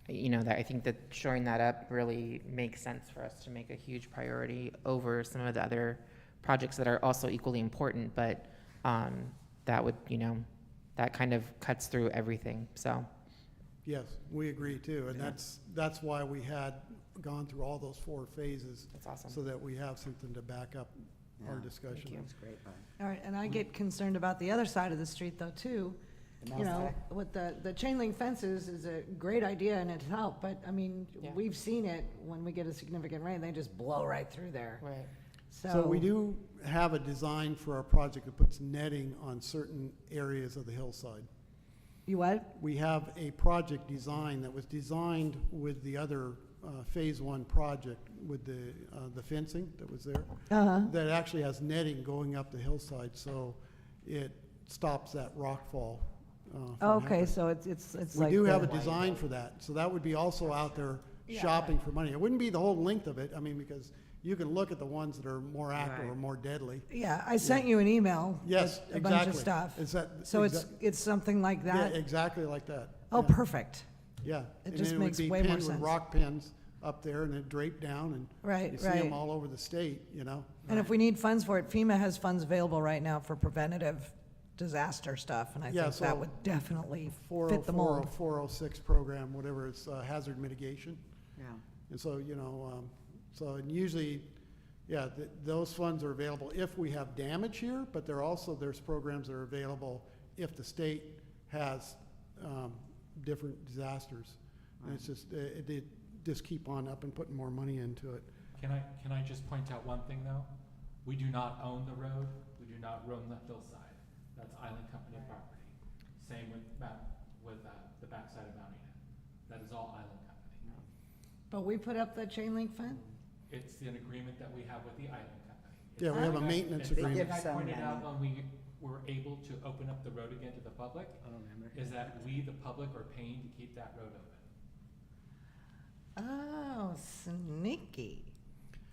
[SPEAKER 9] That I think that shoring that up really makes sense for us to make a huge priority over some of the other projects that are also equally important, but that would, that kind of cuts through everything, so.
[SPEAKER 7] yes, we agree too. And
[SPEAKER 9] Yeah.
[SPEAKER 7] that's why we had gone through all those 4 phases,
[SPEAKER 9] That's awesome.
[SPEAKER 7] so that we have something to back up our
[SPEAKER 1] Yeah.
[SPEAKER 7] discussion.
[SPEAKER 9] you.
[SPEAKER 1] That's great, Bob.
[SPEAKER 8] All right, and I get concerned about the other side of the street though, too.
[SPEAKER 1] The
[SPEAKER 8] You know,
[SPEAKER 1] Melsac?
[SPEAKER 8] with the chain link fences is a great idea and it's helped, but I mean,
[SPEAKER 9] Yeah.
[SPEAKER 8] we've seen it when we get a significant rain, they just blow right through there.
[SPEAKER 9] Right.
[SPEAKER 7] So we do have a design for our project that puts netting on certain areas of the hillside.
[SPEAKER 8] You what?
[SPEAKER 7] We have a project design that was designed with the other Phase 1 project with the fencing that was there,
[SPEAKER 8] Uh-huh.
[SPEAKER 7] that actually has netting going up the hillside, so it stops that rock fall. From
[SPEAKER 8] Okay,
[SPEAKER 7] happening.
[SPEAKER 8] so it's
[SPEAKER 7] We
[SPEAKER 8] like.
[SPEAKER 7] do have a
[SPEAKER 8] the-
[SPEAKER 7] design for that, so that would be also out there
[SPEAKER 8] Yeah.
[SPEAKER 7] shopping for money. It wouldn't be the whole length of it, because you can look at the ones that are more active or
[SPEAKER 1] Right.
[SPEAKER 7] more deadly.
[SPEAKER 8] Yeah, I sent you an email.
[SPEAKER 7] Yes,
[SPEAKER 8] with a bunch of
[SPEAKER 7] exactly.
[SPEAKER 8] stuff.
[SPEAKER 7] Is that?
[SPEAKER 8] So it's something like
[SPEAKER 7] Yeah,
[SPEAKER 8] that?
[SPEAKER 7] exactly like that.
[SPEAKER 8] Oh,
[SPEAKER 7] Yeah.
[SPEAKER 8] perfect.
[SPEAKER 7] Yeah.
[SPEAKER 8] It
[SPEAKER 7] And
[SPEAKER 8] just
[SPEAKER 7] then would
[SPEAKER 8] makes
[SPEAKER 7] be
[SPEAKER 8] way more
[SPEAKER 7] pinned with
[SPEAKER 8] sense.
[SPEAKER 7] rock pins up there and then draped down, and
[SPEAKER 8] Right,
[SPEAKER 7] you see them
[SPEAKER 8] right.
[SPEAKER 7] all over the state,
[SPEAKER 8] And if we need funds for it, FEMA has funds available right now for preventative disaster stuff, and I
[SPEAKER 7] Yeah,
[SPEAKER 8] think
[SPEAKER 7] so
[SPEAKER 8] that would definitely fit the
[SPEAKER 7] 404 or
[SPEAKER 8] mold.
[SPEAKER 7] 406 program, whatever, it's hazard mitigation.
[SPEAKER 1] Yeah.
[SPEAKER 7] And so, and usually, yeah, those funds are available if we have damage here, but there's programs that are available if the state has different disasters. And it's just, they just keep on up and putting more money into it.
[SPEAKER 3] Can I just point out one thing though? We do not own the road, we do not own the hillside. That's Island Company property. Same with the backside of Mount Enid. That is all Island Company.
[SPEAKER 8] But we put up the chain link fence?
[SPEAKER 3] It's an agreement that we have with the Island Company.
[SPEAKER 7] Yeah, we have a maintenance
[SPEAKER 3] And
[SPEAKER 7] agreement.
[SPEAKER 3] something I
[SPEAKER 1] Some
[SPEAKER 3] pointed out
[SPEAKER 1] money.
[SPEAKER 3] when we were able to open up the road again to the public, is that we, the public, are paying to keep that road open.
[SPEAKER 8] Oh, sneaky.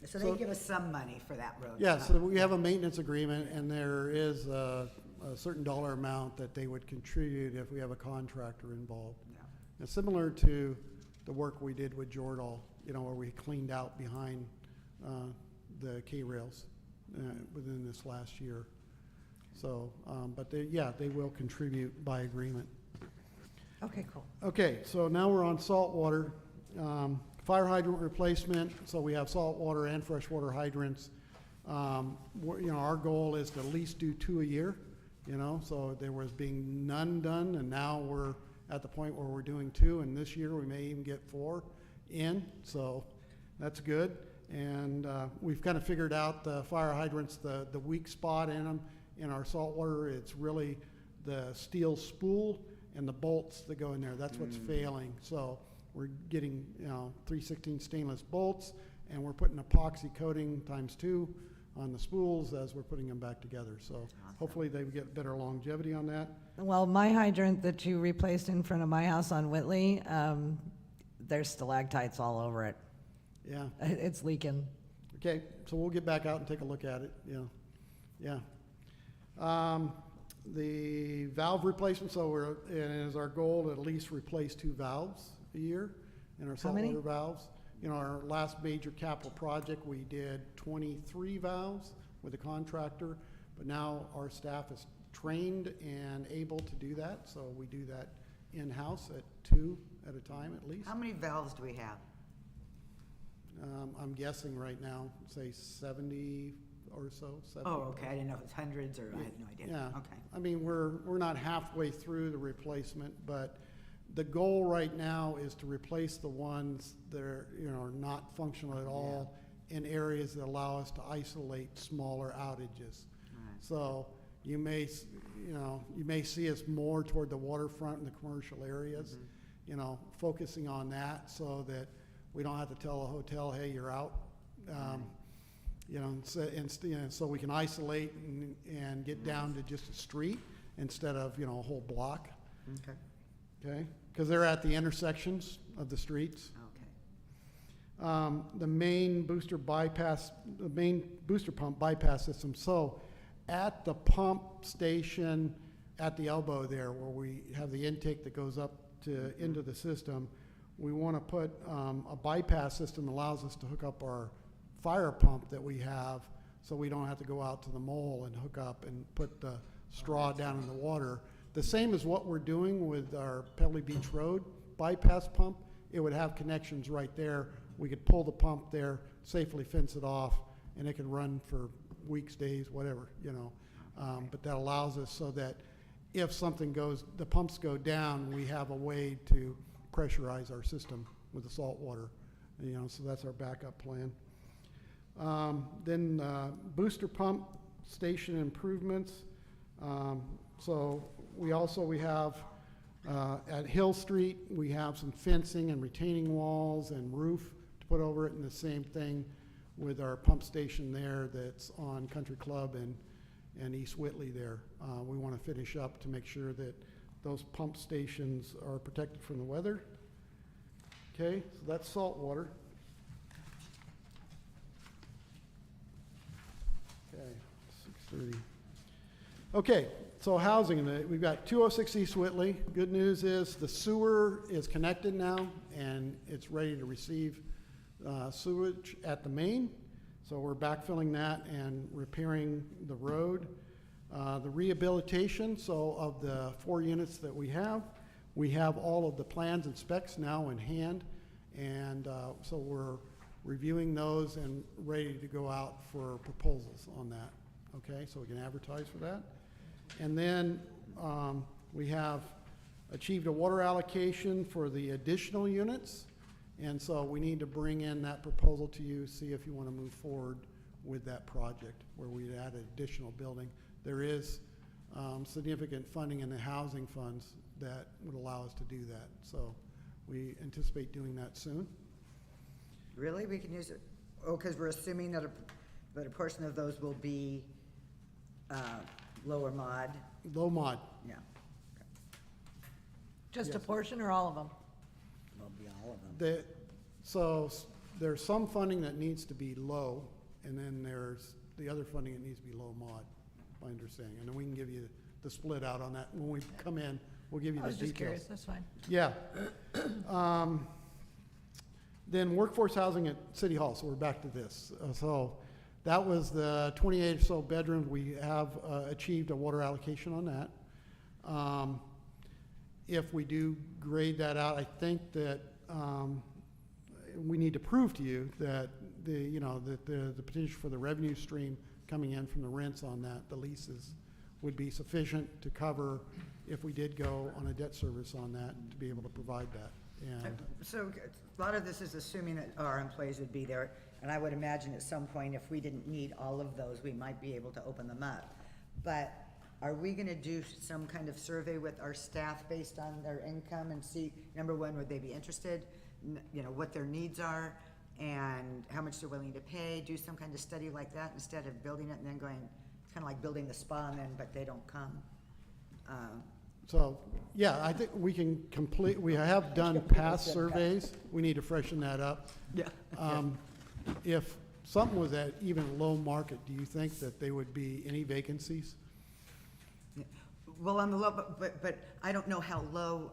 [SPEAKER 1] So
[SPEAKER 7] So-
[SPEAKER 1] they give us some money for that road.
[SPEAKER 7] Yeah, so we have a maintenance agreement, and there is a certain dollar amount that they would contribute if we have a contractor involved.
[SPEAKER 1] Yeah.
[SPEAKER 7] It's similar to the work we did with Jordal, where we cleaned out behind the K-rails within this last year. So, but they will contribute by agreement.
[SPEAKER 8] Okay, cool.
[SPEAKER 7] Okay, so now we're on saltwater. Fire hydrant replacement, so we have saltwater and freshwater hydrants. Our goal is to at least do 2 a year, so there was being none done, and now we're at the point where we're doing 2, and this year we may even get 4 in, so that's good. And we've kind of figured out the fire hydrants, the weak spot in them. In our saltwater, it's really the steel spool and the bolts that go in there. That's what's failing. So we're getting 316 stainless bolts, and we're putting epoxy coating ×2 on the spools as we're putting them back together. So hopefully they get better longevity on that.
[SPEAKER 8] Well, my hydrant that you replaced in front of my house on Whitley, there's stalactites all over it.
[SPEAKER 7] Yeah.
[SPEAKER 8] It's leaking.
[SPEAKER 7] Okay, so we'll get back out and take a look at it, yeah. The valve replacement, so it is our goal to at least replace 2 valves a year in our
[SPEAKER 8] How many?
[SPEAKER 7] saltwater valves. You know, our last major capital project, we did 23 valves with a contractor, but now our staff is trained and able to do that, so we do that in-house at 2 at a time at least.
[SPEAKER 1] How many valves do we have?
[SPEAKER 7] I'm guessing right now, say 70 or so, 70.
[SPEAKER 1] Oh, okay, I didn't know if it's hundreds or, I had no idea.
[SPEAKER 7] Yeah.
[SPEAKER 1] Okay.
[SPEAKER 7] I mean, we're not halfway through the replacement, but the goal right now is to replace the ones that are, you know, are not functional at all in areas that allow us to isolate smaller outages.
[SPEAKER 1] Alright.
[SPEAKER 7] So you may see us more toward the waterfront and the commercial areas, you know, focusing on that so that we don't have to tell a hotel, hey, you're out. You know, so we can isolate and get down to just a street instead of, you know, a whole block,
[SPEAKER 1] Okay,
[SPEAKER 7] okay? Because they're at the intersections of the streets.
[SPEAKER 1] okay.
[SPEAKER 7] The main booster pump bypass system. So at the pump station at the elbow there where we have the intake that goes up into the system, we want to put a bypass system that allows us to hook up our fire pump that we have so we don't have to go out to the mole and hook up and put the straw down in the water. The same as what we're doing with our Pebbly Beach Road bypass pump. It would have connections right there. We could pull the pump there, safely fence it off, and it could run for weeks, days, whatever, you know. But that allows us so that if something goes, the pumps go down, we have a way to pressurize our system with the salt water, you know, so that's our backup plan. Then booster pump station improvements. So we have at Hill Street, we have some fencing and retaining walls and roof to put over it, and the same thing with our pump station there that's on Country Club and East Whitley there. We want to finish up to make sure that those pump stations are protected from the weather. Okay, so that's salt water. Okay, 6:30. Okay, so housing, we've got 206 East Whitley. Good news is the sewer is connected now and it's ready to receive sewage at the main. So we're backfilling that and repairing the road. The rehabilitation, so of the 4 units that we have all of the plans and specs now in hand. And so we're reviewing those and ready to go out for proposals on that. Okay, so we can advertise for that. And then we have achieved a water allocation for the additional units. And so we need to bring in that proposal to you, see if you want to move forward with that project where we'd add an additional building. There is significant funding in the housing funds that would allow us to do that. So we anticipate doing that soon.
[SPEAKER 1] Really? We can use it? Oh, because we're assuming that a portion of those will be lower mod?
[SPEAKER 7] Low mod.
[SPEAKER 1] Yeah,
[SPEAKER 8] Just a
[SPEAKER 7] Yes.
[SPEAKER 8] portion or all of them?
[SPEAKER 1] will be all of them.
[SPEAKER 7] So there's some funding that needs to be low, and then there's the other funding that needs to be low mod, my understanding. And then we can give you the split out on that. When we come in, we'll give you
[SPEAKER 8] I
[SPEAKER 7] the
[SPEAKER 8] was just
[SPEAKER 7] details.
[SPEAKER 8] curious, that's fine.
[SPEAKER 7] Yeah. Then workforce housing at City Hall, so we're back to this. So that was the 28 or so bedrooms. We have achieved a water allocation on that. If we do grade that out, I think that we need to prove to you that the potential for the revenue stream coming in from the rents on that, the leases, would be sufficient to cover if we did go on a debt service on that, to be able to provide that. And
[SPEAKER 1] So a lot of this is assuming that our employees would be there, and I would imagine at some point, if we didn't need all of those, we might be able to open them up. But are we gonna do some kind of survey with our staff based on their income and see, number one, would they be interested? What their needs are and how much they're willing to pay, do some kind of study like that instead of building it and then going, it's kinda like building the spa and then, but they don't come.
[SPEAKER 7] so, yeah, I think we can we have done past surveys. We need to freshen that up.
[SPEAKER 1] Yeah.
[SPEAKER 7] If something was at even low market, do you think that there would be any vacancies?
[SPEAKER 1] Well, on the low, but I don't know how low,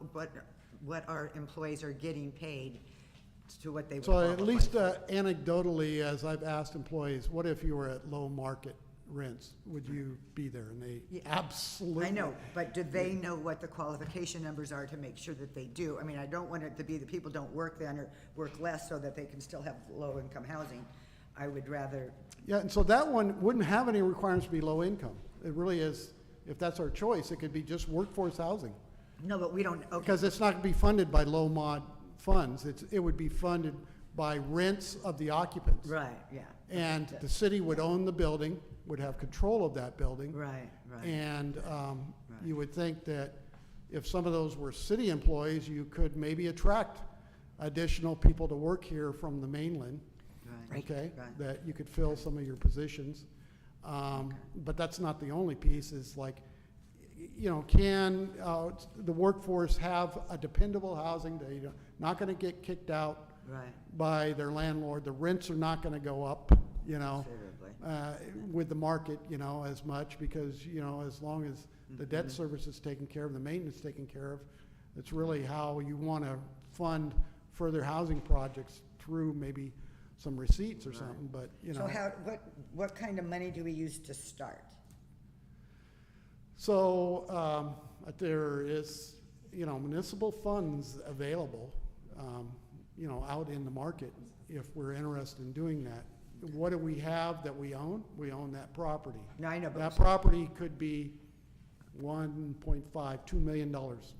[SPEAKER 1] what our employees are getting paid to what they would
[SPEAKER 7] So at
[SPEAKER 1] qualify
[SPEAKER 7] least
[SPEAKER 1] for.
[SPEAKER 7] anecdotally, as I've asked employees, what if you were at low market rents? Would you be there? And they
[SPEAKER 1] Yeah.
[SPEAKER 7] absolutely.
[SPEAKER 1] I know, but do they know what the qualification numbers are to make sure that they do? I mean, I don't want it to be that people don't work then or work less so that they can still have low-income housing. I would rather,
[SPEAKER 7] Yeah, and so that one wouldn't have any requirements to be low income. It really is, if that's our choice, it could be just workforce housing.
[SPEAKER 1] no, but we don't, okay,
[SPEAKER 7] Because it's not gonna be funded by low mod funds. It would be funded by rents of the occupants.
[SPEAKER 1] right, yeah,
[SPEAKER 7] And the city would own the building, would have control of that building.
[SPEAKER 1] right, right.
[SPEAKER 7] And you would think that if some of those were city employees, you could maybe attract additional people to work here from the mainland,
[SPEAKER 1] Right.
[SPEAKER 7] okay?
[SPEAKER 1] Right.
[SPEAKER 7] That you could fill some of your positions. But that's not the only piece, is like, you know, can the workforce have a dependable housing? They're not gonna get kicked out
[SPEAKER 1] Right,
[SPEAKER 7] by their landlord. The rents are not gonna go up, you know,
[SPEAKER 1] considerably.
[SPEAKER 7] with the market, you know, as much, because, you know, as long as the debt service is taken care of, the maintenance is taken care of, it's really how you wanna fund further housing projects through maybe some receipts or
[SPEAKER 1] Right.
[SPEAKER 7] something, but, you
[SPEAKER 1] So
[SPEAKER 7] know.
[SPEAKER 1] how, what kind of money do we use to start?
[SPEAKER 7] So, there is, you know, municipal funds available, you know, out in the market if we're interested in doing that. What do we have that we own? We own that property.
[SPEAKER 1] No, I know,
[SPEAKER 7] That
[SPEAKER 1] but,
[SPEAKER 7] property could be $1.5, $2 million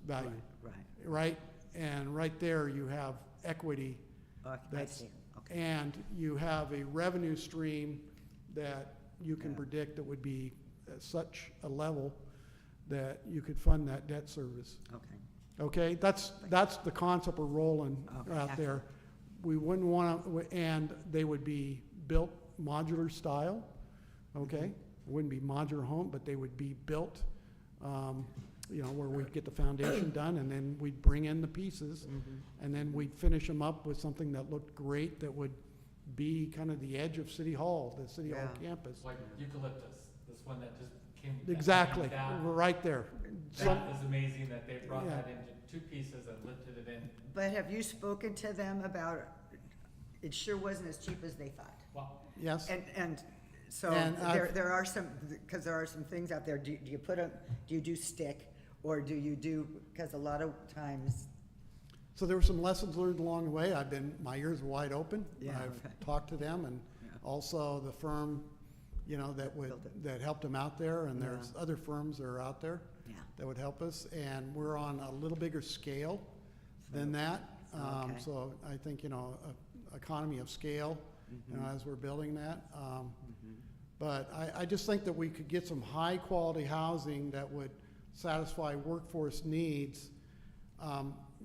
[SPEAKER 7] value,
[SPEAKER 1] right,
[SPEAKER 7] right? And right there you have equity,
[SPEAKER 1] I
[SPEAKER 7] That's-
[SPEAKER 1] see, okay,
[SPEAKER 7] and you have a revenue stream that you can
[SPEAKER 1] Yeah.
[SPEAKER 7] predict that would be at such a level that you could fund that debt service.
[SPEAKER 1] okay.
[SPEAKER 7] Okay, that's the concept we're rolling
[SPEAKER 1] Okay,
[SPEAKER 7] out there. We wouldn't want to, and they would be built modular style, okay? It wouldn't be modular home, but they would be built, you know, where we'd get the foundation done, and then we'd bring in the pieces, and then we'd finish them up with something that looked great, that would be kind of the edge of City Hall, the City Hall
[SPEAKER 1] Yeah.
[SPEAKER 7] campus.
[SPEAKER 3] Like eucalyptus, this one that just came. that-
[SPEAKER 7] Exactly,
[SPEAKER 3] That,
[SPEAKER 7] right there.
[SPEAKER 3] that is amazing that they brought
[SPEAKER 7] Yeah.
[SPEAKER 3] that into two pieces and lifted it in.
[SPEAKER 1] But have you spoken to them about, it sure wasn't as cheap as they thought?
[SPEAKER 3] Wow.
[SPEAKER 7] Yes,
[SPEAKER 1] And so
[SPEAKER 7] And I've-
[SPEAKER 1] there are some, because there are some things out there, do you do you do stick? Or do you do, because a lot of times,
[SPEAKER 7] so there were some lessons learned along the way. My ears are wide open.
[SPEAKER 1] Yeah,
[SPEAKER 7] I've
[SPEAKER 1] okay.
[SPEAKER 7] talked to them, and
[SPEAKER 1] Yeah.
[SPEAKER 7] also the firm, you know, that
[SPEAKER 1] Built it.
[SPEAKER 7] that helped them out there, and
[SPEAKER 1] Yeah.
[SPEAKER 7] there's other firms that are out there
[SPEAKER 1] yeah,
[SPEAKER 7] that would help us, and we're on a little bigger scale than that.
[SPEAKER 1] Okay.
[SPEAKER 7] So I think, you know, economy of scale, you know, as we're building that. But I just think that we could get some high-quality housing that would satisfy workforce needs,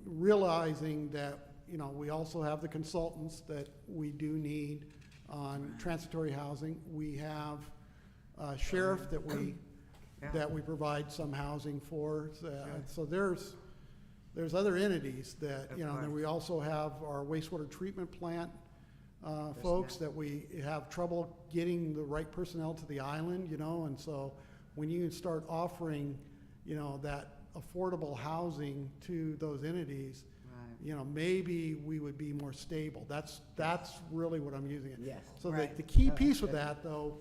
[SPEAKER 7] realizing that, you know, we also have the consultants that we do need on transitory housing. We have a sheriff that
[SPEAKER 1] Yeah.
[SPEAKER 7] we provide some housing for. So there's other entities that, you know,
[SPEAKER 1] Of
[SPEAKER 7] then we also have our wastewater treatment plant folks that we have trouble getting the right personnel to the island, you know, and so when you start offering, you know, that affordable housing to those entities,
[SPEAKER 1] right,
[SPEAKER 7] you know, maybe we would be more stable. That's really what I'm using it.
[SPEAKER 1] yes.
[SPEAKER 7] So
[SPEAKER 1] right.
[SPEAKER 7] the key
[SPEAKER 1] Oh,
[SPEAKER 7] piece with
[SPEAKER 1] good.
[SPEAKER 7] that, though,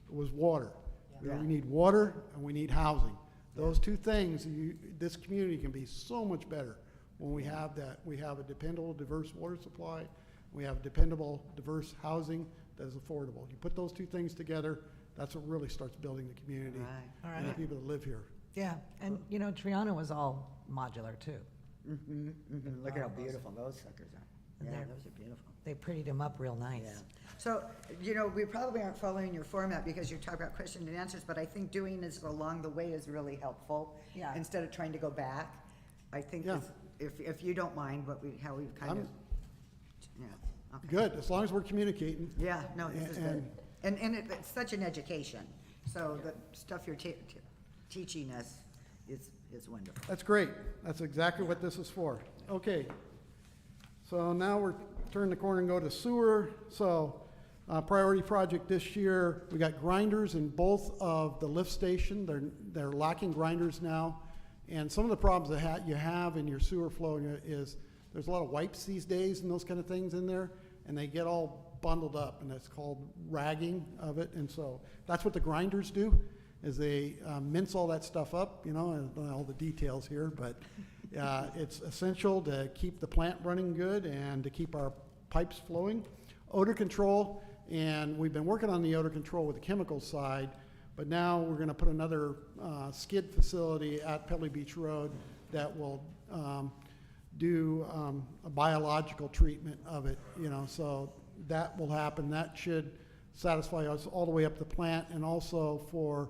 [SPEAKER 7] was water. You know,
[SPEAKER 1] Yeah.
[SPEAKER 7] we need water and we need housing. Those two things, this community can be so much better when we have that. We have a dependable, diverse water supply. We have dependable, diverse housing that is affordable. You put those two things together, that's what really starts building the community
[SPEAKER 1] Right.
[SPEAKER 8] All
[SPEAKER 7] and the
[SPEAKER 8] right.
[SPEAKER 7] people that live here.
[SPEAKER 8] Yeah, and you know, Triana was all modular too.
[SPEAKER 1] Look at how beautiful those suckers are.
[SPEAKER 8] And
[SPEAKER 1] Yeah,
[SPEAKER 8] they're-
[SPEAKER 1] those are beautiful.
[SPEAKER 8] They prettied them up real nice.
[SPEAKER 1] Yeah. So, you know, we probably aren't following your format because you talk about questions and answers, but I think doing this along the way is really helpful.
[SPEAKER 8] Yeah.
[SPEAKER 1] Instead of trying to go back, I think
[SPEAKER 7] Yeah.
[SPEAKER 1] if you don't mind, how we've kind of,
[SPEAKER 7] I'm-
[SPEAKER 1] yeah. Okay.
[SPEAKER 7] Good, as long as we're communicating.
[SPEAKER 1] Yeah, no, this is good.
[SPEAKER 7] And-
[SPEAKER 1] And it's such an education, so the stuff you're teaching us is wonderful.
[SPEAKER 7] That's great. That's exactly what this is for. Okay. So now we're turn the corner and go to sewer. So Priority project this year, we got grinders in both of the lift station. They're lacking grinders now. And some of the problems that you have in your sewer flow is there's a lot of wipes these days and those kind of things in there, and they get all bundled up, and that's called ragging of it. And so that's what the grinders do, is they mince all that stuff up, you know, and all the details here, but it's essential to keep the plant running good and to keep our pipes flowing. Odor control, and we've been working on the odor control with the chemical side, but now we're going to put another skid facility at Pebbly Beach Road that will do a biological treatment of it, you know, so that will happen. That should satisfy us all the way up the plant. And also for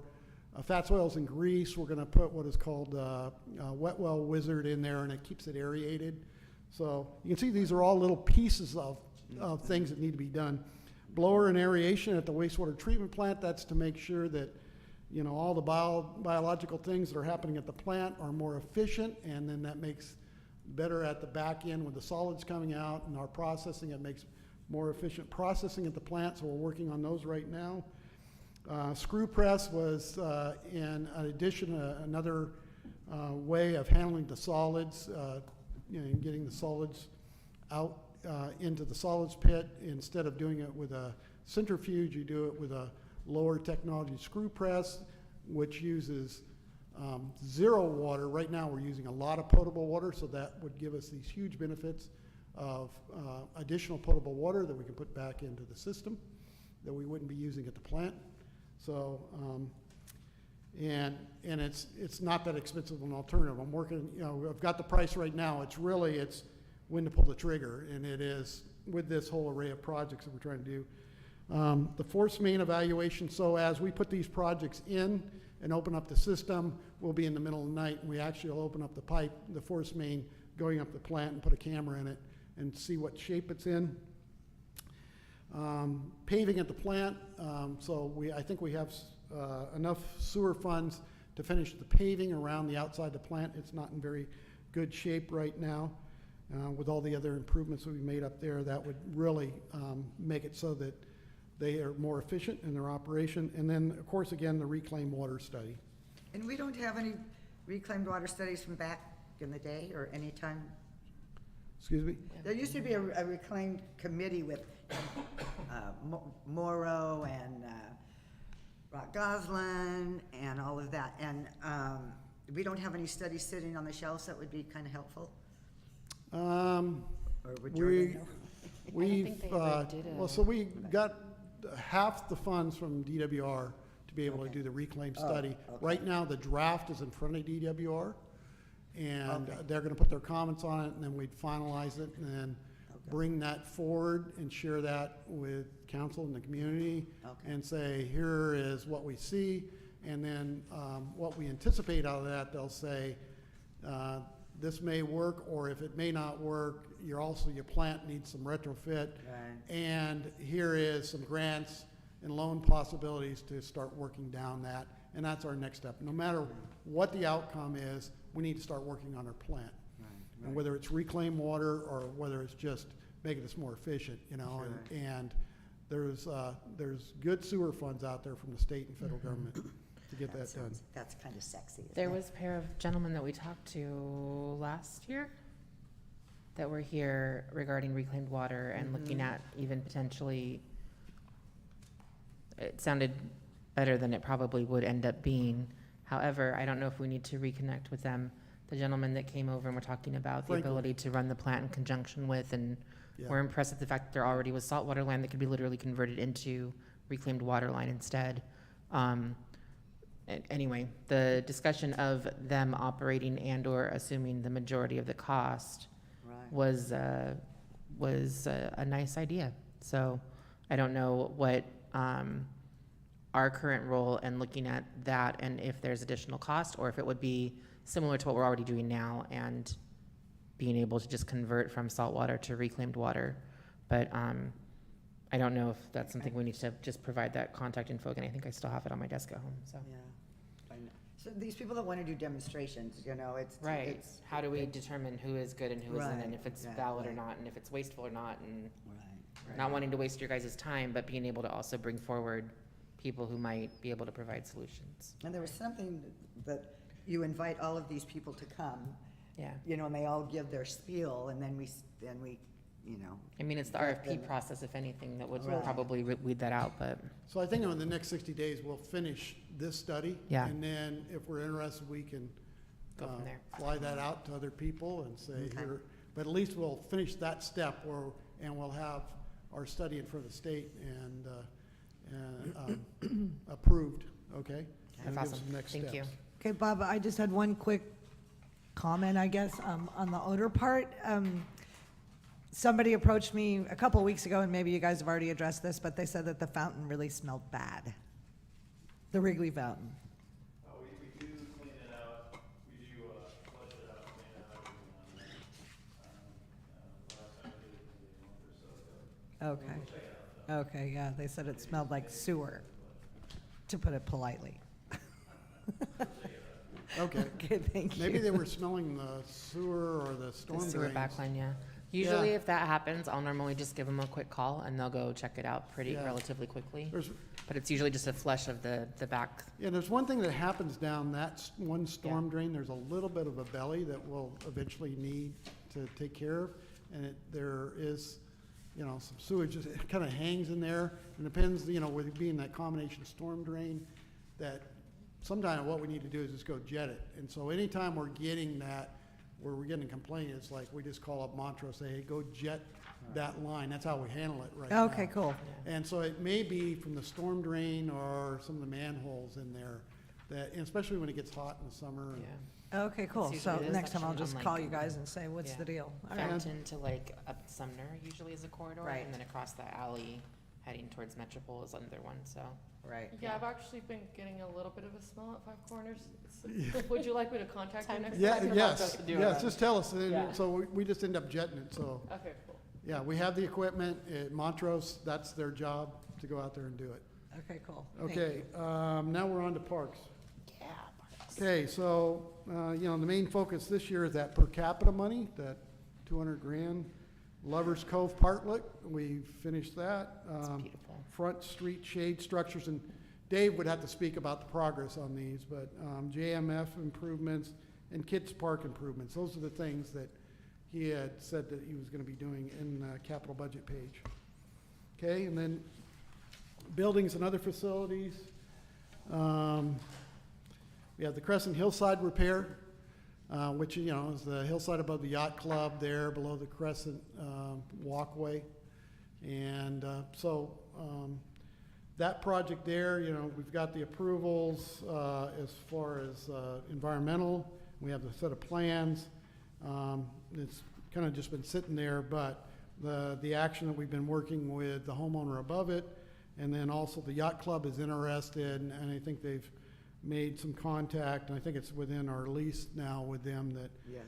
[SPEAKER 7] fats, oils, and grease, we're going to put what is called Wet Well Wizard in there, and it keeps it aerated. So you can see these are all little pieces of things that need to be done. Blower and aeration at the wastewater treatment plant, that's to make sure that, you know, all the biological things that are happening at the plant are more efficient, and then that makes better at the back end with the solids coming out and our processing. It makes more efficient processing at the plant, so we're working on those right now. Screw press was in addition another way of handling the solids, you know, getting the solids out into the solids pit. Instead of doing it with a centrifuge, you do it with a lower technology screw press, which uses zero water. Right now we're using a lot of potable water, so that would give us these huge benefits of additional potable water that we can put back into the system that we wouldn't be using at the plant. So, and it's not that expensive an alternative. I'm working, you know, I've got the price right now. It's when to pull the trigger, and it is with this whole array of projects that we're trying to do. The force main evaluation, so as we put these projects in and open up the system, we'll be in the middle of the night, and we actually will open up the pipe, the force main going up the plant, and put a camera in it and see what shape it's in. Paving at the plant, so I think we have enough sewer funds to finish the paving around the outside the plant. It's not in very good shape right now. With all the other improvements that we made up there, that would really make it so that they are more efficient in their operation. And then, of course, again, the reclaimed water study.
[SPEAKER 1] And we don't have any reclaimed water studies from back in the day or any time?
[SPEAKER 7] Excuse me?
[SPEAKER 1] There used to be a reclaimed committee with Morrow and Rock Goslin and all of that. And we don't have any studies sitting on the shelves that would be kind of helpful? Or would Jordan know?
[SPEAKER 9] think they ever did a-
[SPEAKER 7] Well, so we got half the funds from DWR to be able to do the reclaim study.
[SPEAKER 1] okay.
[SPEAKER 7] Right now, the draft is in front of DWR, and
[SPEAKER 1] Okay.
[SPEAKER 7] they're gonna put their comments on it, and then we'd finalize it, and then bring that forward and share that with council and the community,
[SPEAKER 1] Okay.
[SPEAKER 7] and say, here is what we see, and then what we anticipate out of that, they'll say, this may work, or if it may not work, your plant needs some retrofit.
[SPEAKER 1] Right.
[SPEAKER 7] And here is some grants and loan possibilities to start working down that. And that's our next step. No matter what the outcome is, we need to start working on our plant. And whether it's reclaimed water or whether it's just making us more efficient, you know,
[SPEAKER 1] Sure.
[SPEAKER 7] and there's good sewer funds out there from the state and federal government to get that done.
[SPEAKER 1] That's kind of sexy. isn't
[SPEAKER 9] There
[SPEAKER 1] it?
[SPEAKER 9] was a pair of gentlemen that we talked to last year that were here regarding reclaimed water and looking at even potentially, it sounded better than it probably would end up being. However, I don't know if we need to reconnect with them. The gentleman that came over and we're talking about the
[SPEAKER 7] Franklin.
[SPEAKER 9] ability to run the plant in conjunction with, and
[SPEAKER 7] Yeah.
[SPEAKER 9] we're impressed with the fact that there already was saltwater land that could be literally converted into reclaimed water line instead. Anyway, the discussion of them operating and/or assuming the majority of the cost
[SPEAKER 1] Right.
[SPEAKER 9] was a nice idea. So I don't know what our current role in looking at that, and if there's additional cost, or if it would be similar to what we're already doing now and being able to just convert from saltwater to reclaimed water. But I don't know if that's something we need to just provide that contact info again. I think I still have it on my desk at home, so.
[SPEAKER 1] Yeah. I know. So these people that want to do demonstrations, you know, it's.
[SPEAKER 9] Right,
[SPEAKER 1] it's-
[SPEAKER 9] how do we determine who is good and who isn't, and
[SPEAKER 1] Right,
[SPEAKER 9] if it's valid or
[SPEAKER 1] exactly.
[SPEAKER 9] not, and if it's wasteful or not, and
[SPEAKER 1] Right.
[SPEAKER 9] Not wanting to waste your guys' time, but being able to also bring forward people who might be able to provide solutions.
[SPEAKER 1] And there was something that you invite all of these people to come,
[SPEAKER 9] Yeah.
[SPEAKER 1] you know, and they all give their spiel, and then we, you know.
[SPEAKER 9] I mean, it's the RFP process, if anything, that would
[SPEAKER 1] Right.
[SPEAKER 9] probably weed that out, but
[SPEAKER 7] So I think in the next 60 days, we'll finish this study.
[SPEAKER 9] Yeah.
[SPEAKER 7] And then if we're interested, we can
[SPEAKER 9] Go from there.
[SPEAKER 7] fly that out to other people and say,
[SPEAKER 1] Okay.
[SPEAKER 7] here, but at least we'll finish that step and we'll have our study in front of the state and approved, okay?
[SPEAKER 9] that's
[SPEAKER 7] That'll give us
[SPEAKER 9] awesome.
[SPEAKER 7] some next
[SPEAKER 9] Thank you.
[SPEAKER 7] steps.
[SPEAKER 8] Okay, Bob, I just had one quick comment, I guess, on the odor part. Somebody approached me a couple of weeks ago, and maybe you guys have already addressed this, but they said that the fountain really smelled bad. The Wrigley Fountain.
[SPEAKER 11] We do clean it out, we do flush it out, clean it out every now and then. Last time we did it maybe a month or so ago.
[SPEAKER 8] Okay,
[SPEAKER 11] We'll check it out though.
[SPEAKER 8] okay, yeah, they said it smelled like sewer, to put it politely.
[SPEAKER 7] Okay.
[SPEAKER 8] Okay, thank you.
[SPEAKER 7] Maybe they were smelling the sewer or the storm
[SPEAKER 9] The sewer
[SPEAKER 7] drains.
[SPEAKER 9] backline, yeah. Usually
[SPEAKER 7] Yeah.
[SPEAKER 9] if that happens, I'll normally just give them a quick call and they'll go check it out pretty
[SPEAKER 7] Yeah.
[SPEAKER 9] relatively quickly.
[SPEAKER 7] There's,
[SPEAKER 9] But it's usually just a flush of the back.
[SPEAKER 7] yeah, there's one thing that happens down that one storm drain, there's a little bit of a belly that we'll eventually need to take care of. And there is, you know, some sewage, it kind of hangs in there. And depends, you know, with it being that combination storm drain, that sometimes what we need to do is just go jet it. And so anytime we're getting that, where we're getting a complaint, it's like we just call up Montrose, say, hey, go jet that line. That's how we handle it right now.
[SPEAKER 8] Okay, cool.
[SPEAKER 7] And so it may be from the storm drain or some of the manholes in there that, and especially when it gets hot in the summer. and-
[SPEAKER 9] Yeah.
[SPEAKER 8] Okay, cool.
[SPEAKER 9] It's
[SPEAKER 8] So
[SPEAKER 9] usually- it is
[SPEAKER 8] next time I'll
[SPEAKER 9] actually
[SPEAKER 8] just
[SPEAKER 9] on,
[SPEAKER 8] call
[SPEAKER 9] like,
[SPEAKER 8] you guys and say, what's
[SPEAKER 9] yeah.
[SPEAKER 8] the deal? All right.
[SPEAKER 9] Fountain to like up Sumner usually is a corridor.
[SPEAKER 8] Right.
[SPEAKER 9] And then across the alley heading towards Metropole is another one, so.
[SPEAKER 8] Right.
[SPEAKER 6] Yeah, I've actually been getting a little bit of a smell at Five Corners. Would you like me to contact you
[SPEAKER 9] Time
[SPEAKER 6] next
[SPEAKER 9] to-
[SPEAKER 6] time?
[SPEAKER 7] Yeah, yes, yes, just tell us. And
[SPEAKER 6] Yeah.
[SPEAKER 7] so we just end up jetting it, so.
[SPEAKER 6] Okay, cool.
[SPEAKER 7] Yeah, we have the equipment at Montrose, that's their job, to go out there and do it.
[SPEAKER 8] Okay, cool. Thank you.
[SPEAKER 7] Okay, now we're on to parks.
[SPEAKER 9] Yeah.
[SPEAKER 7] Okay, so, you know, the main focus this year is that per capita money, that 200 grand. Lovers Cove Partlet, we finished that.
[SPEAKER 9] It's beautiful.
[SPEAKER 7] Front Street shade structures, and Dave would have to speak about the progress on these, but JMF improvements and Kids Park improvements, those are the things that he had said that he was gonna be doing in the capital budget page. Okay, and then buildings and other facilities. We have the Crescent Hillside repair, which, you know, is the hillside above the yacht club there, below the Crescent walkway. And that project there, you know, we've got the approvals as far as environmental. We have the set of plans. It's kind of just been sitting there, but the action that we've been working with the homeowner above it, and then also the yacht club is interested, and I think they've made some contact, and I think it's within our lease now with them that
[SPEAKER 1] Yes.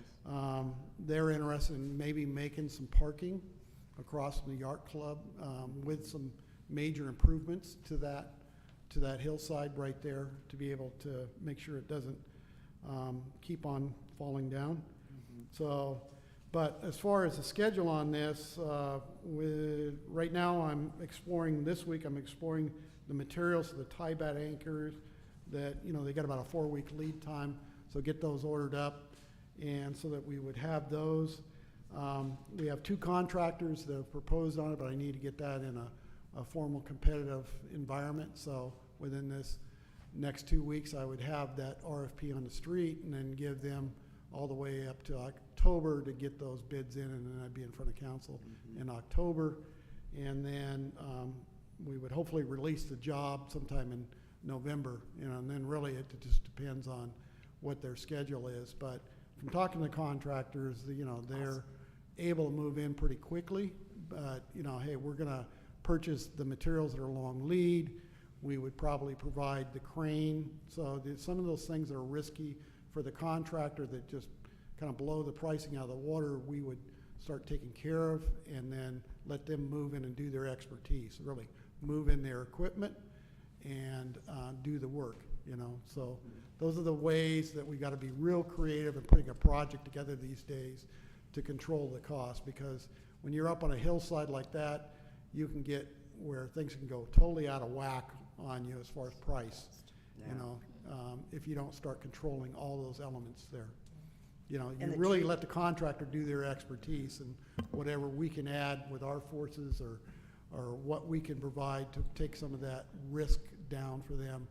[SPEAKER 7] they're interested in maybe making some parking across from the yacht club with some major improvements to that hillside right there to be able to make sure it doesn't keep on falling down. So, but as far as the schedule on this, right now I'm exploring, this week I'm exploring the materials, the tie-bat anchors that, you know, they got about a 4-week lead time, so get those ordered up, and so that we would have those. We have 2 contractors that have proposed on it, but I need to get that in a formal competitive environment, so within this next 2 weeks, I would have that RFP on the street and then give them all the way up to October to get those bids in, and then I'd be in front of council in October. And then we would hopefully release the job sometime in November, you know, and then really it just depends on what their schedule is. But from talking to contractors, you know, they're able to move in pretty quickly, but, you know, hey, we're gonna purchase the materials that are long lead. We would probably provide the crane. So some of those things that are risky for the contractor that just kind of blow the pricing out of the water, we would start taking care of, and then let them move in and do their expertise, really move in their equipment and do the work, you know. So those are the ways that we got to be real creative in putting a project together these days to control the cost, because when you're up on a hillside like that, you can get where things can go totally out of whack on you as far as price, you know, if you don't start controlling all those elements there. You know,
[SPEAKER 1] And
[SPEAKER 7] you
[SPEAKER 1] the
[SPEAKER 7] really
[SPEAKER 1] tree-
[SPEAKER 7] let the contractor do their expertise, and whatever we can add with our forces or what we can provide to take some of that risk down for them,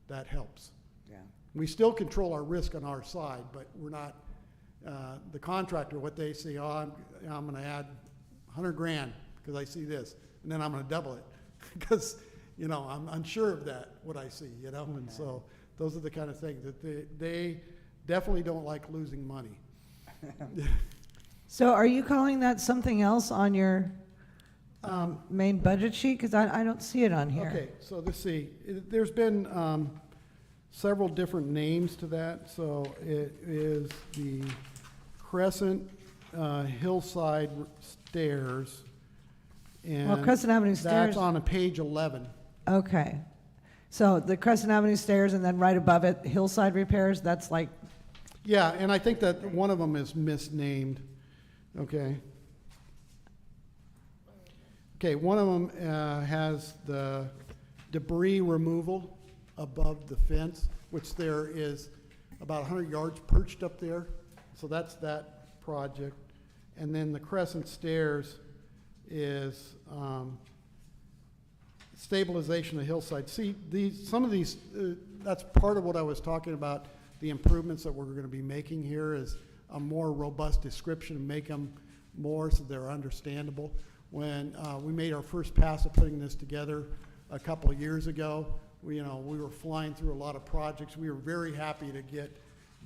[SPEAKER 7] that helps.
[SPEAKER 1] Yeah.
[SPEAKER 7] We still control our risk on our side, but we're not, the contractor, what they say, oh, I'm gonna add 100 grand because I see this, and then I'm gonna double it because, you know, I'm unsure of that, what I see, you know, and so those are the kind of things that they definitely don't like losing money.
[SPEAKER 8] So are you calling that something else on your main budget sheet? Because I don't see it on here.
[SPEAKER 7] Okay, so let's see, there's been several different names to that, so it is the Crescent Hillside Stairs.
[SPEAKER 8] Well, Crescent Avenue Stairs.
[SPEAKER 7] That's on page 11.
[SPEAKER 8] Okay. So the Crescent Avenue stairs and then right above it, Hillside Repairs, that's like,
[SPEAKER 7] Yeah, and I think that one of them is misnamed, okay? Okay, one of them has the debris removal above the fence, which there is about 100 yards perched up there. So that's that project. And then the Crescent Stairs is stabilization of hillside. See, some of these, that's part of what I was talking about, the improvements that we're going to be making here is a more robust description and make them more so they're understandable. When we made our first pass of putting this together a couple of years ago, we were flying through a lot of projects. We were very happy to get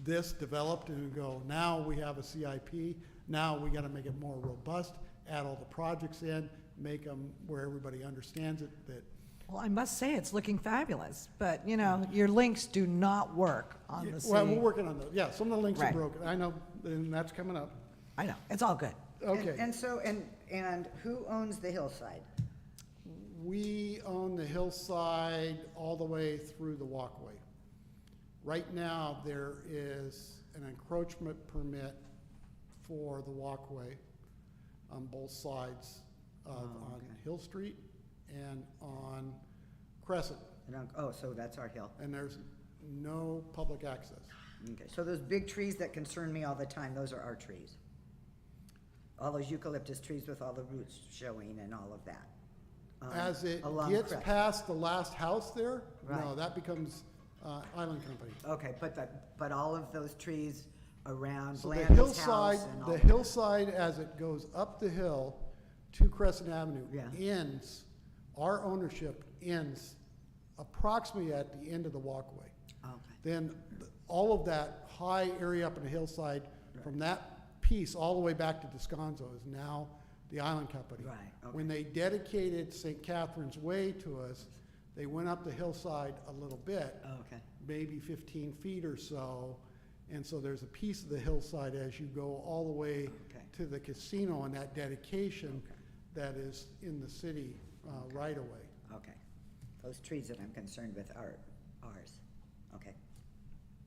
[SPEAKER 7] this developed and go, now we have a CIP. Now we got to make it more robust, add all the projects in, make them where everybody understands it, that
[SPEAKER 8] well, I must say, it's looking fabulous. But, you know, your links do not work on the
[SPEAKER 7] well, we're
[SPEAKER 8] city.
[SPEAKER 7] working on those. Yeah, some of the links are
[SPEAKER 8] Right.
[SPEAKER 7] broken. I know, and that's coming up.
[SPEAKER 8] I know, it's all good.
[SPEAKER 7] Okay.
[SPEAKER 1] And so, and who owns the hillside?
[SPEAKER 7] We own the hillside all the way through the walkway. Right now, there is an encroachment permit for the walkway on both sides of, on
[SPEAKER 1] okay.
[SPEAKER 7] Hill Street and on Crescent,
[SPEAKER 1] So that's our hill.
[SPEAKER 7] and there's no public access.
[SPEAKER 1] Okay, so those big trees that concern me all the time, those are our trees. All those eucalyptus trees with all the roots showing and all of that.
[SPEAKER 7] As it
[SPEAKER 1] along
[SPEAKER 7] gets
[SPEAKER 1] Crescent.
[SPEAKER 7] past the last house there, no,
[SPEAKER 1] Right.
[SPEAKER 7] that becomes Island Company.
[SPEAKER 1] Okay, but all of those trees around
[SPEAKER 7] So the
[SPEAKER 1] Bland's
[SPEAKER 7] hillside,
[SPEAKER 1] house and all
[SPEAKER 7] the
[SPEAKER 1] of that.
[SPEAKER 7] hillside as it goes up the hill to Crescent Avenue
[SPEAKER 1] Yeah.
[SPEAKER 7] ends, our ownership ends approximately at the end of the walkway.
[SPEAKER 1] Okay,
[SPEAKER 7] Then all of that high area up in the hillside, from that piece all the way back to Descanso is now the Island Company.
[SPEAKER 1] right, okay.
[SPEAKER 7] When they dedicated St. Catherine's Way to us, they went up the hillside a little bit,
[SPEAKER 1] Okay,
[SPEAKER 7] maybe 15 feet or so. And so there's a piece of the hillside as you go all the way
[SPEAKER 1] Okay.
[SPEAKER 7] to the casino and that dedication
[SPEAKER 1] Okay.
[SPEAKER 7] that is in the city right away.
[SPEAKER 1] okay. Those trees that I'm concerned with are ours. Okay,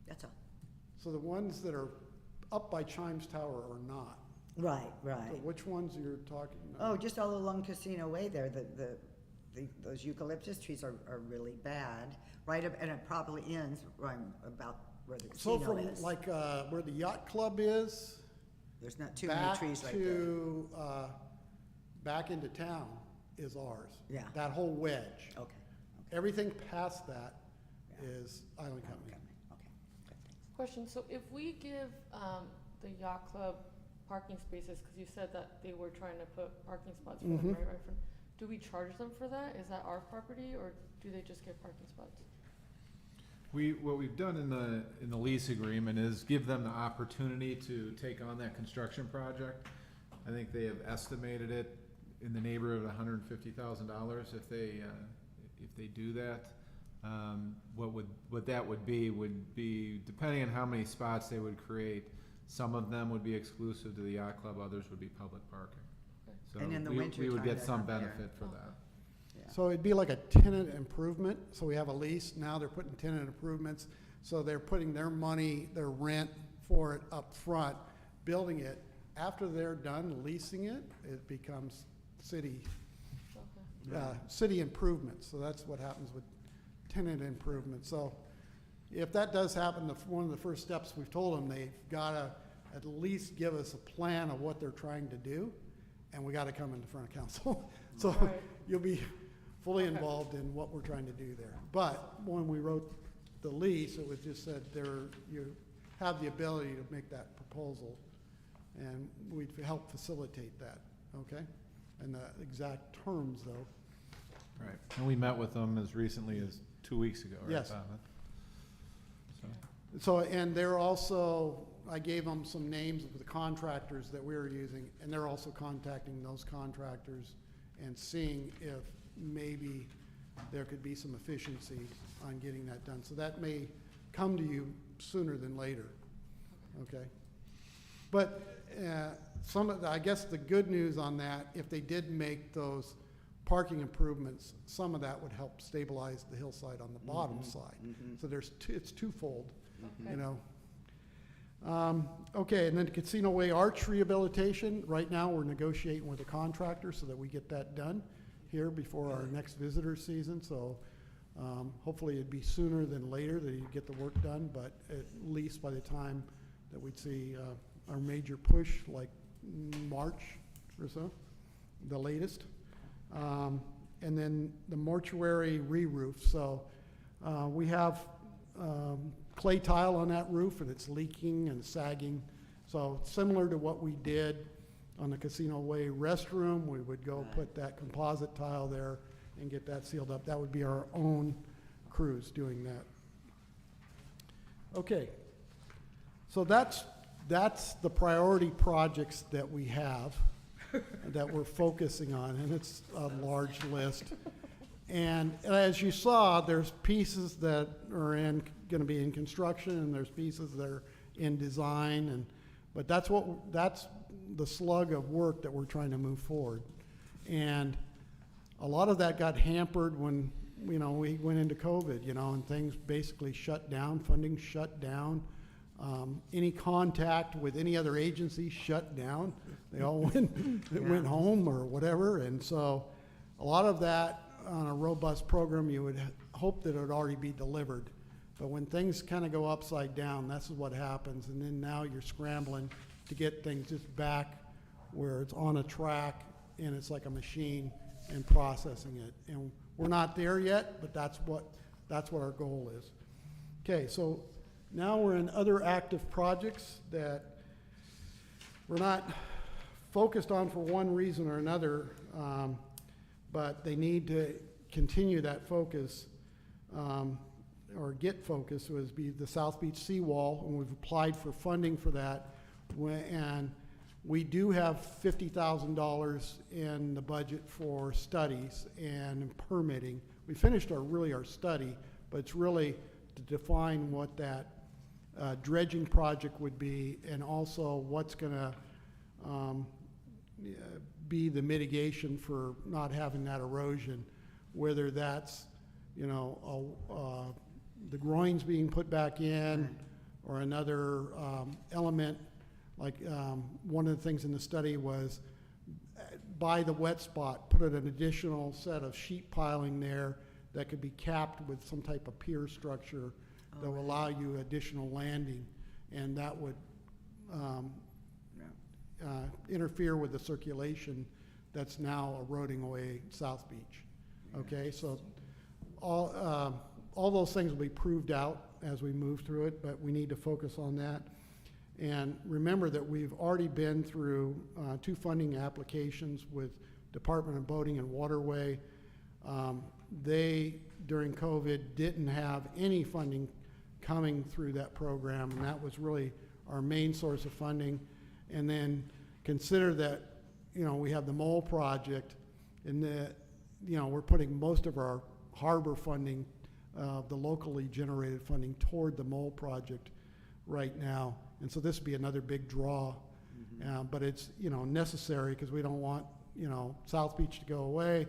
[SPEAKER 1] that's all.
[SPEAKER 7] So the ones that are up by Chimes Tower are not.
[SPEAKER 1] Right,
[SPEAKER 7] So
[SPEAKER 1] right.
[SPEAKER 7] which ones you're talking
[SPEAKER 1] Oh,
[SPEAKER 7] about?
[SPEAKER 1] just all along Casino Way there, those eucalyptus trees are really bad. Right up, and it probably ends right about where the
[SPEAKER 7] So
[SPEAKER 1] casino
[SPEAKER 7] from
[SPEAKER 1] is.
[SPEAKER 7] like where the yacht club is,
[SPEAKER 1] There's not too many
[SPEAKER 7] back
[SPEAKER 1] trees right there.
[SPEAKER 7] to, back into town is ours.
[SPEAKER 1] Yeah.
[SPEAKER 7] That whole wedge.
[SPEAKER 1] Okay,
[SPEAKER 7] Everything past that
[SPEAKER 1] Yeah.
[SPEAKER 7] is Island Company.
[SPEAKER 1] okay, okay. Good, thanks.
[SPEAKER 6] Question, so if we give, the yacht club parking spaces, cause you said that they were trying to put parking spots for them,
[SPEAKER 7] Mhm.
[SPEAKER 6] right, from, do we charge them for that? Is that our property, or do they just get parking spots?
[SPEAKER 4] What we've done in the lease agreement is give them the opportunity to take on that construction project. I think they have estimated it in the neighborhood of $150,000 if they do that. What that would be, depending on how many spots they would create, some of them would be exclusive to the yacht club, others would be public parking.
[SPEAKER 6] Okay.
[SPEAKER 4] So
[SPEAKER 1] And in the
[SPEAKER 4] we would
[SPEAKER 1] wintertime,
[SPEAKER 4] get
[SPEAKER 1] they're
[SPEAKER 4] some
[SPEAKER 1] not there.
[SPEAKER 4] benefit for
[SPEAKER 6] Oh.
[SPEAKER 4] that.
[SPEAKER 1] Yeah.
[SPEAKER 7] So it'd be like a tenant improvement, so we have a lease, now they're putting tenant improvements, so they're putting their money, their rent for it up front, building it. After they're done leasing it, it becomes city
[SPEAKER 6] Okay.
[SPEAKER 7] city improvements. So that's what happens with tenant improvements. So if that does happen, one of the first steps we've told them, they've gotta at least give us a plan of what they're trying to do, and we gotta come into front of council. So
[SPEAKER 6] Right.
[SPEAKER 7] you'll be fully
[SPEAKER 6] Okay.
[SPEAKER 7] involved in what we're trying to do there. But when we wrote the lease, it was just said you have the ability to make that proposal, and we'd help facilitate that, okay? And the exact terms, though.
[SPEAKER 4] Right, and we met with them as recently as 2 weeks ago, right,
[SPEAKER 7] Yes.
[SPEAKER 4] Thomas? So,
[SPEAKER 7] So, and they're also, I gave them some names of the contractors that we were using, and they're also contacting those contractors and seeing if maybe there could be some efficiency on getting that done. So that may come to you sooner than later, okay? But I guess the good news on that, if they did make those parking improvements, some of that would help stabilize the hillside on the bottom side. So it's twofold, you know. Okay, and then Casino Way Arch rehabilitation, right now we're negotiating with a contractor so that we get that done here before our next visitor season. So hopefully it'd be sooner than later that you get the work done, but at least by the time that we'd see our major push, like March or so, the latest. And then the mortuary re-roof. So we have clay tile on that roof, and it's leaking and sagging. So similar to what we did on the Casino Way restroom, we would go put that composite tile there and get that sealed up. That would be our own crews doing that. Okay, so that's the priority projects that we have that we're focusing on, and it's a large list. And as you saw, there's pieces that are going to be in construction, and there's pieces that are in design, but that's the slug of work that we're trying to move forward. And a lot of that got hampered when we went into COVID, and things basically shut down, funding shut down. Any contact with any other agency shut down. They all went home or whatever. And so a lot of that on a robust program, you would hope that it would already be delivered. But when things kind of go upside down, that's what happens. And then now you're scrambling to get things just back where it's on a track and it's like a machine and processing it. And we're not there yet, but that's what our goal is. Okay, so now we're in other active projects that we're not focused on for one reason or another, but they need to continue that focus or get focus, would be the South Beach seawall, and we've applied for funding for that. And we do have $50,000 in the budget for studies and permitting. We finished our study, but it's really to define what that dredging project would be, and also what's going to be the mitigation for not having that erosion, whether that's the groins being put back in or another element. Like one of the things in the study was by the wet spot, put an additional set of sheet piling there that could be capped with some type of pier structure that will allow you additional landing, and that would interfere with the circulation that's now eroding away South Beach. Okay, so all those things will be proved out as we move through it, but we need to focus on that. And remember that we've already been through 2 funding applications with Department of Boating and Waterway. They, during COVID, didn't have any funding coming through that program, and that was really our main source of funding. And then consider that, we have the mole project, and that, we're putting most of our harbor funding, the locally generated funding, toward the mole project right now. And so this would be another big draw, but it's, necessary because we don't want, South Beach to go away.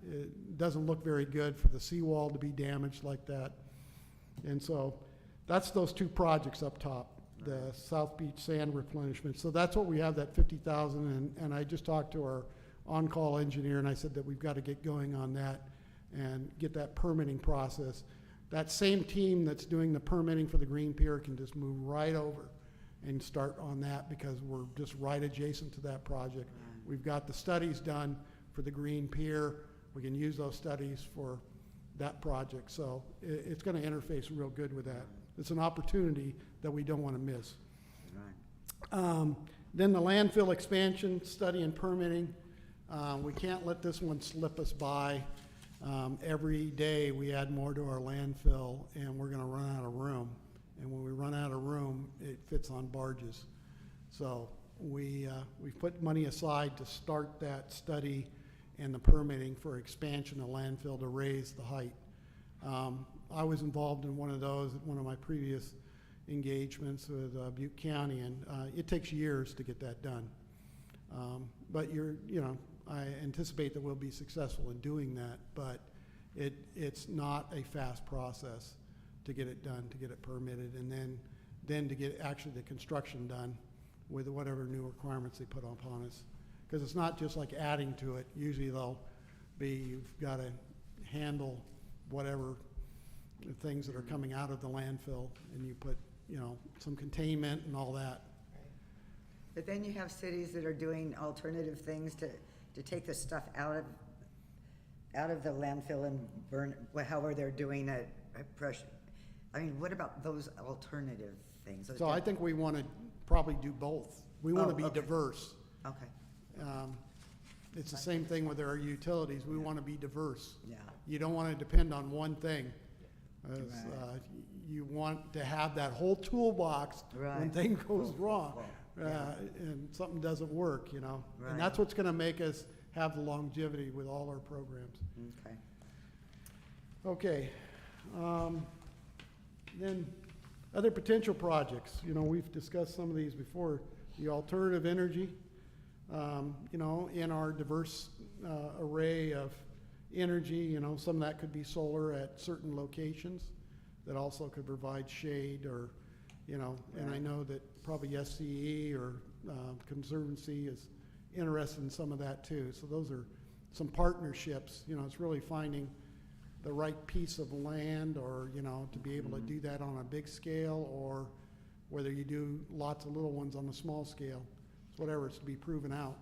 [SPEAKER 7] It doesn't look very good for the seawall to be damaged like that. And so that's those 2 projects up top, the South Beach sand replenishment. So that's what we have, that $50,000, and I just talked to on-call engineer, and I said that we've got to get going on that and get that permitting process. That same team that's doing the permitting for the Green Pier can just move right over and start on that because we're just right adjacent to that project. We've got the studies done for the Green Pier. We can use those studies for that project. So it's going to interface real good with that. It's an opportunity that we don't want to miss. Then the landfill expansion study and permitting. We can't let this one slip us by. Every day we add more to our landfill and we're going to run out of room. And when we run out of room, it fits on barges. So we've put money aside to start that study and the permitting for expansion of landfill to raise the height. I was involved in one of those at one of my previous engagements with Butte County, and it takes years to get that done. But I anticipate that we'll be successful in doing that, but it's not a fast process to get it done, to get it permitted, and then to get actually the construction done with whatever new requirements they put upon us. Because it's not just like adding to it. Usually you've got to handle whatever things that are coming out of the landfill, and you put, some containment and all that.
[SPEAKER 1] But then you have cities that are doing alternative things to take the stuff out of the landfill and burn, however they're doing it. I mean, what about those alternative things?
[SPEAKER 7] So I think we want to probably do both. We want to be diverse.
[SPEAKER 1] Okay.
[SPEAKER 7] It's the same thing with our utilities. We want to be diverse.
[SPEAKER 1] Yeah.
[SPEAKER 7] You don't want to depend on one thing. You want to have that whole toolbox when thing goes wrong and something doesn't work,
[SPEAKER 1] Right.
[SPEAKER 7] And that's what's going to make us have the longevity with all our programs.
[SPEAKER 1] Okay.
[SPEAKER 7] Okay. Then other potential projects, we've discussed some of these before. The alternative energy, in our diverse array of energy, some of that could be solar at certain locations that also could provide shade or, and I know that probably SCE or Conservancy is interested in some of that too. So those are some partnerships, it's really finding the right piece of land or, to be able to do that on a big scale, or whether you do lots of little ones on a small scale. It's whatever, it's to be proven out.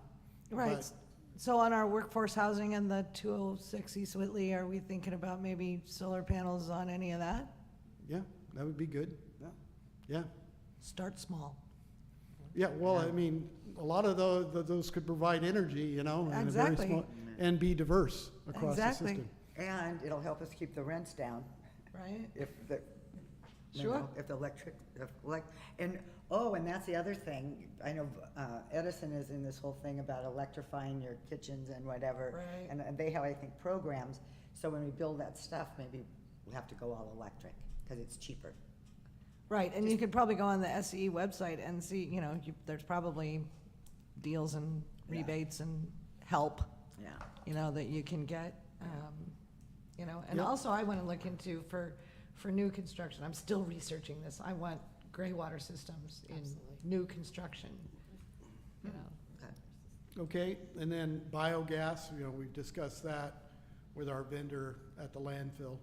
[SPEAKER 8] Right.
[SPEAKER 7] But-
[SPEAKER 8] So on our workforce housing and the 206 East Whitley, are we thinking about maybe solar panels on any of that?
[SPEAKER 7] Yeah, that would be good. Yeah.
[SPEAKER 8] Start small.
[SPEAKER 7] Yeah, well, I mean, a lot of those could provide energy, and a very
[SPEAKER 8] Exactly.
[SPEAKER 7] small, and be diverse across the
[SPEAKER 8] Exactly.
[SPEAKER 7] system.
[SPEAKER 1] And it'll help us keep the rents down
[SPEAKER 8] Right?
[SPEAKER 1] if the,
[SPEAKER 8] Sure.
[SPEAKER 1] if the and that's the other thing. I know Edison is in this whole thing about electrifying your kitchens and whatever.
[SPEAKER 8] Right.
[SPEAKER 1] And they have, I think, programs. So when we build that stuff, maybe we have to go all electric because it's cheaper.
[SPEAKER 8] Right, and you could probably go on the SCE website and see, there's probably deals and rebates and help,
[SPEAKER 1] Yeah.
[SPEAKER 8] that you can get, and
[SPEAKER 7] Yep.
[SPEAKER 8] also I want to look into for new construction. I'm still researching this. I want gray water systems in new construction,
[SPEAKER 7] Okay, and then biogas, we've discussed that with our vendor at the landfill.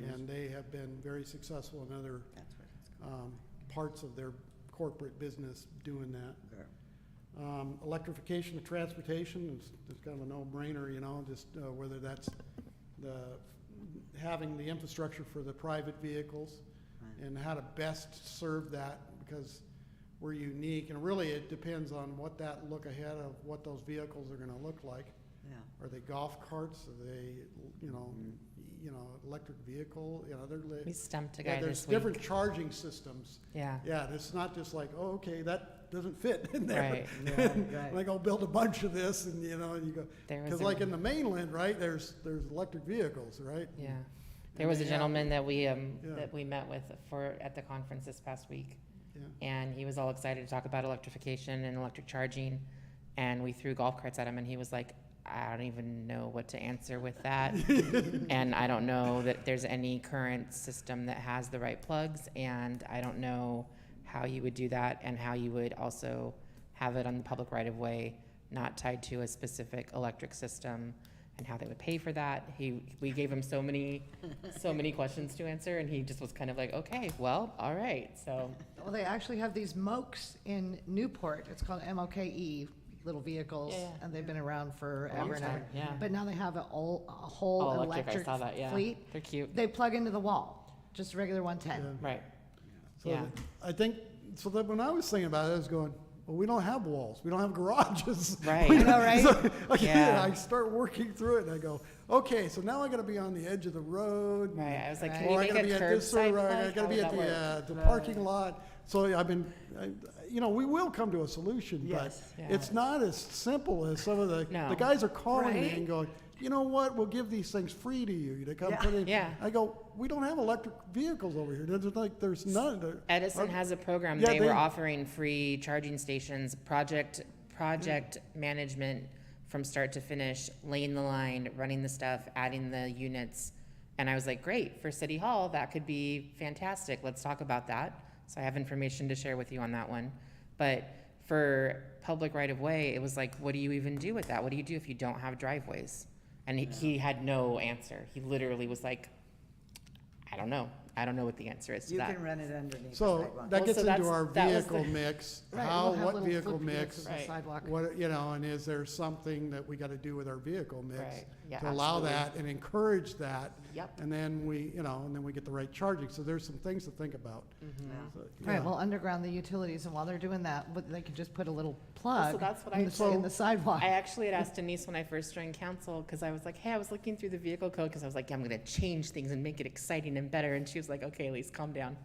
[SPEAKER 7] And they have been very successful in other
[SPEAKER 1] That's what it's called.
[SPEAKER 7] parts of their corporate business doing that.
[SPEAKER 1] Okay.
[SPEAKER 7] Electrification of transportation is kind of a no-brainer, just whether that's having the infrastructure for the private vehicles and how to best serve that, because we're unique, and really it depends on what that look ahead of what those vehicles are gonna look like.
[SPEAKER 1] Yeah.
[SPEAKER 7] Are they golf carts? Are they, electric vehicle?
[SPEAKER 9] We stumped a
[SPEAKER 7] Yeah,
[SPEAKER 9] guy
[SPEAKER 7] there's
[SPEAKER 9] this week.
[SPEAKER 7] different charging systems.
[SPEAKER 9] Yeah.
[SPEAKER 7] Yeah, it's not just like, oh, okay, that doesn't fit in there.
[SPEAKER 9] Right.
[SPEAKER 1] Yeah, right.
[SPEAKER 7] Like, I'll build a bunch of this, and you go,
[SPEAKER 9] There was
[SPEAKER 7] because
[SPEAKER 9] a-
[SPEAKER 7] like in the mainland, right, there's electric vehicles, right?
[SPEAKER 9] Yeah.
[SPEAKER 7] And
[SPEAKER 9] There was a
[SPEAKER 7] they have-
[SPEAKER 9] gentleman that we met with at the conference this past week.
[SPEAKER 7] Yeah.
[SPEAKER 9] And he was all excited to talk about electrification and electric charging. And we threw golf carts at him and he was like, I don't even know what to answer with that. And I don't know that there's any current system that has the right plugs. And I don't know how you would do that and how you would also have it on the public right of way not tied to a specific electric system, and how they would pay for that. We gave him so many questions to answer, and he just was kind of like, okay, well, all right, so.
[SPEAKER 8] Well, they actually have these MOKES in Newport. It's called MOKE, little vehicles,
[SPEAKER 9] Yeah.
[SPEAKER 8] and they've been around forever
[SPEAKER 9] long
[SPEAKER 8] and ever.
[SPEAKER 9] time, yeah.
[SPEAKER 8] But now they have a whole
[SPEAKER 9] All electric, I
[SPEAKER 8] electric
[SPEAKER 9] saw that, yeah.
[SPEAKER 8] fleet.
[SPEAKER 9] They're cute.
[SPEAKER 8] They plug into the wall, just a regular 110.
[SPEAKER 9] Right,
[SPEAKER 7] So
[SPEAKER 9] yeah.
[SPEAKER 7] I think, so that when I was thinking about it, I was going, well, we don't have walls, we don't have garages.
[SPEAKER 9] Right.
[SPEAKER 7] We
[SPEAKER 9] I
[SPEAKER 8] know, right?
[SPEAKER 7] So, again,
[SPEAKER 9] Yeah.
[SPEAKER 7] I start working through it and I go, okay, so now I gotta be on the edge of the road.
[SPEAKER 9] Right, I was like,
[SPEAKER 8] Right.
[SPEAKER 9] can
[SPEAKER 7] Or
[SPEAKER 9] we
[SPEAKER 7] I
[SPEAKER 9] make
[SPEAKER 7] gotta be
[SPEAKER 9] a
[SPEAKER 7] at this, or
[SPEAKER 9] curbside
[SPEAKER 7] I
[SPEAKER 9] plug?
[SPEAKER 7] gotta
[SPEAKER 9] How
[SPEAKER 7] be
[SPEAKER 9] would
[SPEAKER 7] at
[SPEAKER 9] that work?
[SPEAKER 7] the parking lot. So you know, we will come to a solution, but
[SPEAKER 1] Yes.
[SPEAKER 9] Yeah.
[SPEAKER 7] it's not as simple as some of the
[SPEAKER 9] No.
[SPEAKER 7] guys are calling me
[SPEAKER 8] Right?
[SPEAKER 7] and going, you know what, we'll give these things free to you to come
[SPEAKER 1] Yeah.
[SPEAKER 7] put in.
[SPEAKER 9] Yeah.
[SPEAKER 7] I go, we don't have electric vehicles over here. There's none.
[SPEAKER 9] Edison has a program,
[SPEAKER 7] Yeah,
[SPEAKER 9] they were
[SPEAKER 7] they-
[SPEAKER 9] offering free charging stations, project management from start to finish, laying the line, running the stuff, adding the units. And I was like, great, for City Hall, that could be fantastic, let's talk about that. So I have information to share with you on that one. But for public right-of-way, it was like, what do you even do with that? What do you do if you don't have driveways? And he had no answer. He literally was like, I don't know what the answer is to
[SPEAKER 1] You
[SPEAKER 9] that.
[SPEAKER 1] can run it underneath the
[SPEAKER 7] So
[SPEAKER 1] sidewalk.
[SPEAKER 7] that
[SPEAKER 9] Well,
[SPEAKER 7] gets
[SPEAKER 9] so
[SPEAKER 7] into
[SPEAKER 9] that's-
[SPEAKER 7] our
[SPEAKER 9] that was
[SPEAKER 7] vehicle
[SPEAKER 9] the-
[SPEAKER 7] mix,
[SPEAKER 8] Right,
[SPEAKER 7] how,
[SPEAKER 8] we'll have
[SPEAKER 7] what
[SPEAKER 8] little
[SPEAKER 7] vehicle
[SPEAKER 8] flipped vehicles
[SPEAKER 7] mix,
[SPEAKER 8] on the
[SPEAKER 9] Right.
[SPEAKER 8] sidewalk.
[SPEAKER 7] what, you know, and is there something that we gotta do with our vehicle mix?
[SPEAKER 9] Right, yeah,
[SPEAKER 7] To allow
[SPEAKER 9] absolutely.
[SPEAKER 7] that and encourage that,
[SPEAKER 9] Yep.
[SPEAKER 7] and then we get the right charging, so there's some things to think about.
[SPEAKER 9] Mm-hmm.
[SPEAKER 7] So,
[SPEAKER 8] Right,
[SPEAKER 7] yeah.
[SPEAKER 8] well, underground the utilities, and while they're doing that, they could just put a little plug
[SPEAKER 9] that's what
[SPEAKER 8] in
[SPEAKER 9] I
[SPEAKER 8] the-
[SPEAKER 9] said.
[SPEAKER 8] in the sidewalk.
[SPEAKER 9] I actually had asked Denise when I first joined council, because I was like, hey, I was looking through the vehicle code, because I was like, yeah, I'm gonna change things and make it exciting and better, and she was like, okay, Elise, calm down.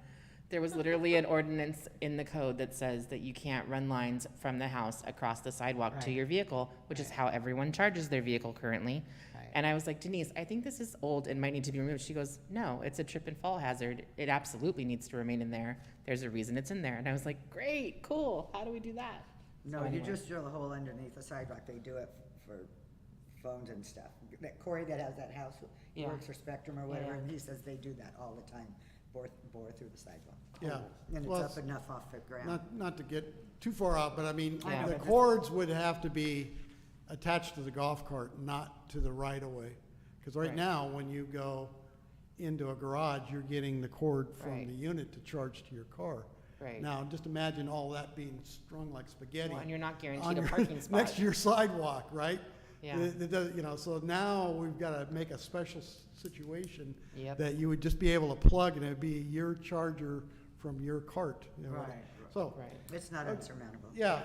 [SPEAKER 9] There was literally an ordinance in the code that says that you can't run lines from the house across the sidewalk to
[SPEAKER 8] Right.
[SPEAKER 9] your vehicle, which is how everyone charges their vehicle currently.
[SPEAKER 8] Right.
[SPEAKER 9] And I was like, Denise, I think this is old and might need to be removed. She goes, no, it's a trip and fall hazard. It absolutely needs to remain in there. There's a reason it's in there. And I was like, great, cool. How do we do that?
[SPEAKER 1] No,
[SPEAKER 9] So
[SPEAKER 1] you
[SPEAKER 9] anyway.
[SPEAKER 1] just drill a hole underneath the sidewalk. They do it for phones and stuff. That Corey that has that house, who
[SPEAKER 9] Yeah.
[SPEAKER 1] works for Spectrum or whatever,
[SPEAKER 9] Yeah.
[SPEAKER 1] and he says they do that all the time, bore through the sidewalk.
[SPEAKER 7] Yeah.
[SPEAKER 1] And it's
[SPEAKER 7] Well,
[SPEAKER 1] up enough off the ground.
[SPEAKER 7] Not to get too far out, but I mean,
[SPEAKER 9] I know,
[SPEAKER 7] the
[SPEAKER 9] but this-
[SPEAKER 7] cords would have to be attached to the golf cart, not to the right of way. Because right
[SPEAKER 9] Right.
[SPEAKER 7] now, when you go into a garage, you're getting the cord from
[SPEAKER 9] Right.
[SPEAKER 7] the unit to charge to your car.
[SPEAKER 9] Right.
[SPEAKER 7] Now, just imagine all that being strung like spaghetti.
[SPEAKER 9] Well, and you're not
[SPEAKER 7] on
[SPEAKER 9] guaranteed a
[SPEAKER 7] your-
[SPEAKER 9] parking spot.
[SPEAKER 7] Next to your sidewalk, right?
[SPEAKER 9] Yeah.
[SPEAKER 7] So now we've got to make a special situation
[SPEAKER 9] Yep.
[SPEAKER 7] that you would just be able to plug and it'd be your charger from your cart. You know?
[SPEAKER 1] Right.
[SPEAKER 7] So,
[SPEAKER 9] Right.
[SPEAKER 1] It's not insurmountable.
[SPEAKER 7] yeah,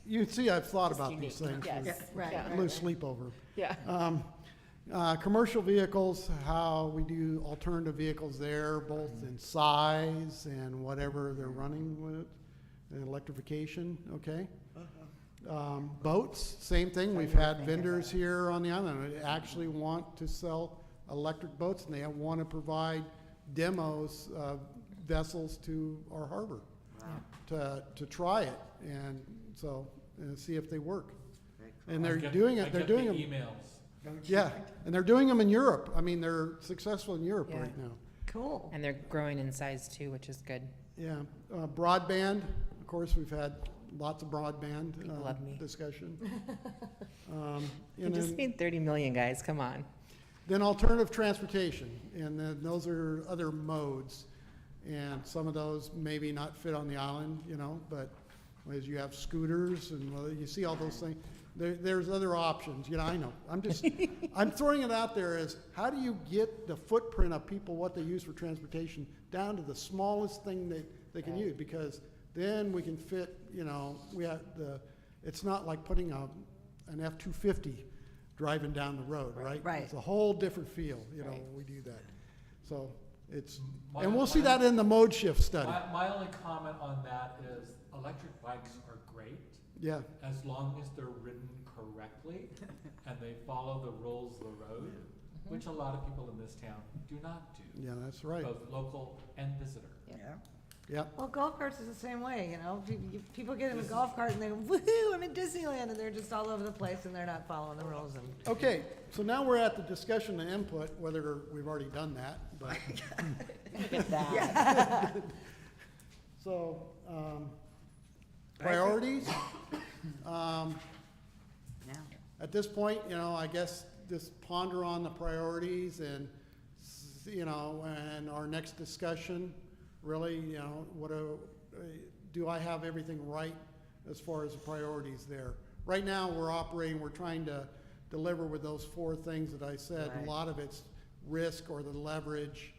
[SPEAKER 7] you see, I've thought
[SPEAKER 9] Just
[SPEAKER 7] about
[SPEAKER 9] unique.
[SPEAKER 7] these things.
[SPEAKER 9] Yes.
[SPEAKER 8] Right,
[SPEAKER 9] Yeah.
[SPEAKER 7] Lose sleep over.
[SPEAKER 9] Yeah.
[SPEAKER 7] Commercial vehicles, how we do alternative vehicles there, both in size and whatever they're running with, and electrification, okay? Boats, same thing, we've had vendors here on the island that actually want to sell electric boats, and they want to provide demos of vessels to our harbor to try it, and so, and see if they work. And they're doing it, they're doing them.
[SPEAKER 3] Emails.
[SPEAKER 7] Yeah, and they're doing them in Europe. I mean, they're successful in Europe
[SPEAKER 9] Yeah.
[SPEAKER 7] right now.
[SPEAKER 8] Cool.
[SPEAKER 9] And they're growing in size too, which is good.
[SPEAKER 7] Yeah, broadband, of course, we've had lots of broadband
[SPEAKER 9] People love me.
[SPEAKER 7] discussion.
[SPEAKER 9] You
[SPEAKER 7] And
[SPEAKER 9] just
[SPEAKER 7] then,
[SPEAKER 9] need 30 million, guys, come on.
[SPEAKER 7] then alternative transportation, and then those are other modes. And some of those maybe not fit on the island, you know, but as you have scooters and well, you see all those things. There's other options, you know, I know. I'm just, I'm throwing it out there as, how do you get the footprint of people, what they use for transportation, down to the smallest thing that they can
[SPEAKER 9] Right.
[SPEAKER 7] use? Because then we can fit, you know, it's not like putting an F-250 driving down the road, right?
[SPEAKER 8] Right.
[SPEAKER 7] It's a whole different feel, you know,
[SPEAKER 9] Right.
[SPEAKER 7] when we do that. So it's,
[SPEAKER 3] My-
[SPEAKER 7] and we'll see
[SPEAKER 3] my-
[SPEAKER 7] that in the mode shift study.
[SPEAKER 3] My only comment on that is electric bikes are great
[SPEAKER 7] Yeah,
[SPEAKER 3] as long as they're ridden correctly and they follow the rules of the road, which a lot of people in this town do not do,
[SPEAKER 7] yeah, that's right.
[SPEAKER 3] both local and visitor.
[SPEAKER 1] Yeah.
[SPEAKER 7] Yeah,
[SPEAKER 8] Well, golf carts is the same way, you know, people get in a golf cart and they go, woohoo, I'm in Disneyland, and they're just all over the place and they're not following the rules and.
[SPEAKER 7] okay, so now we're at the discussion and input, whether we've already done that, but.
[SPEAKER 9] Look at that.
[SPEAKER 7] So, priorities, at this point, you know, I guess just ponder on the priorities and, you know, and our next discussion, really, you know, do I have everything right as far as the priorities there? Right now, we're trying to deliver with those 4 things that I said.
[SPEAKER 1] Right.
[SPEAKER 7] A lot of it's risk or the leverage.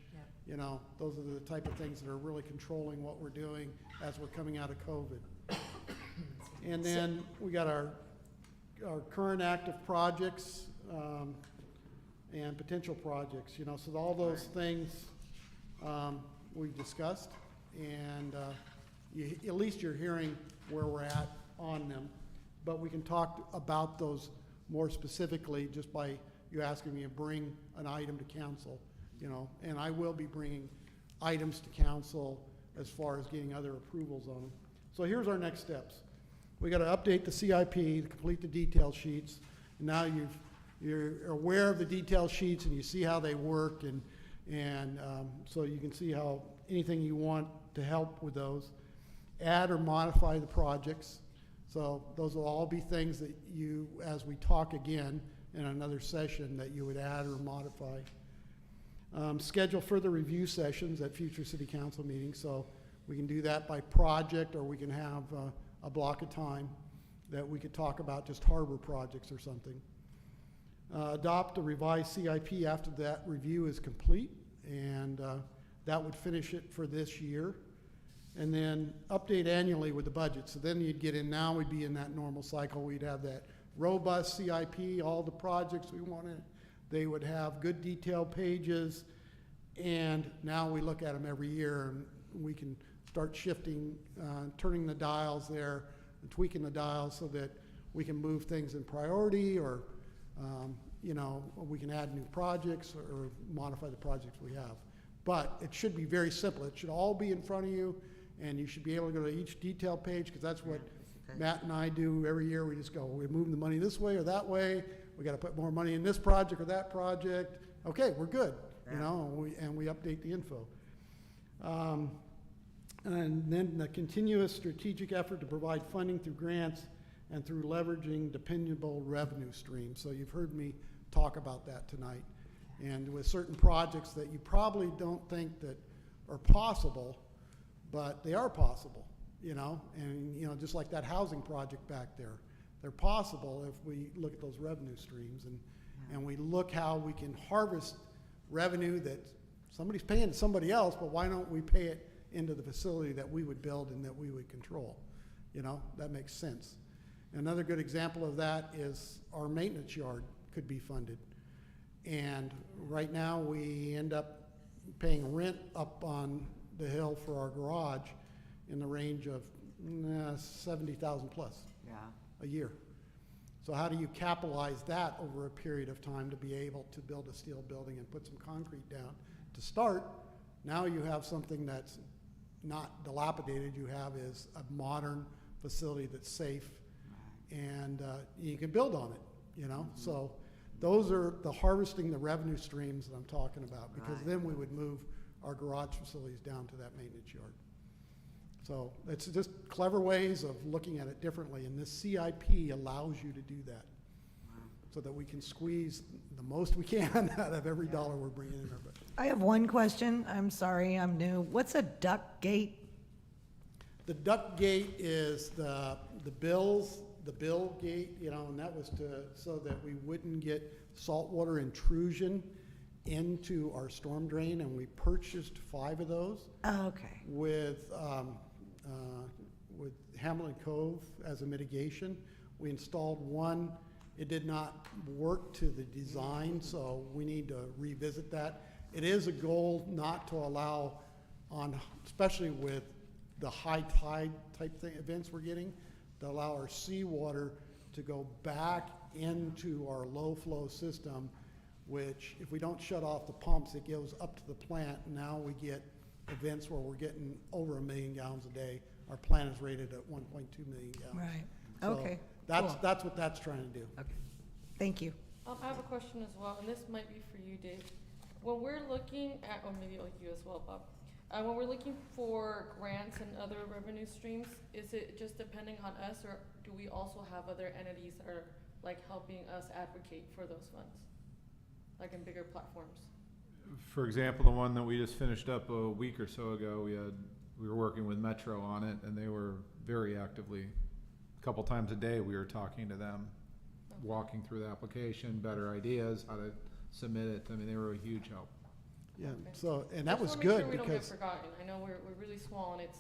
[SPEAKER 7] You know, those are the type of things that are really controlling what we're doing as we're coming out of COVID. And then we got our current active projects, and potential projects, you know, so all those things, we've discussed, and, at least you're hearing where we're at on them. But we can talk about those more specifically just by you asking me to bring an item to council, you know, and I will be bringing items to council as far as getting other approvals on them. So here's our next steps. We gotta update the CIP, to complete the detail sheets. Now you're aware of the detail sheets and you see how they work, and so you can see how anything you want to help with those. Add or modify the projects. So those will all be things that you, as we talk again in another session, that you would add or modify. Schedule further review sessions at future city council meetings, so we can do that by project, or we can have a block of time that we could talk about just harbor projects or something. Adopt a revised CIP after that review is complete, and that would finish it for this year. And then update annually with the budget. So then you'd get in, now we'd be in that normal cycle. We'd have that robust CIP, all the projects we wanted. They would have good detailed pages, and now we look at them every year, and we can start shifting, turning the dials there, and tweaking the dials so that we can move things in priority, or you know, we can add new projects or modify the projects we have. But it should be very simple. It should all be in front of you, and you should be able to go to each detail page, because that's what Matt and I do every year. We just go, we're moving the money this way or that way. We got to put more money in this project or that project. Okay, we're good, you know, and we update the info. And then the continuous strategic effort to provide funding through grants and through leveraging dependable revenue streams. So you've heard me talk about that tonight. And with certain projects that you probably don't think that are possible, but they are possible, you know, and, you know, just like that housing project back there, they're possible if we look at those revenue streams, and we look how we can harvest revenue that somebody's paying to somebody else, but why don't we pay it into the facility that we would build and that we would control? You know, that makes sense. Another good example of that is our maintenance yard could be funded. And right now we end up paying rent up on the hill for our garage in the range of $70,000 plus a year. So how do you capitalize that over a period of time to be able to build a steel building and put some concrete down to start? Now you have something that's not dilapidated. You have is a modern facility that's safe, and you can build on it, you know? So those are the harvesting the revenue streams that I'm talking about, because then we would move our garage facilities down to that maintenance yard. So it's just clever ways of looking at it differently, and this CIP allows you to do that, so that we can squeeze the most we can out of every dollar we're bringing in our budget.
[SPEAKER 8] I have one question. I'm sorry, I'm new. What's a duct gate?
[SPEAKER 7] The duct gate is the bill gate, you know, and that was so that we wouldn't get saltwater intrusion into our storm drain, and we purchased 5 of those.
[SPEAKER 8] Oh, okay.
[SPEAKER 7] With Hamilton Cove as a mitigation. We installed one. It did not work to the design, so we need to revisit that. It is a goal not to allow especially with the high tide type events we're getting, to allow our seawater to go back into our low flow system, which if we don't shut off the pumps, it goes up to the plant. Now we get events where we're getting over 1 million gallons a day. Our plant is rated at 1.2 million gallons.
[SPEAKER 8] Right.
[SPEAKER 7] So
[SPEAKER 8] Okay.
[SPEAKER 7] That's
[SPEAKER 8] Cool.
[SPEAKER 7] that's what that's trying to do.
[SPEAKER 8] Okay. Thank you.
[SPEAKER 6] I have a question as well, and this might be for you, Dave. When we're looking at, or maybe you as well, Bob, when we're looking for grants and other revenue streams, is it just depending on us, or do we also have other entities that are like helping us advocate for those funds, like in bigger platforms?
[SPEAKER 4] For example, the one that we just finished up a week or so ago, we were working with Metro on it, and they were very actively, a couple times a day, we were talking to them,
[SPEAKER 6] Okay.
[SPEAKER 4] walking through the application, better ideas, how to submit it. I mean, they were a huge help.
[SPEAKER 7] Yeah,
[SPEAKER 6] Okay.
[SPEAKER 7] so, and that was
[SPEAKER 6] Just wanna make
[SPEAKER 7] good
[SPEAKER 6] sure we don't get
[SPEAKER 7] because,
[SPEAKER 6] forgotten. I know we're really small and it's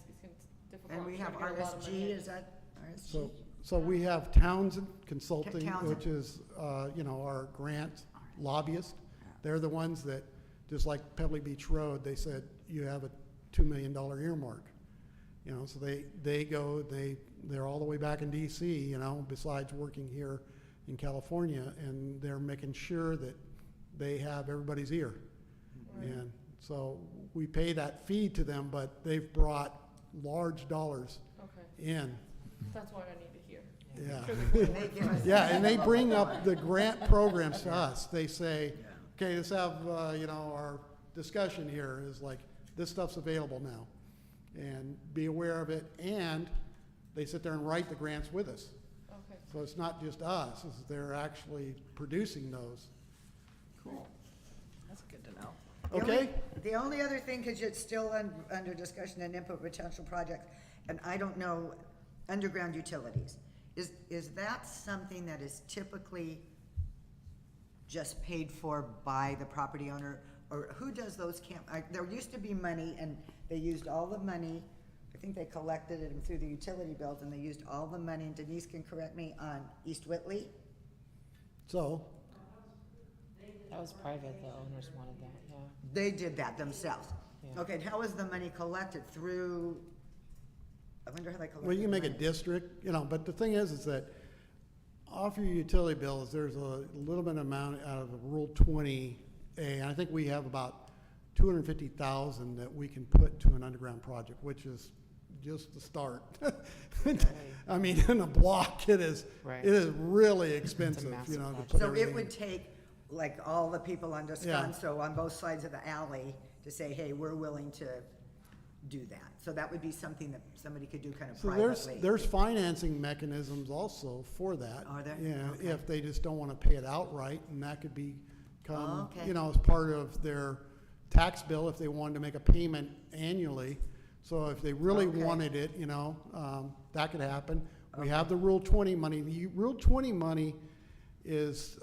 [SPEAKER 6] difficult.
[SPEAKER 1] And we
[SPEAKER 6] trying
[SPEAKER 1] have
[SPEAKER 6] to get a lot of money
[SPEAKER 1] RSG,
[SPEAKER 6] in.
[SPEAKER 1] is that RSG?
[SPEAKER 7] so we have Townsend Consulting,
[SPEAKER 1] Townsend.
[SPEAKER 7] which is, our grant lobbyist. They're the ones that, just like Pebbly Beach Road, they said, you have a $2 million earmark. So they're all the way back in DC, besides working here in California, and they're making sure that they have everybody's ear.
[SPEAKER 6] Right.
[SPEAKER 7] And so we pay that fee to them, but they've brought large dollars
[SPEAKER 6] Okay,
[SPEAKER 7] in.
[SPEAKER 6] that's what I need to hear.
[SPEAKER 7] Yeah.
[SPEAKER 1] And they give us-
[SPEAKER 7] Yeah, and they bring up the grant programs to us. They say, okay, let's have, our discussion here is like, this stuff's available now. And be aware of it, and they sit there and write the grants with us.
[SPEAKER 6] Okay,
[SPEAKER 7] So it's not just us, they're actually producing those.
[SPEAKER 8] Cool. That's good to know.
[SPEAKER 1] The
[SPEAKER 7] Okay?
[SPEAKER 1] only- The only other thing, because it's still under discussion and input potential projects, and I don't know, underground utilities. Is that something that is typically just paid for by the property owner? Or who does those there used to be money, and they used all the money, I think they collected it through the utility bills, and they used all the money, and Denise can correct me, on East Whitley?
[SPEAKER 7] So,
[SPEAKER 9] That was private, the owners wanted that, yeah.
[SPEAKER 1] They did that themselves.
[SPEAKER 9] Yeah.
[SPEAKER 1] Okay, and how was the money collected? Through, I wonder how they collected
[SPEAKER 7] well, you can make a
[SPEAKER 1] money.
[SPEAKER 7] district, but the thing is that off your utility bills, there's a little bit amount out of the Rule 20A, and I think we have about 250,000 that we can put to an underground project, which is just the start. I mean, in a block, it is
[SPEAKER 9] Right.
[SPEAKER 7] really expensive,
[SPEAKER 9] massive
[SPEAKER 7] to
[SPEAKER 9] project.
[SPEAKER 7] put
[SPEAKER 1] So it
[SPEAKER 7] everything.
[SPEAKER 1] would take, like, all the people on Descanso on both sides of the alley to say, hey, we're willing to do that. So that would be something that somebody could do kind of
[SPEAKER 7] So
[SPEAKER 1] privately.
[SPEAKER 7] there's financing mechanisms also for that.
[SPEAKER 1] Are there?
[SPEAKER 7] Yeah,
[SPEAKER 1] Okay.
[SPEAKER 7] if they just don't want to pay it outright, and that could become,
[SPEAKER 1] Okay.
[SPEAKER 7] as part of their tax bill if they wanted to make a payment annually. So if they really
[SPEAKER 1] Okay.
[SPEAKER 7] wanted it, that could happen. We have the Rule 20 money. The Rule 20 money is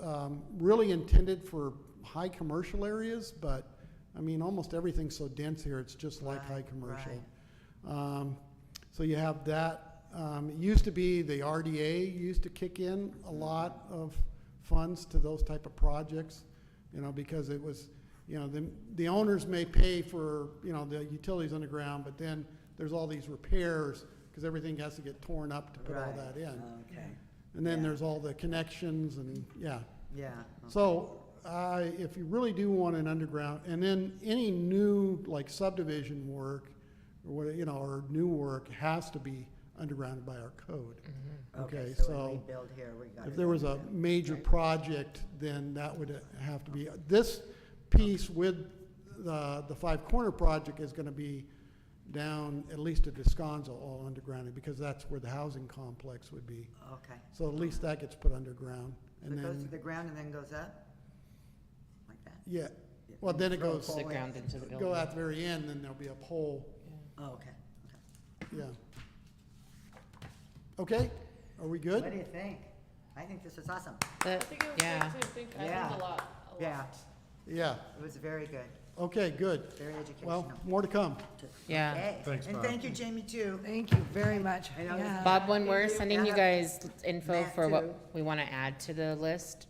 [SPEAKER 7] really intended for high commercial areas, but, I mean, almost everything's so dense here, it's just like high
[SPEAKER 1] Right,
[SPEAKER 7] commercial. So you have that. It used to be the RDA used to kick in a lot of funds to those type of projects, because it was, the owners may pay for, the utilities underground, but then there's all these repairs, because everything has to get torn up to put all
[SPEAKER 1] Right.
[SPEAKER 7] that in.
[SPEAKER 1] Okay,
[SPEAKER 7] And then
[SPEAKER 1] Yeah.
[SPEAKER 7] there's all the connections and, yeah.
[SPEAKER 1] yeah.
[SPEAKER 7] So, if you really do want an underground, and then any new, like subdivision work, or what, or new work has to be undergrounded by our code. Okay,
[SPEAKER 1] So when we
[SPEAKER 7] so
[SPEAKER 1] build here, we got.
[SPEAKER 7] if there was a major project, then that would have to be, this piece with the Five Corner project is gonna be down at least to Descanso, all undergrounded, because that's where the housing complex would be.
[SPEAKER 1] Okay.
[SPEAKER 7] So at least that gets put underground,
[SPEAKER 1] So
[SPEAKER 7] and
[SPEAKER 1] it goes to
[SPEAKER 7] then,
[SPEAKER 1] the ground and then goes up? Like that?
[SPEAKER 7] yeah, well, then it
[SPEAKER 1] Throw a
[SPEAKER 7] goes,
[SPEAKER 9] The
[SPEAKER 1] pole in.
[SPEAKER 9] ground into the
[SPEAKER 7] go
[SPEAKER 9] building.
[SPEAKER 7] at the very end, then there'll be a pole,
[SPEAKER 1] Oh, okay.
[SPEAKER 7] yeah. Okay, are we good?
[SPEAKER 1] What do you think? I think this is awesome.
[SPEAKER 6] I think it was
[SPEAKER 9] Yeah,
[SPEAKER 6] great too. I think I
[SPEAKER 1] Yeah.
[SPEAKER 6] learned a lot.
[SPEAKER 1] Yeah,
[SPEAKER 7] Yeah,
[SPEAKER 1] it was very good,
[SPEAKER 7] okay, good.
[SPEAKER 1] very educational.
[SPEAKER 7] Well, more to come.
[SPEAKER 9] yeah.
[SPEAKER 1] Okay.
[SPEAKER 4] Thanks,
[SPEAKER 1] And
[SPEAKER 4] Bob.
[SPEAKER 1] thank you, Jamie, too.
[SPEAKER 8] Thank you very much.
[SPEAKER 1] I know
[SPEAKER 8] Yeah.
[SPEAKER 9] Bob, when
[SPEAKER 1] Thank
[SPEAKER 9] we're
[SPEAKER 1] you.
[SPEAKER 9] sending you
[SPEAKER 1] Anna.
[SPEAKER 9] guys info
[SPEAKER 1] Matt,
[SPEAKER 9] for
[SPEAKER 1] too.
[SPEAKER 9] what we want to add to the list,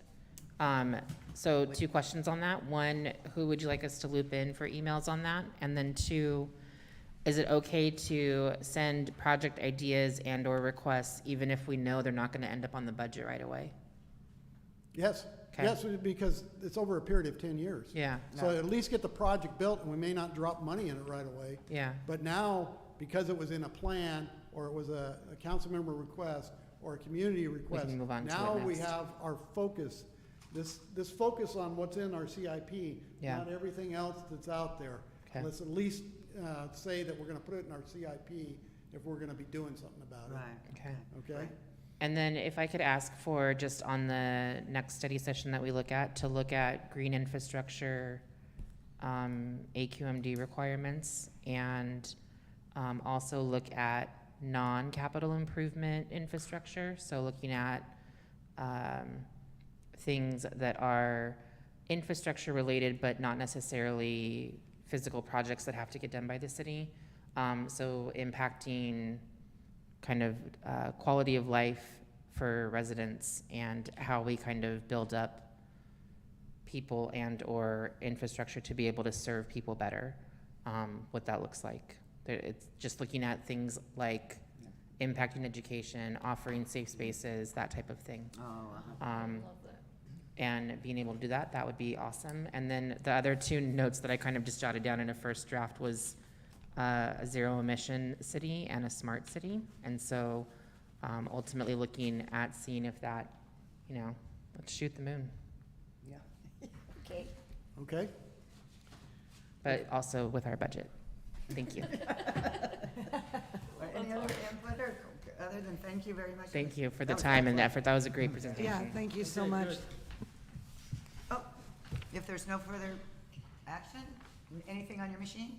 [SPEAKER 9] so 2 questions on that. One, who would you like us to loop in for emails on that? And then 2, is it okay to send project ideas and/or requests even if we know they're not going to end up on the budget right away?
[SPEAKER 7] Yes,
[SPEAKER 9] Okay.
[SPEAKER 7] yes, because it's over a period of 10 years.
[SPEAKER 9] Yeah,
[SPEAKER 7] So at least get the project built, and we may not drop money in it right away.
[SPEAKER 9] yeah,
[SPEAKER 7] But now, because it was in a plan, or it was a council member request, or a community request,
[SPEAKER 9] move on to it
[SPEAKER 7] now we
[SPEAKER 9] next.
[SPEAKER 7] have our focus, this focus on what's in our CIP,
[SPEAKER 9] Yeah.
[SPEAKER 7] not everything else that's out there.
[SPEAKER 9] Okay.
[SPEAKER 7] Let's at least say that we're gonna put it in our CIP if we're gonna be doing something about it.
[SPEAKER 1] Right.
[SPEAKER 9] okay.
[SPEAKER 7] Okay?
[SPEAKER 9] And then if I could ask for, just on the next study session that we look at, to look at green infrastructure, AQMD requirements, and also look at non-capital improvement infrastructure. So looking at things that are infrastructure related, but not necessarily physical projects that have to get done by the city. So impacting kind of quality of life for residents and how we kind of build up people and or infrastructure to be able to serve people better, what that looks like. It's just looking at things like impacting education, offering safe spaces, that type of thing.
[SPEAKER 1] Oh,
[SPEAKER 6] Love that.
[SPEAKER 9] And being able to do that, that would be awesome. And then the other two notes that I kind of just jotted down in a first draft was a zero emission city and a smart city. And so ultimately looking at seeing if that, let's shoot the moon,
[SPEAKER 1] yeah. Okay.
[SPEAKER 7] Okay?
[SPEAKER 9] but also with our budget. Thank you.
[SPEAKER 1] Any other input or, other than thank you very much?
[SPEAKER 9] Thank you for the
[SPEAKER 1] That was
[SPEAKER 9] time and
[SPEAKER 1] excellent.
[SPEAKER 9] effort. That was a great presentation.
[SPEAKER 8] Yeah, thank you so much.
[SPEAKER 1] Oh, if there's no further action, anything on your machine?